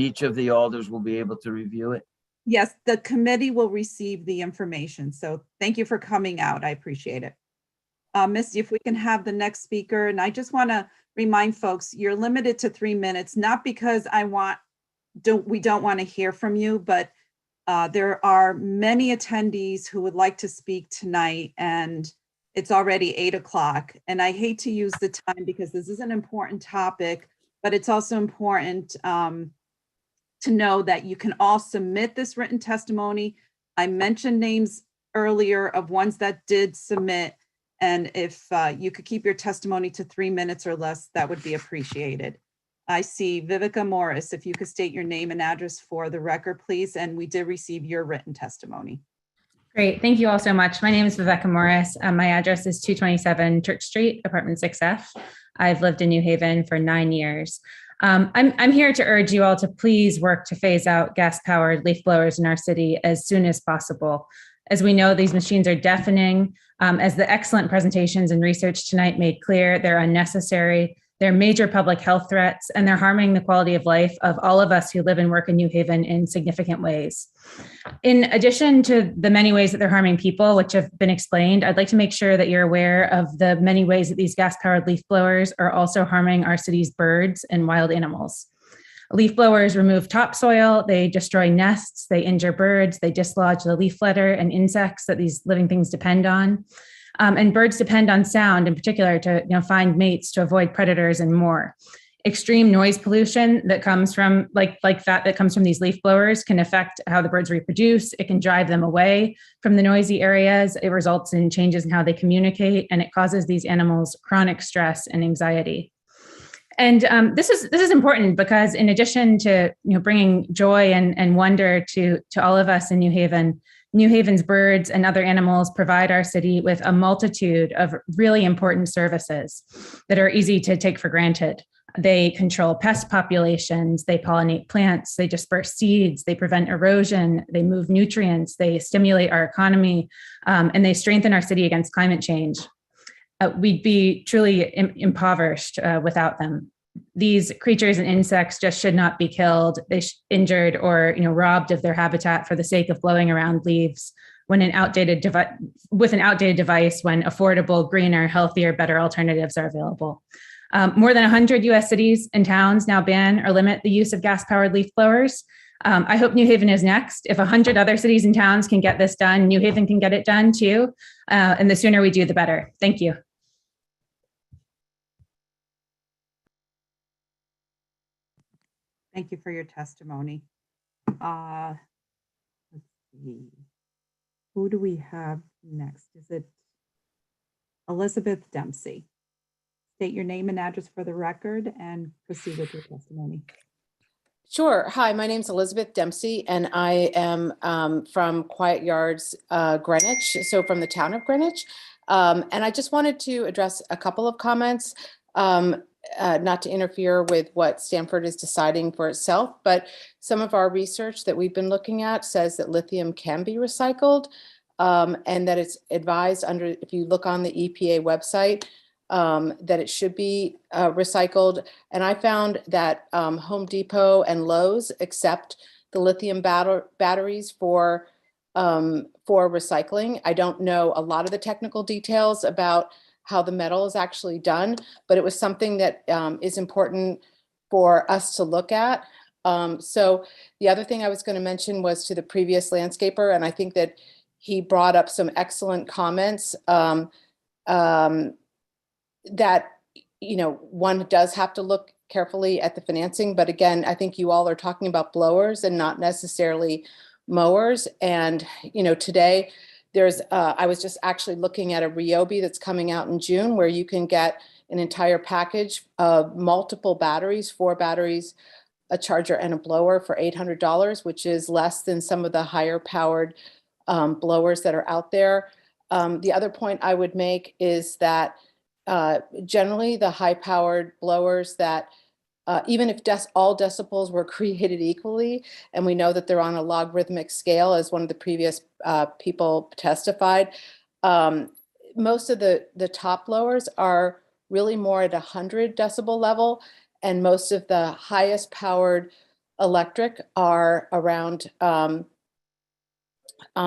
each of the alders will be able to review it. Yes, the committee will receive the information. So thank you for coming out. I appreciate it. Misty, if we can have the next speaker. And I just want to remind folks, you're limited to 3 minutes, not because we don't want to hear from you, but there are many attendees who would like to speak tonight, and it's already 8 o'clock. And I hate to use the time because this is an important topic, but it's also important to know that you can all submit this written testimony. I mentioned names earlier of ones that did submit. And if you could keep your testimony to 3 minutes or less, that would be appreciated. I see Vivica Morris, if you could state your name and address for the record, please. And we did receive your written testimony. Great. Thank you all so much. My name is Viveka Morris. My address is 227 Church Street, apartment 6F. I've lived in New Haven for 9 years. I'm here to urge you all to please work to phase out gas-powered leaf blowers in our city as soon as possible. As we know, these machines are deafening. As the excellent presentations and research tonight made clear, they're unnecessary. They're major public health threats, and they're harming the quality of life of all of us who live and work in New Haven in significant ways. In addition to the many ways that they're harming people, which have been explained, I'd like to make sure that you're aware of the many ways that these gas-powered leaf blowers are also harming our city's birds and wild animals. Leaf blowers remove topsoil, they destroy nests, they injure birds, they dislodge the leaf litter and insects that these living things depend on. And birds depend on sound in particular to find mates, to avoid predators, and more. Extreme noise pollution that comes from that comes from these leaf blowers can affect how the birds reproduce. It can drive them away from the noisy areas. It results in changes in how they communicate, and it causes these animals chronic stress and anxiety. And this is important because in addition to bringing joy and wonder to all of us in New Haven, New Haven's birds and other animals provide our city with a multitude of really important services that are easy to take for granted. They control pest populations, they pollinate plants, they disperse seeds, they prevent erosion, they move nutrients, they stimulate our economy, and they strengthen our city against climate change. We'd be truly impoverished without them. These creatures and insects just should not be killed, injured, or robbed of their habitat for the sake of blowing around leaves with an outdated device, when affordable, greener, healthier, better alternatives are available. More than 100 US cities and towns now ban or limit the use of gas-powered leaf blowers. I hope New Haven is next. If 100 other cities and towns can get this done, New Haven can get it done too. And the sooner we do, the better. Thank you. Thank you for your testimony. Let's see. Who do we have next? Is it Elizabeth Dempsey? State your name and address for the record and proceed with your testimony. Sure. Hi, my name's Elizabeth Dempsey, and I am from Quiet Yards, Greenwich, so from the town of Greenwich. And I just wanted to address a couple of comments, not to interfere with what Stanford is deciding for itself, but some of our research that we've been looking at says that lithium can be recycled, and that it's advised under, if you look on the EPA website, that it should be recycled. And I found that Home Depot and Lowe's accept the lithium batteries for recycling. I don't know a lot of the technical details about how the metal is actually done, but it was something that is important for us to look at. So the other thing I was going to mention was to the previous landscaper, and I think that he brought up some excellent comments. That, you know, one does have to look carefully at the financing, but again, I think you all are talking about blowers and not necessarily mowers. And, you know, today there's, I was just actually looking at a Ryobi that's coming out in June where you can get an entire package of multiple batteries, 4 batteries, a charger and a blower for $800, which is less than some of the higher powered blowers that are out there. The other point I would make is that generally the high-powered blowers that even if all decibels were created equally, and we know that they're on a logarithmic scale, as one of the previous people testified, most of the top blowers are really more at 100 decibel level, and most of the highest powered electric are around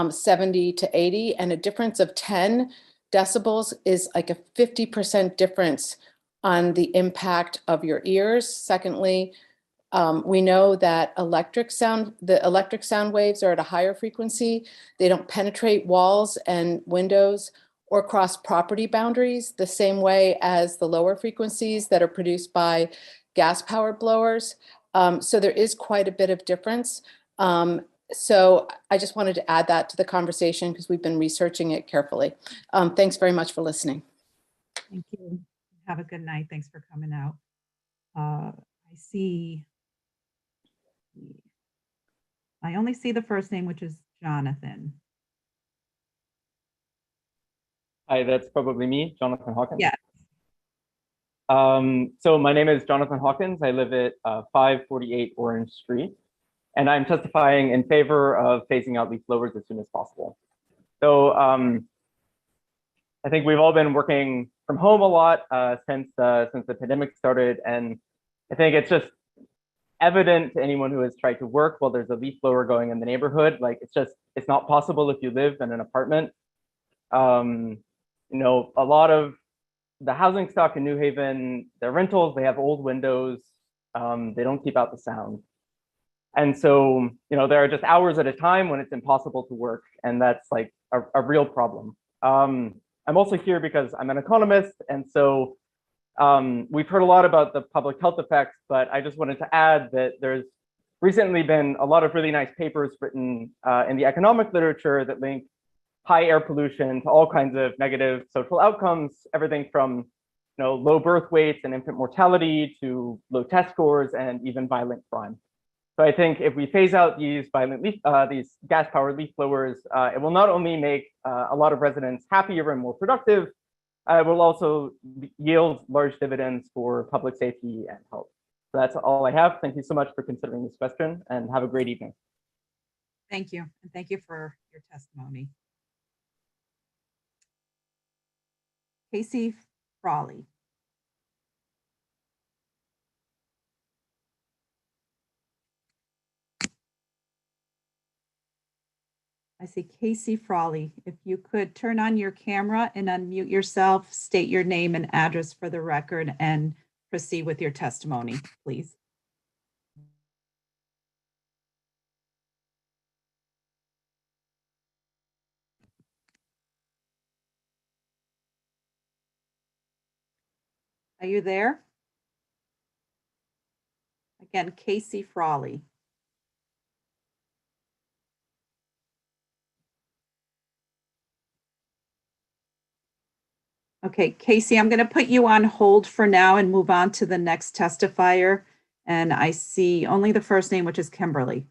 70 to 80, and a difference of 10 decibels is like a 50% difference on the impact of your ears. Secondly, we know that the electric sound waves are at a higher frequency. They don't penetrate walls and windows or cross property boundaries the same way as the lower frequencies that are produced by gas-powered blowers. So there is quite a bit of difference. So I just wanted to add that to the conversation because we've been researching it carefully. Thanks very much for listening. Thank you. Have a good night. Thanks for coming out. I only see the first name, which is Jonathan. Hi, that's probably me, Jonathan Hawkins. Yeah. So my name is Jonathan Hawkins. I live at 548 Orange Street, and I'm testifying in favor of phasing out leaf blowers as soon as possible. So I think we've all been working from home a lot since the pandemic started, and I think it's just evident to anyone who has tried to work while there's a leaf blower going in the neighborhood. Like it's not possible if you live in an apartment. You know, a lot of the housing stock in New Haven, they're rentals, they have old windows, they don't keep out the sound. And so, you know, there are just hours at a time when it's impossible to work, and that's like a real problem. I'm also here because I'm an economist, and so we've heard a lot about the public health effects, but I just wanted to add that there's recently been a lot of really nice papers written in the economic literature that link high air pollution to all kinds of negative social outcomes, everything from, you know, low birth weights and infant mortality to low test scores and even violent crime. So I think if we phase out these these gas-powered leaf blowers, it will not only make a lot of residents happier and more productive, it will also yield large dividends for public safety and health. So that's all I have. Thank you so much for considering this question, and have a great evening. Thank you. And thank you for your testimony. Casey Frawley. I see Casey Frawley. If you could turn on your camera and unmute yourself, state your name and address for the record, and proceed with your testimony, please. Are you there? Again, Casey Frawley. Okay, Casey, I'm going to put you on hold for now and move on to the next testifier. And I see only the first name, which is Kimberly.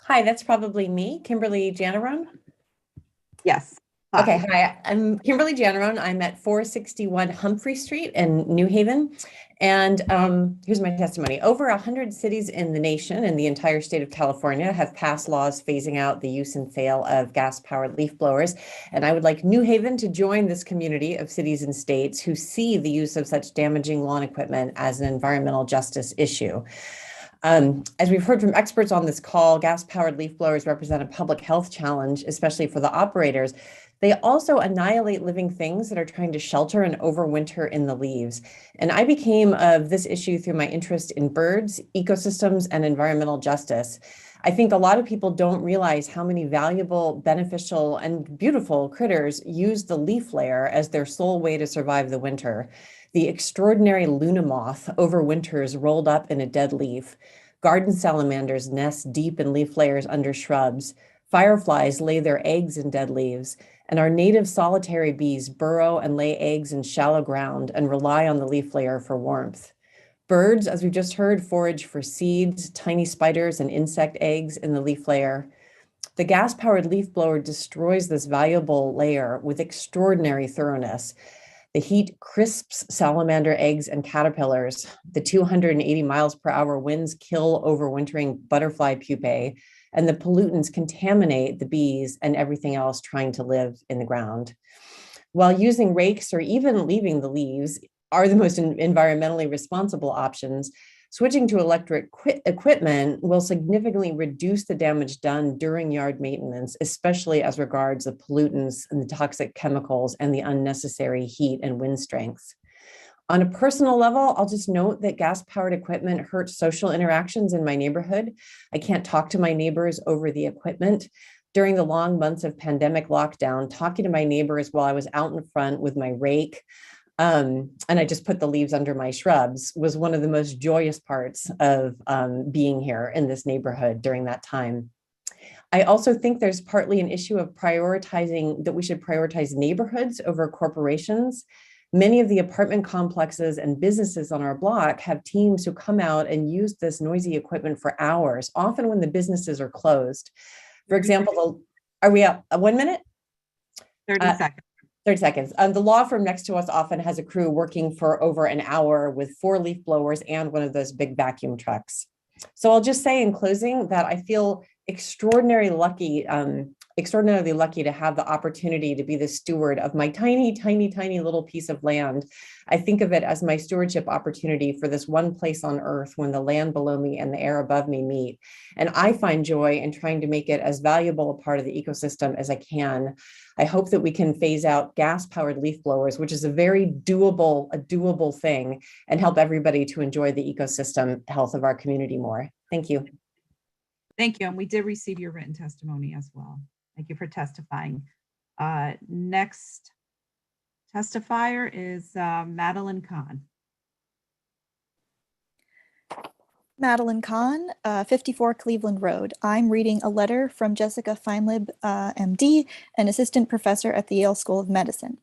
Hi, that's probably me, Kimberly Janarone. Yes. Okay, hi, I'm Kimberly Janarone. I'm at 461 Humphrey Street in New Haven. And here's my testimony. Over 100 cities in the nation and the entire state of California have passed laws phasing out the use and sale of gas-powered leaf blowers. And I would like New Haven to join this community of cities and states who see the use of such damaging lawn equipment as an environmental justice issue. As we've heard from experts on this call, gas-powered leaf blowers represent a public health challenge, especially for the operators. They also annihilate living things that are trying to shelter and overwinter in the leaves. And I became of this issue through my interest in birds, ecosystems, and environmental justice. I think a lot of people don't realize how many valuable, beneficial, and beautiful critters use the leaf layer as their sole way to survive the winter. The extraordinary Luna moth overwinters rolled up in a dead leaf. Garden salamanders nest deep in leaf layers under shrubs. Fireflies lay their eggs in dead leaves. And our native solitary bees burrow and lay eggs in shallow ground and rely on the leaf layer for warmth. Birds, as we've just heard, forage for seeds, tiny spiders, and insect eggs in the leaf layer. The gas-powered leaf blower destroys this valuable layer with extraordinary thoroughness. The heat crisps salamander eggs and caterpillars. The 280 miles per hour winds kill overwintering butterfly pupae, and the pollutants contaminate the bees and everything else trying to live in the ground. While using rakes or even leaving the leaves are the most environmentally responsible options, switching to electric equipment will significantly reduce the damage done during yard maintenance, especially as regards the pollutants and the toxic chemicals and the unnecessary heat and wind strengths. On a personal level, I'll just note that gas-powered equipment hurts social interactions in my neighborhood. I can't talk to my neighbors over the equipment. During the long months of pandemic lockdown, talking to my neighbors while I was out in front with my rake, and I just put the leaves under my shrubs, was one of the most joyous parts of being here in this neighborhood during that time. I also think there's partly an issue of prioritizing, that we should prioritize neighborhoods over corporations. Many of the apartment complexes and businesses on our block have teams who come out and use this noisy equipment for hours, often when the businesses are closed. For example, are we up 1 minute? 30 seconds. 30 seconds. The law firm next to us often has a crew working for over an hour with 4 leaf blowers and one of those big vacuum trucks. So I'll just say in closing that I feel extraordinarily lucky to have the opportunity to be the steward of my tiny, tiny, tiny little piece of land. I think of it as my stewardship opportunity for this one place on earth when the land below me and the air above me meet. And I find joy in trying to make it as valuable a part of the ecosystem as I can. I hope that we can phase out gas-powered leaf blowers, which is a very doable thing, and help everybody to enjoy the ecosystem health of our community more. Thank you. Thank you. And we did receive your written testimony as well. Thank you for testifying. Next testifier is Madeline Kahn. Madeline Kahn, 54 Cleveland Road. I'm reading a letter from Jessica Feinlib, MD, an assistant professor at the Yale School of Medicine.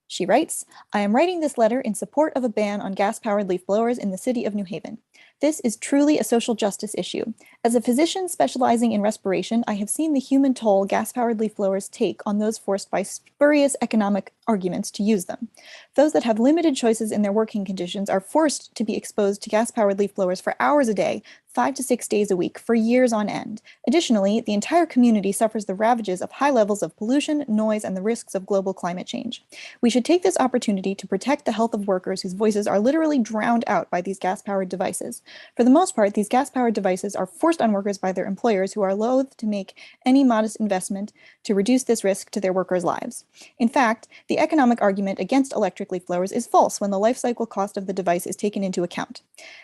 She writes, I am writing this letter in support of a ban on gas-powered leaf blowers in the city of New Haven. This is truly a social justice issue. As a physician specializing in respiration, I have seen the human toll gas-powered leaf blowers take on those forced by spurious economic arguments to use them. Those that have limited choices in their working conditions are forced to be exposed to gas-powered leaf blowers for hours a day, 5 to 6 days a week, for years on end. Additionally, the entire community suffers the ravages of high levels of pollution, noise, and the risks of global climate change. We should take this opportunity to protect the health of workers whose voices are literally drowned out by these gas-powered devices. For the most part, these gas-powered devices are forced on workers by their employers who are loath to make any modest investment to reduce this risk to their workers' lives. In fact, the economic argument against electric leaf blowers is false when the life cycle cost of the device is taken into account.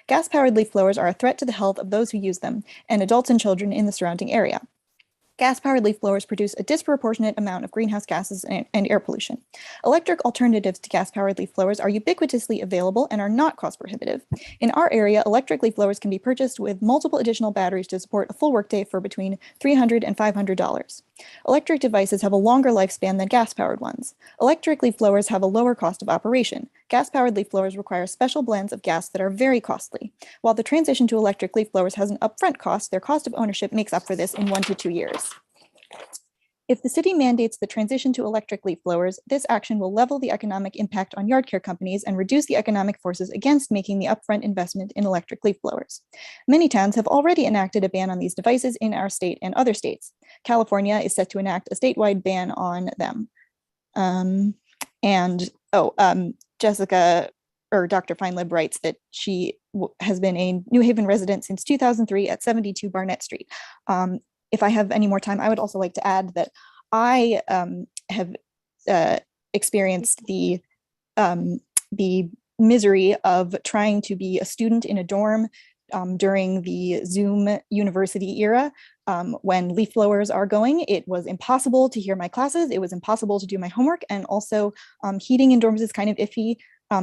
Gas-powered leaf blowers are a threat to the health of those who use them, and adults and children in the surrounding area. Gas-powered leaf blowers produce a disproportionate amount of greenhouse gases and air pollution. Electric alternatives to gas-powered leaf blowers are ubiquitously available and are not cost prohibitive. In our area, electric leaf blowers can be purchased with multiple additional batteries to support a full workday for between $300 and $500. Electric devices have a longer lifespan than gas-powered ones. Electric leaf blowers have a lower cost of operation. Gas-powered leaf blowers require special blends of gas that are very costly. While the transition to electric leaf blowers has an upfront cost, their cost of ownership makes up for this in 1 to 2 years. If the city mandates the transition to electric leaf blowers, this action will level the economic impact on yard care companies and reduce the economic forces against making the upfront investment in electric leaf blowers. Many towns have already enacted a ban on these devices in our state and other states. California is set to enact a statewide ban on them. Jessica or Dr. Feinlib writes that she has been a New Haven resident since 2003 at 72 Barnett Street. If I have any more time, I would also like to add that I have experienced the misery of trying to be a student in a dorm during the Zoom university era. When leaf blowers are going, it was impossible to hear my classes. It was impossible to do my homework. And also heating in dorms is kind of iffy,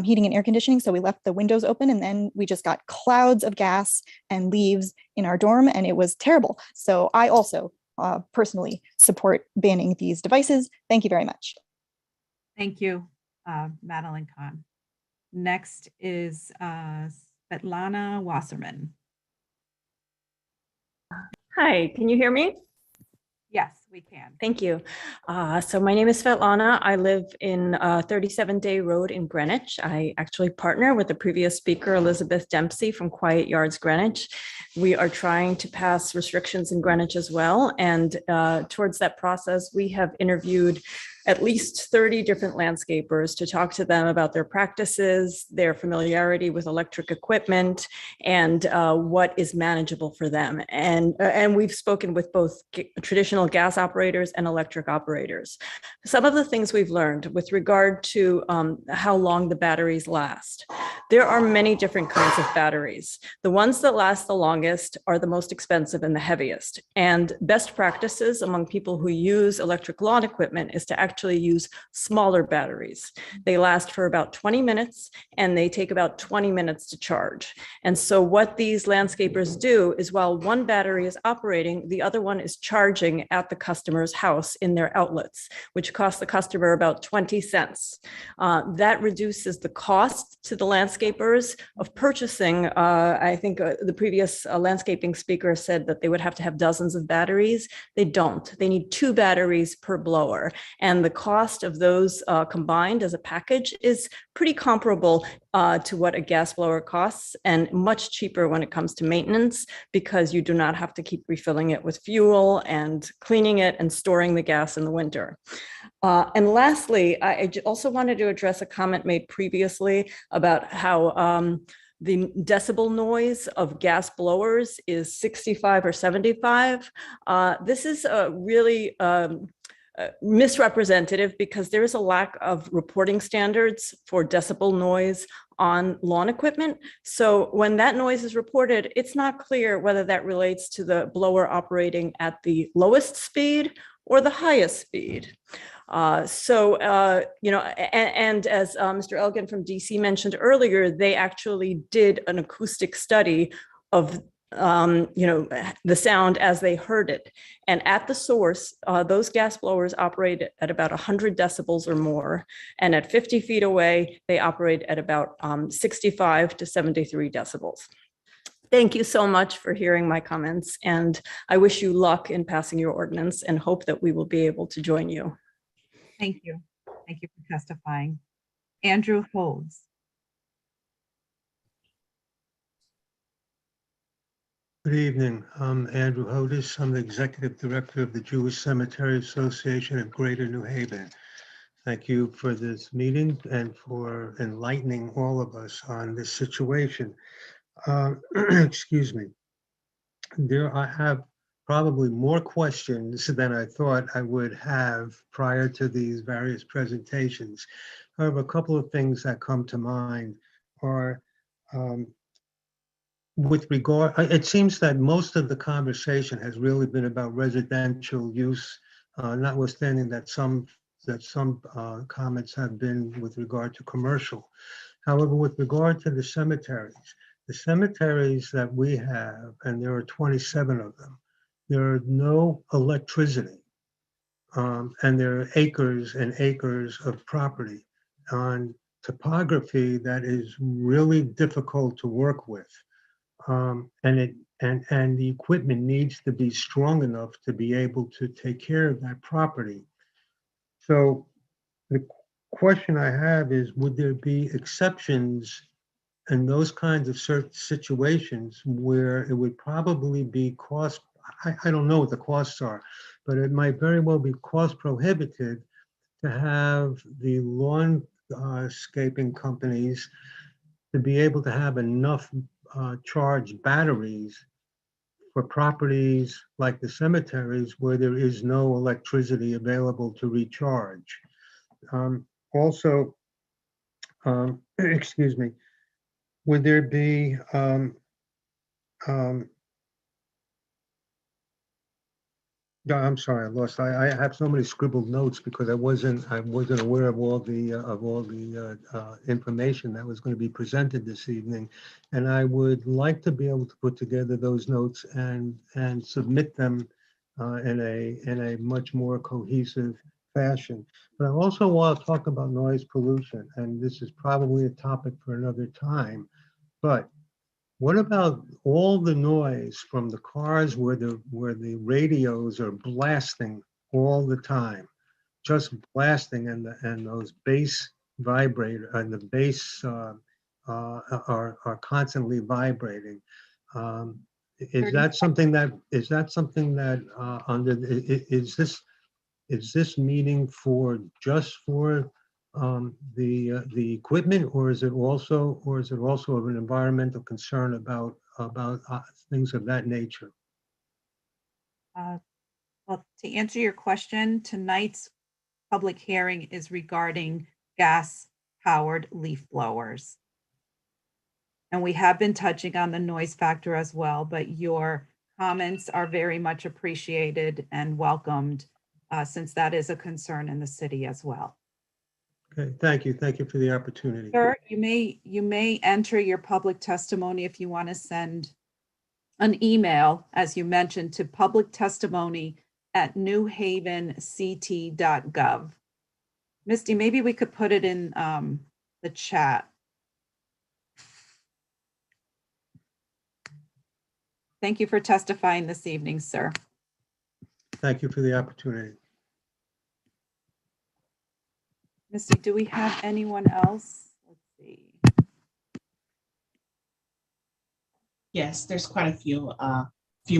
heating and air conditioning. So we left the windows open and then we just got clouds of gas and leaves in our dorm and it was terrible. So I also personally support banning these devices. Thank you very much. Thank you, Madeline Kahn. Next is Svetlana Wasserman. Hi, can you hear me? Yes, we can. Thank you. So my name is Svetlana. I live in 37 Day Road in Greenwich. I actually partner with the previous speaker, Elizabeth Dempsey from Quiet Yards Greenwich. We are trying to pass restrictions in Greenwich as well. And towards that process, we have interviewed at least 30 different landscapers to talk to them about their practices, their familiarity with electric equipment, and what is manageable for them. And we've spoken with both traditional gas operators and electric operators. Some of the things we've learned with regard to how long the batteries last. There are many different kinds of batteries. The ones that last the longest are the most expensive and the heaviest. And best practices among people who use electric lawn equipment is to actually use smaller batteries. They last for about 20 minutes and they take about 20 minutes to charge. And so what these landscapers do is while one battery is operating, the other one is charging at the customer's house in their outlets, which costs the customer about 20 cents. That reduces the cost to the landscapers of purchasing. I think the previous landscaping speaker said that they would have to have dozens of batteries. They don't. They need 2 batteries per blower. And the cost of those combined as a package is pretty comparable to what a gas blower costs and much cheaper when it comes to maintenance because you do not have to keep refilling it with fuel and cleaning it and storing the gas in the winter. And lastly, I also wanted to address a comment made previously about how the decibel noise of gas blowers is 65 or 75. This is really misrepresentative because there is a lack of reporting standards for decibel noise on lawn equipment. So when that noise is reported, it's not clear whether that relates to the blower operating at the lowest speed or the highest speed. And as Mr. Elgin from DC mentioned earlier, they actually did an acoustic study of the sound as they heard it. And at the source, those gas blowers operate at about 100 decibels or more. And at 50 feet away, they operate at about 65 to 73 decibels. Thank you so much for hearing my comments. And I wish you luck in passing your ordinance and hope that we will be able to join you. Thank you. Thank you for testifying. Andrew Holds. Good evening. I'm Andrew Hodis. I'm the Executive Director of the Jewish Cemetery Association of Greater New Haven. Thank you for this meeting and for enlightening all of us on this situation. Excuse me. I have probably more questions than I thought I would have prior to these various presentations. However, a couple of things that come to mind are with regard, it seems that most of the conversation has really been about residential use, notwithstanding that some comments have been with regard to commercial. However, with regard to the cemeteries that we have, and there are 27 of them, there are no electricity, and there are acres and acres of property on topography that is really difficult to work with. And the equipment needs to be strong enough to be able to take care of that property. So the question I have is, would there be exceptions in those kinds of certain situations where it would probably be cost, I don't know what the costs are, but it might very well be cost prohibitive to have the landscaping companies to be able to have enough charged batteries for properties like the cemeteries where there is no electricity available to recharge. Also, excuse me, would there be no, I'm sorry, I have so many scribbled notes because I wasn't aware of all the information that was going to be presented this evening, and I would like to be able to put together those notes and submit them in a much more cohesive fashion. But I also want to talk about noise pollution, and this is probably a topic for another time. But what about all the noise from the cars where the radios are blasting all the time, just blasting, and those bass vibrator and the bass are constantly vibrating? Is that something that under is this meeting for just for the equipment, or is it also of an environmental concern about things of that nature? Well, to answer your question, tonight's public hearing is regarding gas-powered leaf blowers. And we have been touching on the noise factor as well, but your comments are very much appreciated and welcomed, since that is a concern in the city as well. Okay, thank you. Thank you for the opportunity. Sir, you may enter your public testimony if you want to send an email, as you mentioned, to publictestimony@newhavenct.gov. Misty, maybe we could put it in the chat. Thank you for testifying this evening, sir. Thank you for the opportunity. Misty, do we have anyone else? Let's see. Yes, there's quite a few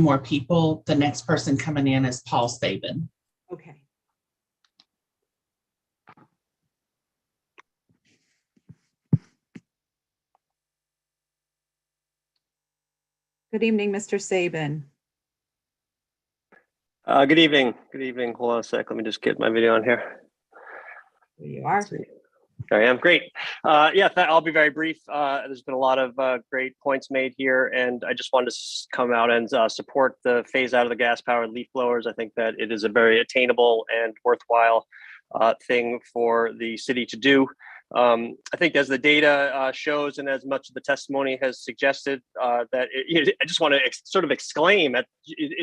more people. The next person coming in is Paul Sabin. Okay. Good evening, Mr. Sabin. Good evening. Good evening. Hold on a sec. Let me just get my video on here. There you are. There I am. Great. Yeah, I'll be very brief. There's been a lot of great points made here, and I just wanted to come out and support the phase out of the gas-powered leaf blowers. I think that it is a very attainable and worthwhile thing for the city to do. I think as the data shows, and as much of the testimony has suggested, that I just want to sort of exclaim at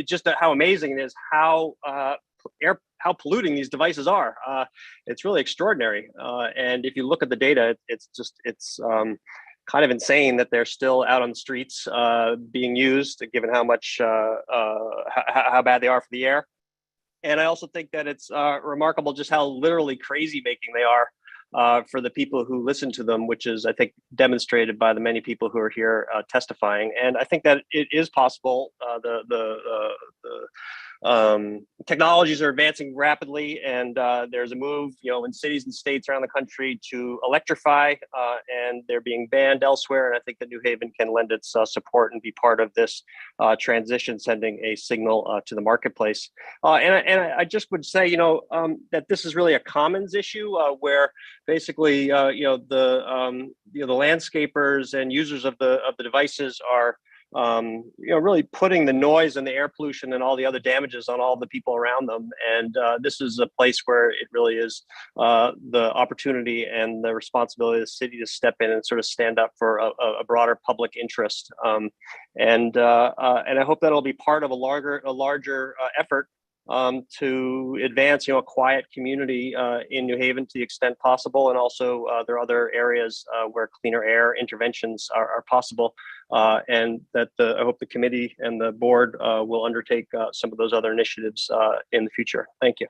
just how amazing it is how polluting these devices are. It's really extraordinary. And if you look at the data, it's kind of insane that they're still out on the streets being used, given how much how bad they are for the air. And I also think that it's remarkable just how literally crazy making they are for the people who listen to them, which is, I think, demonstrated by the many people who are here testifying. And I think that it is possible. Technologies are advancing rapidly, and there's a move, in cities and states around the country to electrify, and they're being banned elsewhere. And I think that New Haven can lend its support and be part of this transition, sending a signal to the marketplace. And I just would say, that this is really a commons issue where basically, the landscapers and users of the devices are really putting the noise and the air pollution and all the other damages on all the people around them. And this is a place where it really is the opportunity and the responsibility of the city to step in and sort of stand up for a broader public interest. And I hope that'll be part of a larger effort to advance, a quiet community in New Haven to the extent possible. And also there are other areas where cleaner air interventions are possible. And that I hope the committee and the board will undertake some of those other initiatives in the future. Thank you.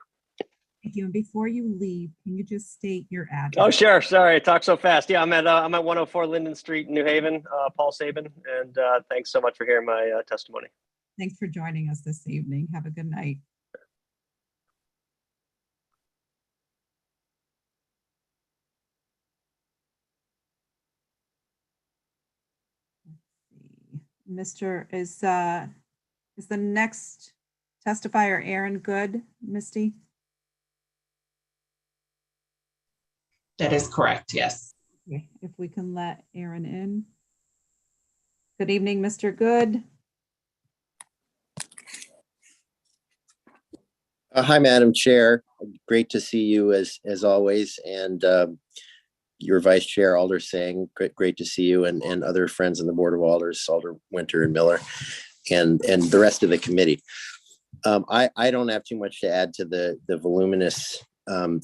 Thank you. And before you leave, can you just state your address? Oh, sure. Sorry, I talk so fast. Yeah, I'm at 104 Linden Street in New Haven, Paul Sabin. And thanks so much for hearing my testimony. Thanks for joining us this evening. Have a good night. Mr. Is the next testifier Aaron Good, Misty? That is correct, yes. Okay, if we can let Aaron in. Good evening, Mr. Good. Hi, Madam Chair. Great to see you as always, and your Vice Chair Alder Singh. Great to see you, and other friends on the Board of Alders, Alder Winter and Miller, and the rest of the committee. I don't have too much to add to the voluminous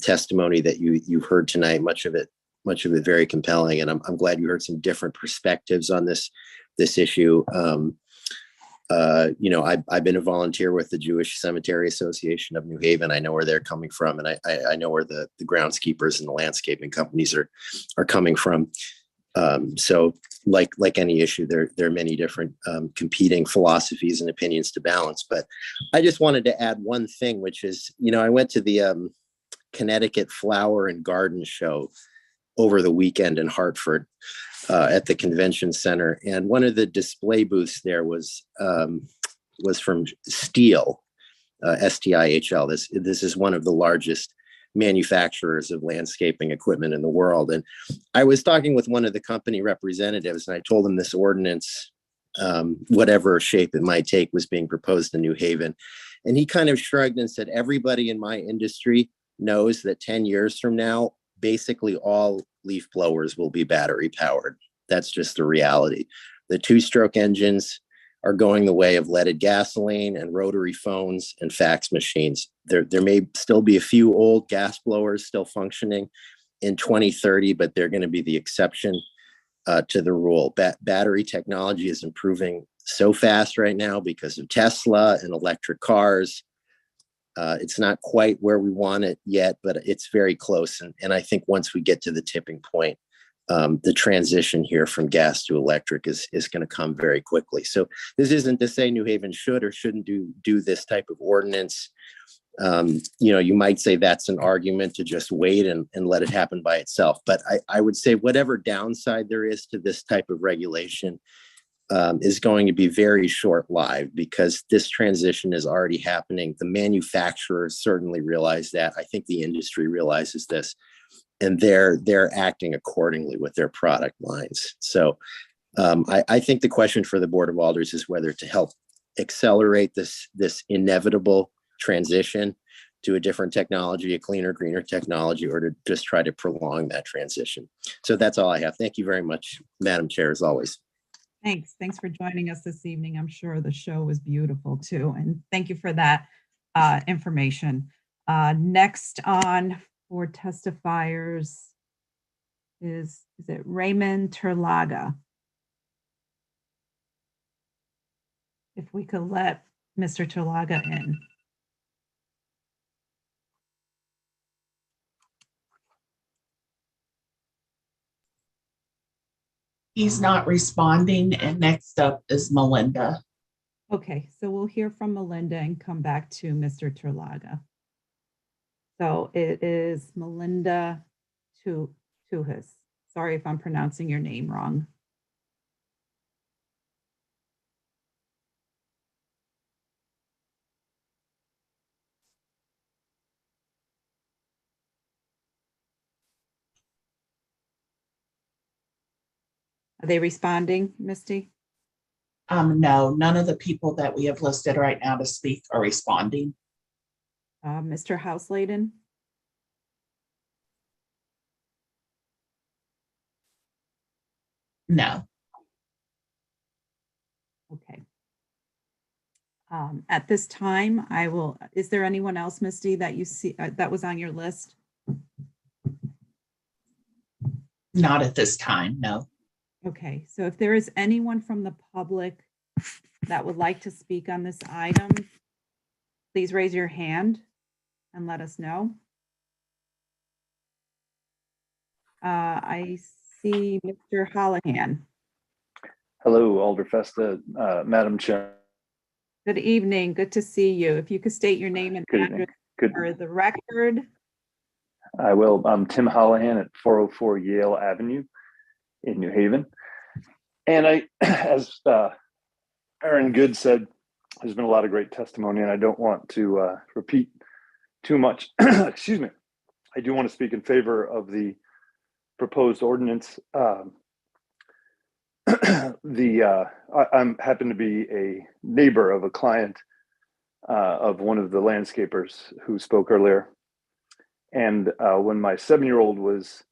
testimony that you've heard tonight. Much of it very compelling, and I'm glad you heard some different perspectives on this issue. I've been a volunteer with the Jewish Cemetery Association of New Haven. I know where they're coming from, and I know where the groundskeepers and the landscaping companies are coming from. So like any issue, there are many different competing philosophies and opinions to balance. But I just wanted to add one thing, which is, I went to the Connecticut Flower and Garden Show over the weekend in Hartford at the convention center, and one of the display booths there was from Stihl, STIHL. This is one of the largest manufacturers of landscaping equipment in the world. And I was talking with one of the company representatives, and I told him this ordinance, whatever shape it might take, was being proposed in New Haven. And he kind of shrugged and said, everybody in my industry knows that 10 years from now, basically all leaf blowers will be battery powered. That's just the reality. The two-stroke engines are going the way of leaded gasoline and rotary phones and fax machines. There may still be a few old gas blowers still functioning in 2030, but they're going to be the exception to the rule. Battery technology is improving so fast right now because of Tesla and electric cars. It's not quite where we want it yet, but it's very close. And I think once we get to the tipping point, the transition here from gas to electric is going to come very quickly. So this isn't to say New Haven should or shouldn't do this type of ordinance. You might say that's an argument to just wait and let it happen by itself. But I would say whatever downside there is to this type of regulation is going to be very short-lived, because this transition is already happening. The manufacturers certainly realize that. I think the industry realizes this, and they're acting accordingly with their product lines. So I think the question for the Board of Alders is whether to help accelerate this inevitable transition to a different technology, a cleaner, greener technology, or to just try to prolong that transition. So that's all I have. Thank you very much, Madam Chair, as always. Thanks for joining us this evening. I'm sure the show was beautiful too. And thank you for that information. Next on for testifiers is it Raymond Terlaga? If we could let Mr. Terlaga in. He's not responding, and next up is Melinda. Okay, so we'll hear from Melinda and come back to Mr. Terlaga. So it is Melinda Tuhas. Sorry if I'm pronouncing your name wrong. Are they responding, Misty? No, none of the people that we have listed right now to speak are responding. Mr. Houseladen? No. Okay. At this time, is there anyone else, Misty, that you see that was on your list? Not at this time, no. Okay, so if there is anyone from the public that would like to speak on this item, please raise your hand and let us know. I see Mr. Holohan. Hello, Alder Festa, Madam Chair. Good evening. Good to see you. If you could state your name and Good evening. address Good. for the record. I will. I'm Tim Holohan at 404 Yale Avenue in New Haven. And I, as Aaron Good said, there's been a lot of great testimony, and I don't want to repeat too much. Excuse me. I do want to speak in favor of the proposed ordinance. I'm happen to be a neighbor of a client of one of the landscapers who spoke earlier. And when my 7-year-old was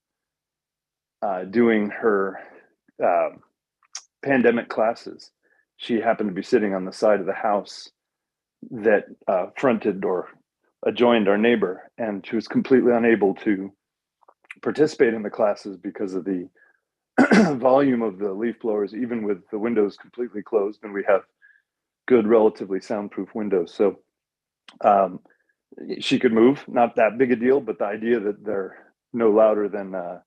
doing her pandemic classes, she happened to be sitting on the side of the house that fronted or adjoined our neighbor, and she was completely unable to participate in the classes because of the volume of the leaf blowers, even with the windows completely closed, and we have good, relatively soundproof windows. So she could move, not that big a deal, but the idea that they're no louder than a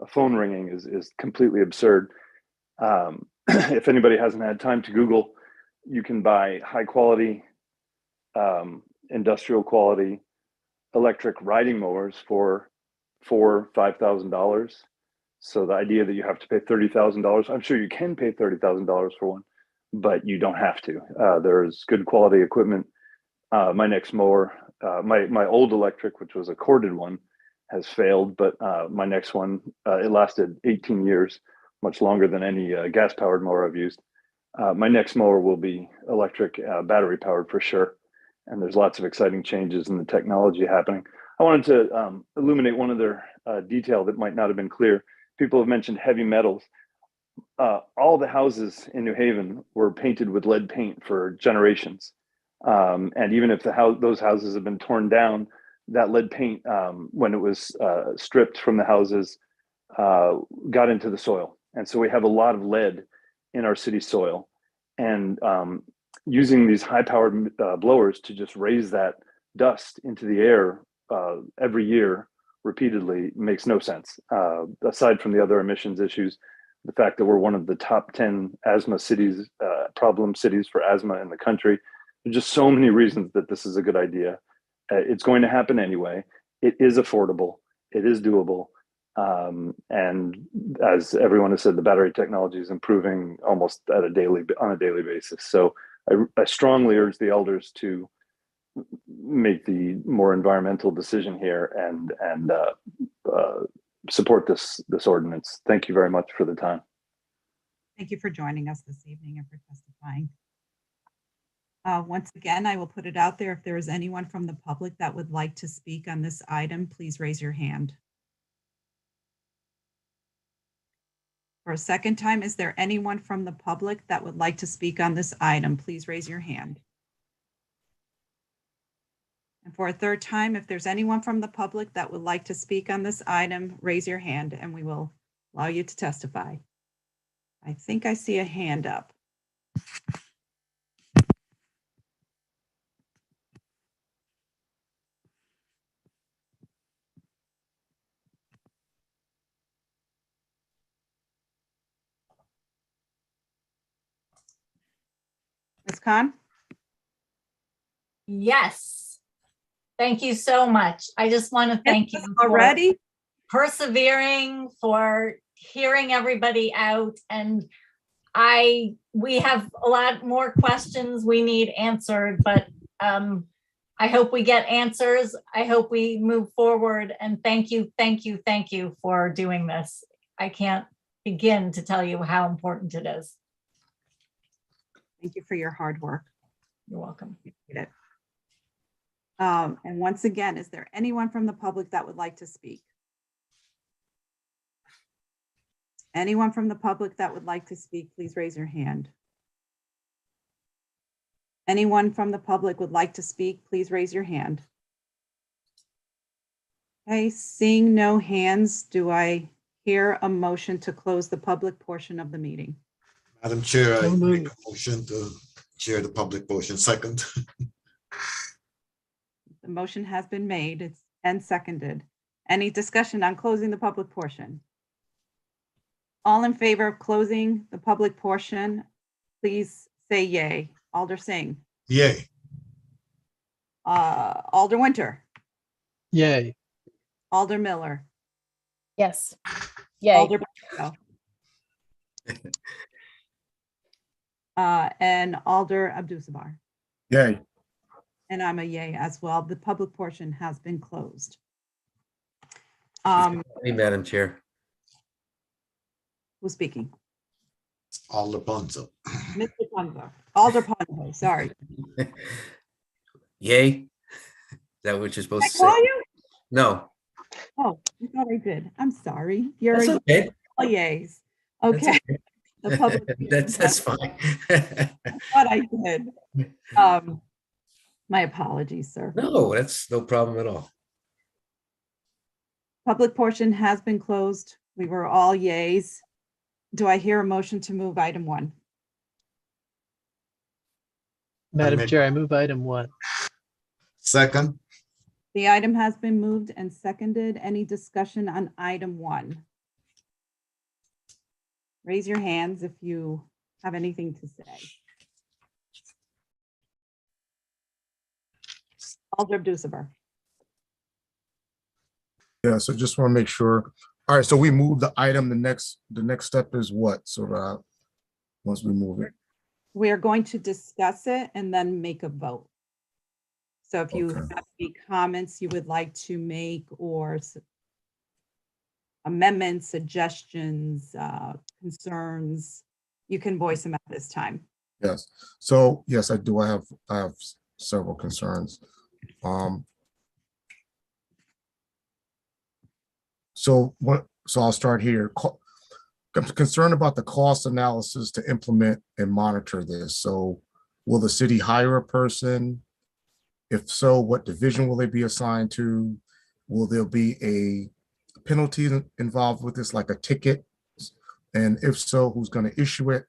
phone ringing is completely absurd. If anybody hasn't had time to Google, you can buy high quality, industrial quality electric riding mowers for $5,000. So the idea that you have to pay $30,000, I'm sure you can pay $30,000 for one, but you don't have to. There's good quality equipment. My next mower, my old electric, which was a corded one, has failed, but my next one, it lasted 18 years, much longer than any gas-powered mower I've used. My next mower will be electric, battery-powered for sure, and there's lots of exciting changes in the technology happening. I wanted to illuminate one other detail that might not have been clear. People have mentioned heavy metals. All the houses in New Haven were painted with lead paint for generations. And even if those houses have been torn down, that lead paint, when it was stripped from the houses, got into the soil. And so we have a lot of lead in our city soil. And using these high-powered blowers to just raise that dust into the air every year repeatedly makes no sense. Aside from the other emissions issues, the fact that we're one of the top 10 asthma cities, problem cities for asthma in the country, there's just so many reasons that this is a good idea. It's going to happen anyway. It is affordable. It is doable. And as everyone has said, the battery technology is improving almost on a daily basis. So I strongly urge the elders to make the more environmental decision here and support this ordinance. Thank you very much for the time. Thank you for joining us this evening and for testifying. Once again, I will put it out there. If there is anyone from the public that would like to speak on this item, please raise your hand. For a second time, is there anyone from the public that would like to speak on this item? Please raise your hand. And for a third time, if there's anyone from the public that would like to speak on this item, raise your hand and we will allow you to testify. I think I see a hand up. Ms. Khan? Yes. Thank you so much. I just want to thank you already for persevering, for hearing everybody out. And we have a lot more questions we need answered, but I hope we get answers. I hope we move forward. And thank you for doing this. I can't begin to tell you how important it is. Thank you for your hard work. You're welcome. Appreciate it. And once again, is there anyone from the public that would like to speak? Anyone from the public that would like to speak, please raise your hand. Anyone from the public would like to speak, please raise your hand. Okay, seeing no hands, do I hear a motion to close the public portion of the meeting? Madam Chair, I make a motion to chair the public portion. Second. The motion has been made and seconded. Any discussion on closing the public portion? All in favor of closing the public portion, please say yay. Alder Singh. Yay. Alder Winter. Yay. Alder Miller. Yes. Yay. Alder Barco. And Alder Abdusabar. Yay. And I'm a yay as well. The public portion has been closed. Hey, Madam Chair. Who's speaking? Alder Ponzo. Mr. Ponzo. Alder Ponzo, sorry. Yay? Is that what you're supposed Did I to call say? you? No. Oh, I thought I did. I'm sorry. You're That's a okay. all yays. Okay. The public. That's fine. I thought I did. My apologies, sir. No, that's no problem at all. Public portion has been closed. We were all yays. Do I hear a motion to move item 1? Madam Chair, I move item 1. Second. The item has been moved and seconded. Any discussion on item 1? Raise your hands if you have anything to say. Alder Abdusabar. Yeah, so just want to make sure. All right, so we move the item. The next step is what? So once we move it. We are going to discuss it and then make a vote. So if you have any comments you would like to make or amendments, suggestions, concerns, you can voice them at this time. Yes. So yes, I do. I have several concerns. So I'll start here. I'm concerned about the cost analysis to implement and monitor this. So will the city hire a person? If so, what division will they be assigned to? Will there be a penalty involved with this, like a ticket? And if so, who's going to issue it?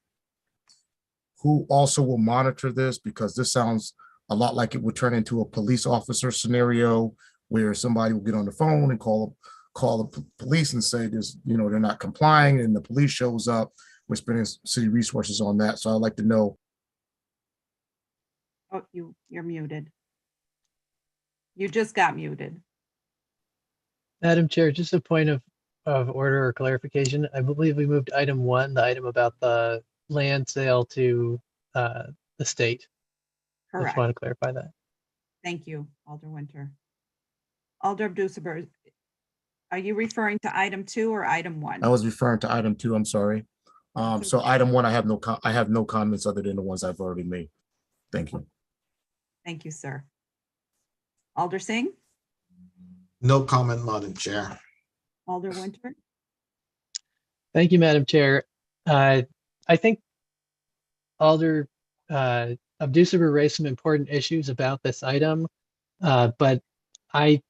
Who also will monitor this? Because this sounds a lot like it would turn into a police officer scenario where somebody will get on the phone and call the police and say this, they're not complying, and the police shows up. We're spending city resources on that. So I'd like to know. Oh, you're muted. You just got muted. Madam Chair, just a point of order or clarification. I believe we moved item 1, the item about the land sale to the state. I Correct. just want to clarify that. Thank you, Alder Winter. Alder Abdusabar, are you referring to item 2 or item 1? I was referring to item 2. I'm sorry. So item 1, I have no comments other than the ones I've already made. Thank you. Thank you, sir. Alder Singh? No comment, Madam Chair. Alder Winter? Thank you, Madam Chair. I think Alder Abdusabar raised some important issues about this item, but I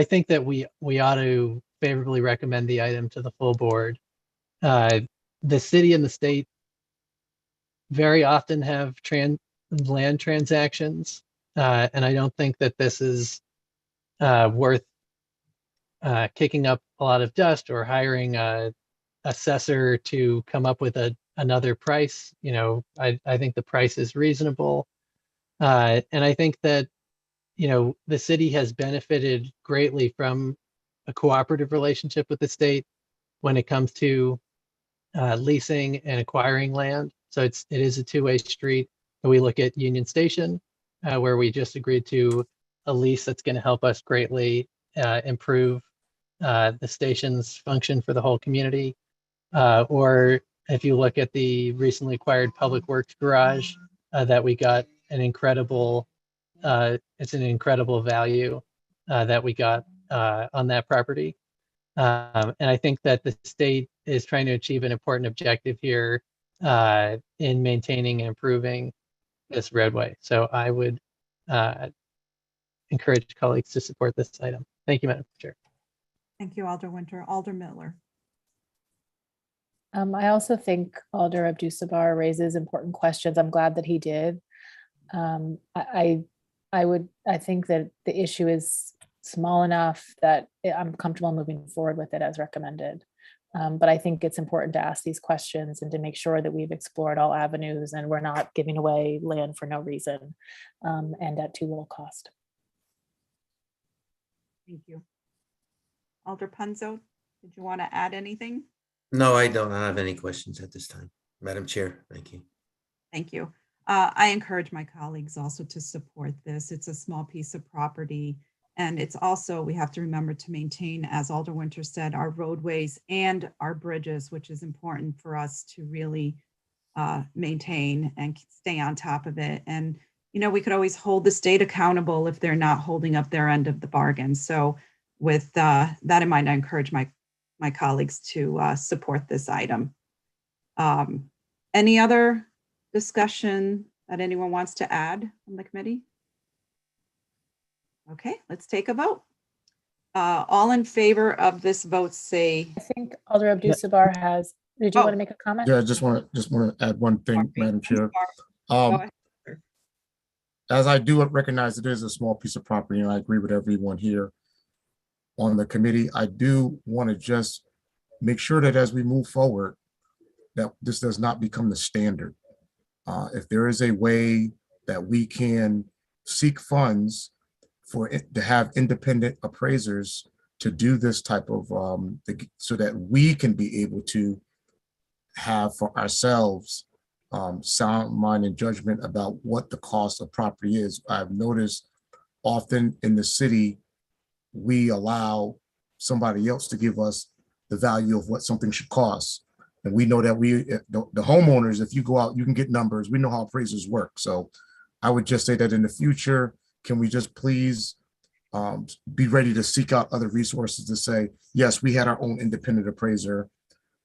think that we ought to favorably recommend the item to the full board. The city and the state very often have land transactions, and I don't think that this is worth kicking up a lot of dust or hiring a assessor to come up with another price. I think the price is reasonable, and I think that the city has benefited greatly from a cooperative relationship with the state when it comes to leasing and acquiring land. So it is a two-way street. We look at Union Station, where we just agreed to a lease that's going to help us greatly improve the station's function for the whole community. Or If you look at the recently acquired Public Works garage that we got an incredible, it's an incredible value that we got on that property. And I think that the state is trying to achieve an important objective here in maintaining and improving this roadway. So I would encourage colleagues to support this item. Thank you, Madam Chair. Thank you, Alder Winter. Alder Miller. I also think Alder Abdusabar raises important questions. I'm glad that he did. I think that the issue is small enough that I'm comfortable moving forward with it as recommended. But I think it's important to ask these questions and to make sure that we've explored all avenues and we're not giving away land for no reason and at too little cost. Thank you. Alder Punzo, did you want to add anything? No, I don't have any questions at this time. Madam Chair, thank you. Thank you. I encourage my colleagues also to support this. It's a small piece of property. And it's also, we have to remember to maintain, as Alder Winter said, our roadways and our bridges, which is important for us to really maintain and stay on top of it. And, you know, we could always hold the state accountable if they're not holding up their end of the bargain. So with that in mind, I encourage my colleagues to support this item. Any other discussion that anyone wants to add on the committee? Okay, let's take a vote. All in favor of this vote say. I think Alder Abdusabar has, did you want to make a comment? Yeah, I just want to add one thing, Madam Chair. As I do recognize it is a small piece of property, and I agree with everyone here on the committee, I do want to just make sure that as we move forward, that this does not become the standard. If there is a way that we can seek funds for it to have independent appraisers to do this type of, so that we can be able to have for ourselves sound mind and judgment about what the cost of property is. I've noticed often in the city, we allow somebody else to give us the value of what something should cost. And we know that the homeowners, if you go out, you can get numbers. We know how appraisers work. So I would just say that in the future, can we just please be ready to seek out other resources to say, yes, we had our own independent appraiser,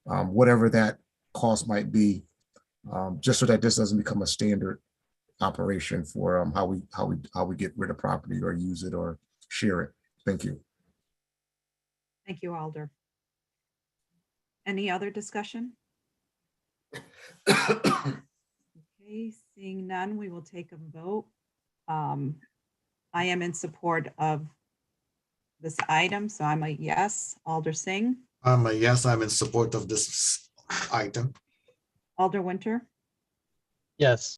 whatever that cost might be, just so that this doesn't become a standard operation for how we get rid of property or use it or share it. Thank you. Thank you, Alder. Any other discussion? Okay, seeing none, we will take a vote. I am in support of this item, so I'm a yes. Alder Singh. I'm a yes, I'm in support of this item. Alder Winter. Yes.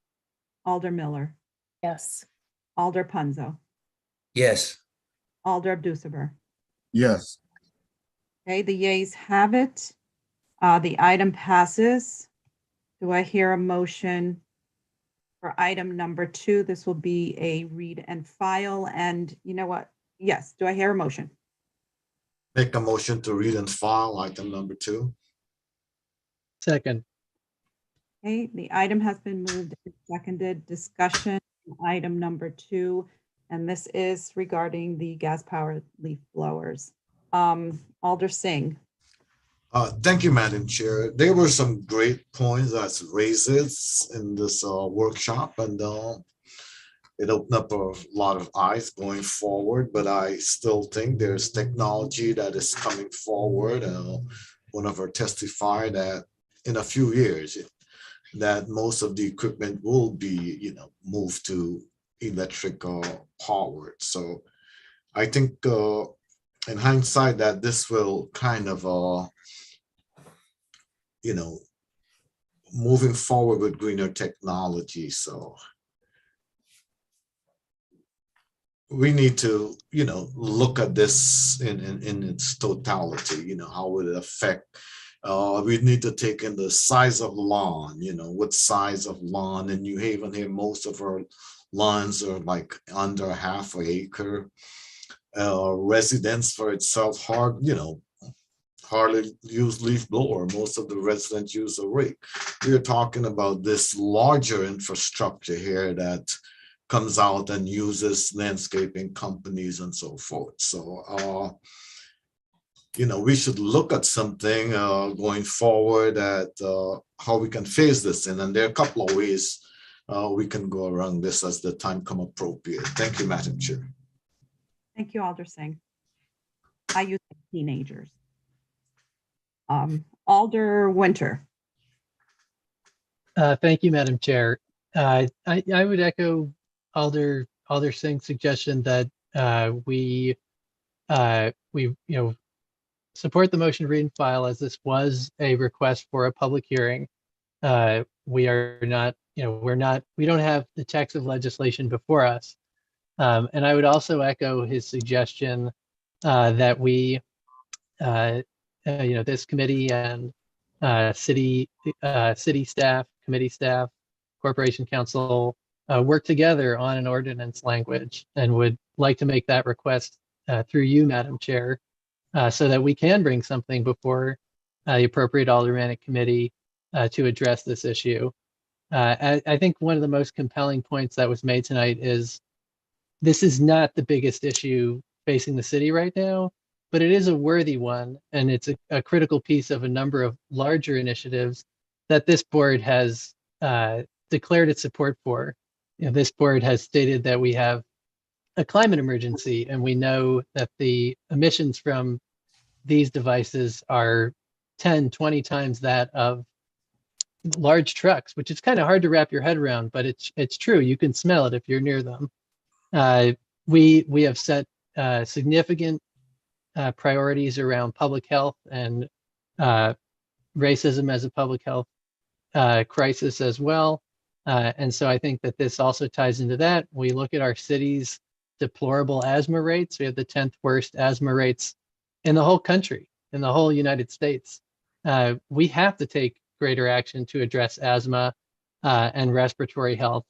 Alder Miller. Yes. Alder Punzo. Yes. Alder Abdusabar. Yes. Okay, the yeas have it. The item passes. Do I hear a motion for item number 2? This will be a read and file. And you know what? Yes, do I hear a motion? Make a motion to read and file item number 2. Second. Okay, the item has been moved and seconded. Discussion, item number 2, and this is regarding the gas-powered leaf blowers. Alder Singh. Thank you, Madam Chair. There were some great points that's raised in this workshop, and it opened up a lot of eyes going forward, but I still think there's technology that is coming forward. One of our testified that in a few years, that most of the equipment will be, moved to electric powered. So I think in hindsight that this will kind of, moving forward with greener technology. So we need to, look at this in its totality, how would it affect. We need to take in the size of lawn, what size of lawn. In New Haven here, most of our lawns are like under ½ acre. Residence for itself, hard, hardly use leaf blower. Most of the residents use a rake. We are talking about this larger infrastructure here that comes out and uses landscaping companies and so forth. So, we should look at something going forward at how we can phase this in. And there are a couple of ways we can go around this as the time come appropriate. Thank you, Madam Chair. Thank you, Alder Singh. I use teenagers. Alder Winter. Thank you, Madam Chair. I would echo Alder Singh's suggestion that we support the motion to read and file, as this was a request for a public hearing. We are not, we don't have the text of legislation before us. And I would also echo his suggestion that we, this committee and city staff, committee staff, corporation council work together on an ordinance language, and would like to make that request through you, Madam Chair, so that we can bring something before the appropriate aldermanic committee to address this issue. I think one of the most compelling points that was made tonight is this is not the biggest issue facing the city right now, but it is a worthy one, and it's a critical piece of a number of larger initiatives that this board has declared its support for. This board has stated that we have a climate emergency, and we know that the emissions from these devices are 10, 20 times that of large trucks, which is kind of hard to wrap your head around, but it's true. You can smell it if you're near them. We have set significant priorities around public health and racism as a public health crisis as well. And so I think that this also ties into that. We look at our city's deplorable asthma rates. We have the 10th worst asthma rates in the whole country, in the whole United States. We have to take greater action to address asthma and respiratory health.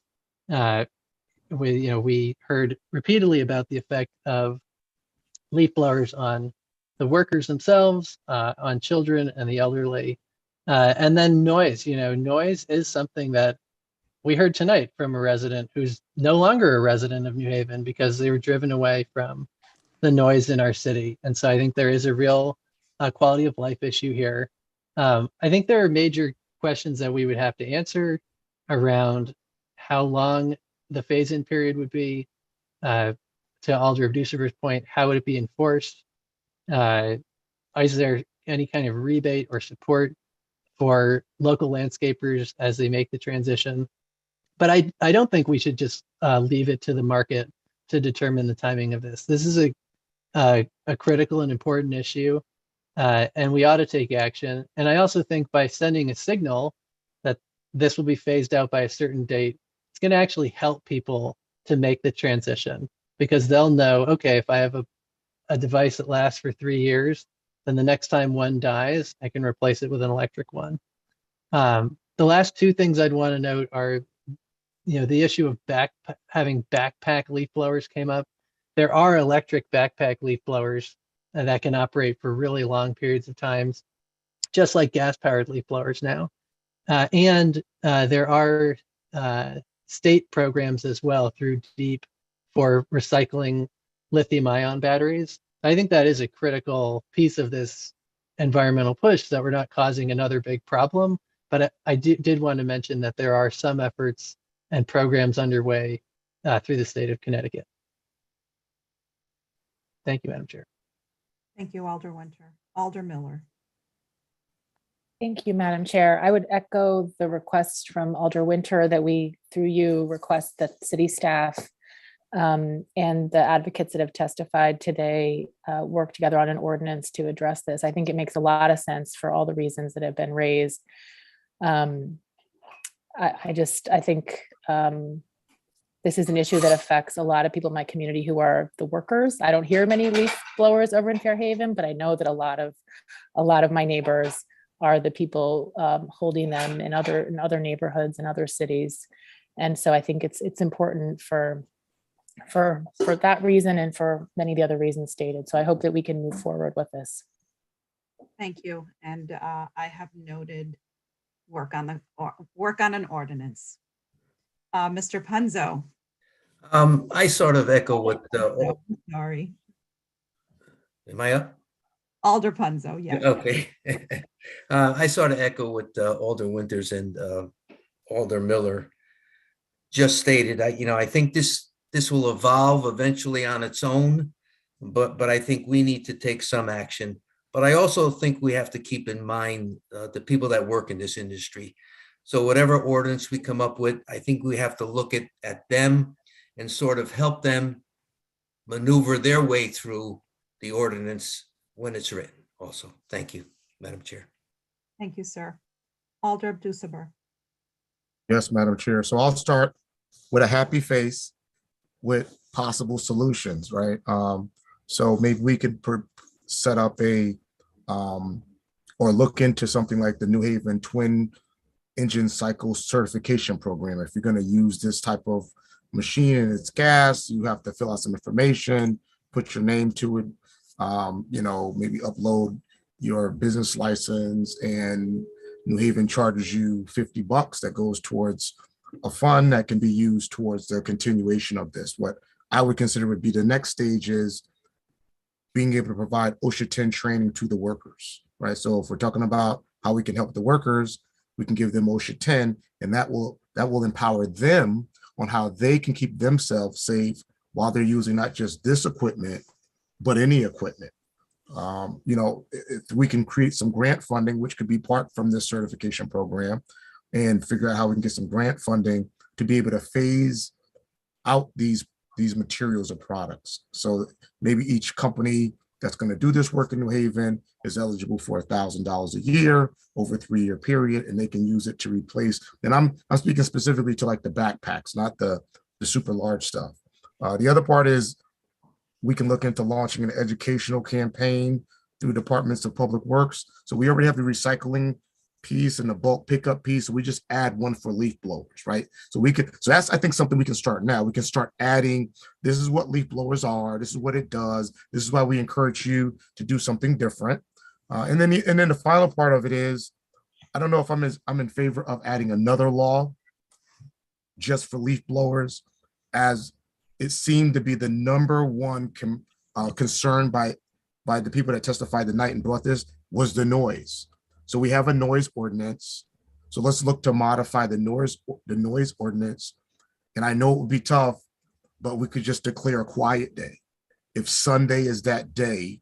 We heard repeatedly about the effect of leaf blowers on the workers themselves, on children and the elderly, and then noise. Noise is something that we heard tonight from a resident who's no longer a resident of New Haven because they were driven away from the noise in our city. And so I think there is a real quality of life issue here. I think there are major questions that we would have to answer around how long the phase-in period would be. To Alder Abdusaber's point, how would it be enforced? Is there any kind of rebate or support for local landscapers as they make the transition? But I don't think we should just leave it to the market to determine the timing of this. This is a critical and important issue, and we ought to take action. And I also think by sending a signal that this will be phased out by a certain date, it's going to actually help people to make the transition, because they'll know, okay, if I have a device that lasts for 3 years, then the next time one dies, I can replace it with an electric one. The last two things I'd want to note are, the issue of having backpack leaf blowers came up. There are electric backpack leaf blowers that can operate for really long periods of times, just like gas-powered leaf blowers now. And there are state programs as well through DEEP for recycling lithium-ion batteries. I think that is a critical piece of this environmental push, that we're not causing another big problem. But I did want to mention that there are some efforts and programs underway through the state of Connecticut. Thank you, Madam Chair. Thank you, Alder Winter. Alder Miller. Thank you, Madam Chair. I would echo the request from Alder Winter that we, through you, request that city staff and the advocates that have testified today work together on an ordinance to address this. I think it makes a lot of sense for all the reasons that have been raised. I think this is an issue that affects a lot of people in my community who are the workers. I don't hear many leaf blowers over in Fairhaven, but I know that a lot of my neighbors are the people holding them in other neighborhoods and other cities. And so I think it's important for that reason and for many of the other reasons stated. So I hope that we can move forward with this. Thank you. And I have noted work on an ordinance. Mr. Punzo. I sort of echo what, Sorry, am I up? Alder Punzo, yeah. Okay. I sort of echo what Alder Winters and Alder Miller just stated. I think this will evolve eventually on its own, but I think we need to take some action. But I also think we have to keep in mind the people that work in this industry. So whatever ordinance we come up with, I think we have to look at them and sort of help them maneuver their way through the ordinance when it's written also. Thank you, Madam Chair. Thank you, sir. Alder Abdusabar. Yes, Madam Chair. So I'll start with a happy face with possible solutions, right? So maybe we could set up or look into something like the New Haven Twin Engine Cycle Certification Program. If you're going to use this type of machine and it's gas, you have to fill out some information, put your name to it, maybe upload your business license, and New Haven charges you $50 that goes towards a fund that can be used towards the continuation of this. What I would consider would be the next stage is being able to provide OSHA 10 training to the workers, right? So if we're talking about how we can help the workers, we can give them OSHA 10, and that will empower them on how they can keep themselves safe while they're using not just this equipment, but any equipment. If we can create some grant funding, which could be part from this certification program, and figure out how we can get some grant funding to be able to phase out these materials or products. So maybe each company that's going to do this work in New Haven is eligible for $1,000 a year over a 3-year period, and they can use it to replace. And I'm speaking specifically to like the backpacks, not the super large stuff. The other part is we can look into launching an educational campaign through departments of public works. So we already have the recycling piece and the bulk pickup piece. So we just add one for leaf blowers, right? So that's, I think, something we can start now. We can start adding, this is what leaf blowers are. This is what it does. This is why we encourage you to do something different. And then the final part of it is, I don't know if I'm in favor of adding another law just for leaf blowers, as it seemed to be the number one concern by the people that testified tonight and brought this was the noise. So we have a noise ordinance. So let's look to modify the noise ordinance. And I know it would be tough, but we could just declare a quiet day. If Sunday is that day,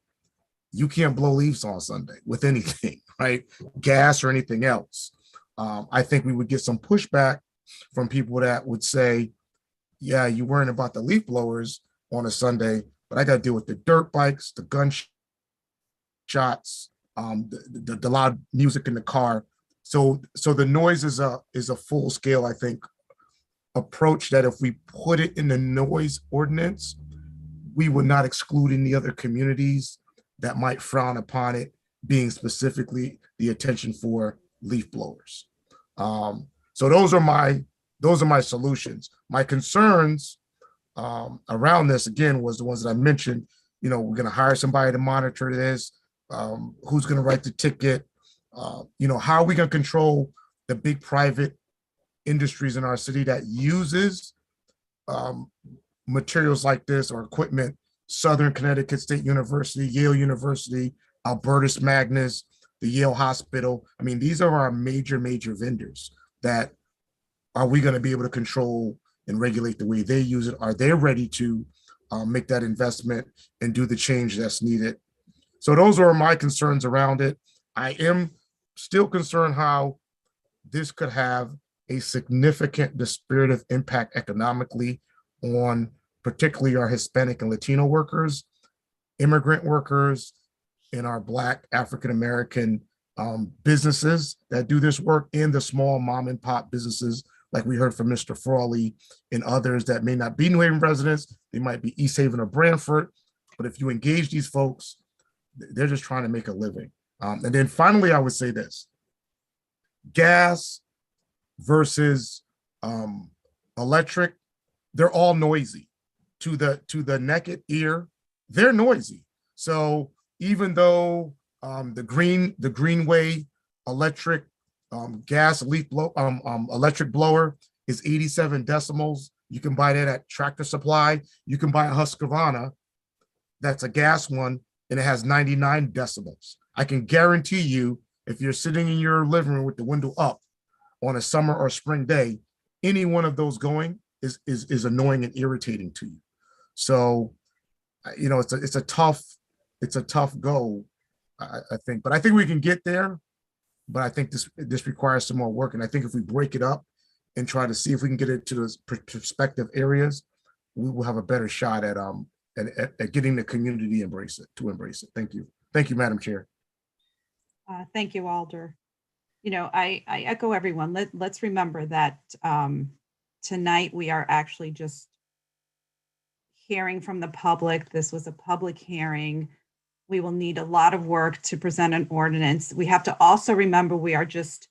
you can't blow leaves on Sunday with anything, right? Gas or anything else. I think we would get some pushback from people that would say, yeah, you're worrying about the leaf blowers on a Sunday, but I got to deal with the dirt bikes, the gun shots, the loud music in the car. So the noise is a full scale, I think, approach that if we put it in the noise ordinance, we would not exclude any other communities that might frown upon it being specifically the attention for leaf blowers. So those are my solutions. My concerns around this, again, was the ones that I mentioned. We're going to hire somebody to monitor this. Who's going to write the ticket? How are we going to control the big private industries in our city that uses materials like this or equipment? Southern Connecticut State University, Yale University, Albertus Magnus, the Yale Hospital. I mean, these are our major vendors that are we going to be able to control and regulate the way they use it? Are they ready to make that investment and do the change that's needed? So those are my concerns around it. I am still concerned how this could have a significant dispiritive impact economically on particularly our Hispanic and Latino workers, immigrant workers, and our Black African-American businesses that do this work, and the small mom and pop businesses, like we heard from Mr. Frawley and others that may not be New Haven residents. They might be East Haven or Branford, but if you engage these folks, they're just trying to make a living. And then finally, I would say this: gas versus electric, they're all noisy. To the naked ear, they're noisy. So even though the Greenway electric gas leaf blow electric blower is 87 decimals. You can buy that at Tractor Supply. You can buy a Husqvarna. That's a gas one, and it has 99 decibels. I can guarantee you, if you're sitting in your living room with the window up on a summer or spring day, any one of those going is annoying and irritating to you. So, you know, it's a tough goal, I think, but I think we can get there. But I think this requires some more work, and I think if we break it up and try to see if we can get it to those prospective areas, we will have a better shot at getting the community to embrace it. Thank you, Madam Chair. Thank you, Alder. You know, I echo everyone. Let's remember that tonight we are actually just hearing from the public. This was a public hearing. We will need a lot of work to present an ordinance. We have to also remember we are just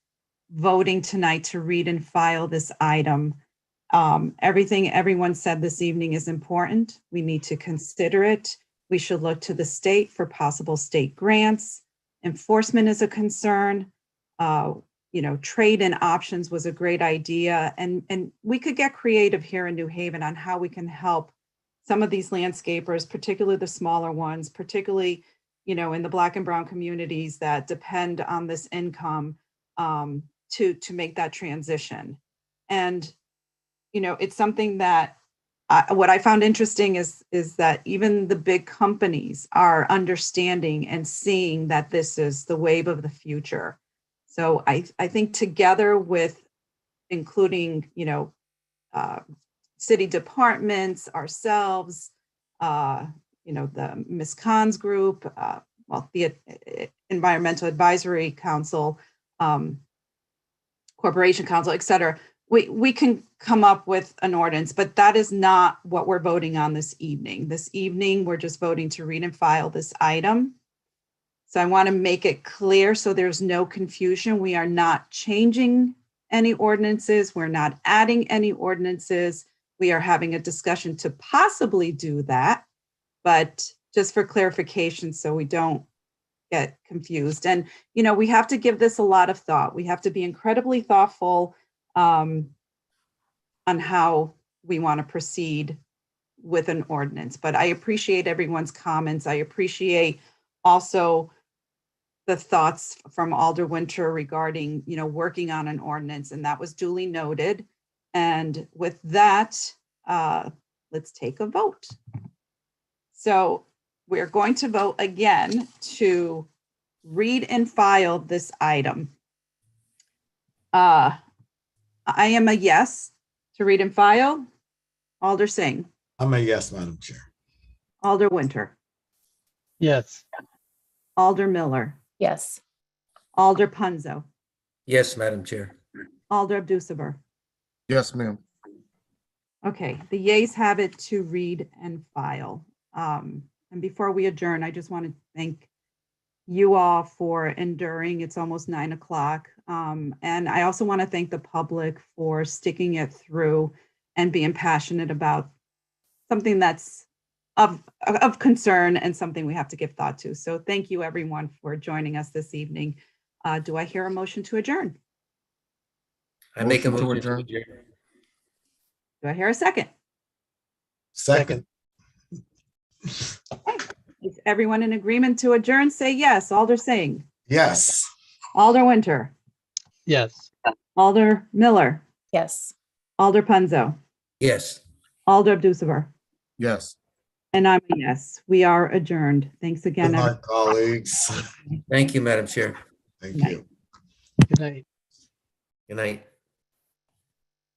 voting tonight to read and file this item. Everything everyone said this evening is important. We need to consider it. We should look to the state for possible state grants. Enforcement is a concern. You know, trade and options was a great idea. And we could get creative here in New Haven on how we can help some of these landscapers, particularly the smaller ones, particularly, you know, in the Black and Brown communities that depend on this income to make that transition. And, you know, it's something that what I found interesting is that even the big companies are understanding and seeing that this is the wave of the future. So I think together with including, you know, city departments, ourselves, you know, the Ms. Khan's group, well, the Environmental Advisory Council, Corporation Council, et cetera, we can come up with an ordinance, but that is not what we're voting on this evening. This evening, we're just voting to read and file this item. So I want to make it clear so there's no confusion. We are not changing any ordinances. We're not adding any ordinances. We are having a discussion to possibly do that, but just for clarification so we don't get confused. And, you know, we have to give this a lot of thought. We have to be incredibly thoughtful on how we want to proceed with an ordinance. But I appreciate everyone's comments. I appreciate also the thoughts from Alder Winter regarding, you know, working on an ordinance, and that was duly noted. And with that, let's take a vote. So we're going to vote again to read and file this item. I am a yes to read and file. Alder Singh. I'm a yes, Madam Chair. Alder Winter. Yes. Alder Miller. Yes. Alder Punzo. Yes, Madam Chair. Alder Abdusabur. Yes, ma'am. Okay, the yeas have it to read and file. And before we adjourn, I just want to thank you all for enduring. It's almost 9 o'clock. And I also want to thank the public for sticking it through and being passionate about something that's of concern and something we have to give thought to. So thank you everyone for joining us this evening. Do I hear a motion to adjourn? I make a Motion to motion to adjourn. adjourn. Do I hear a second? Second. Is everyone in agreement to adjourn? Say yes. Alder Singh. Yes. Alder Winter. Yes. Alder Miller. Yes. Alder Punzo. Yes. Alder Abdusabur. Yes. And I'm a yes. We are adjourned. Thanks Good again. night, colleagues. Thank you, Madam Chair. Thank you. Good night. Good night.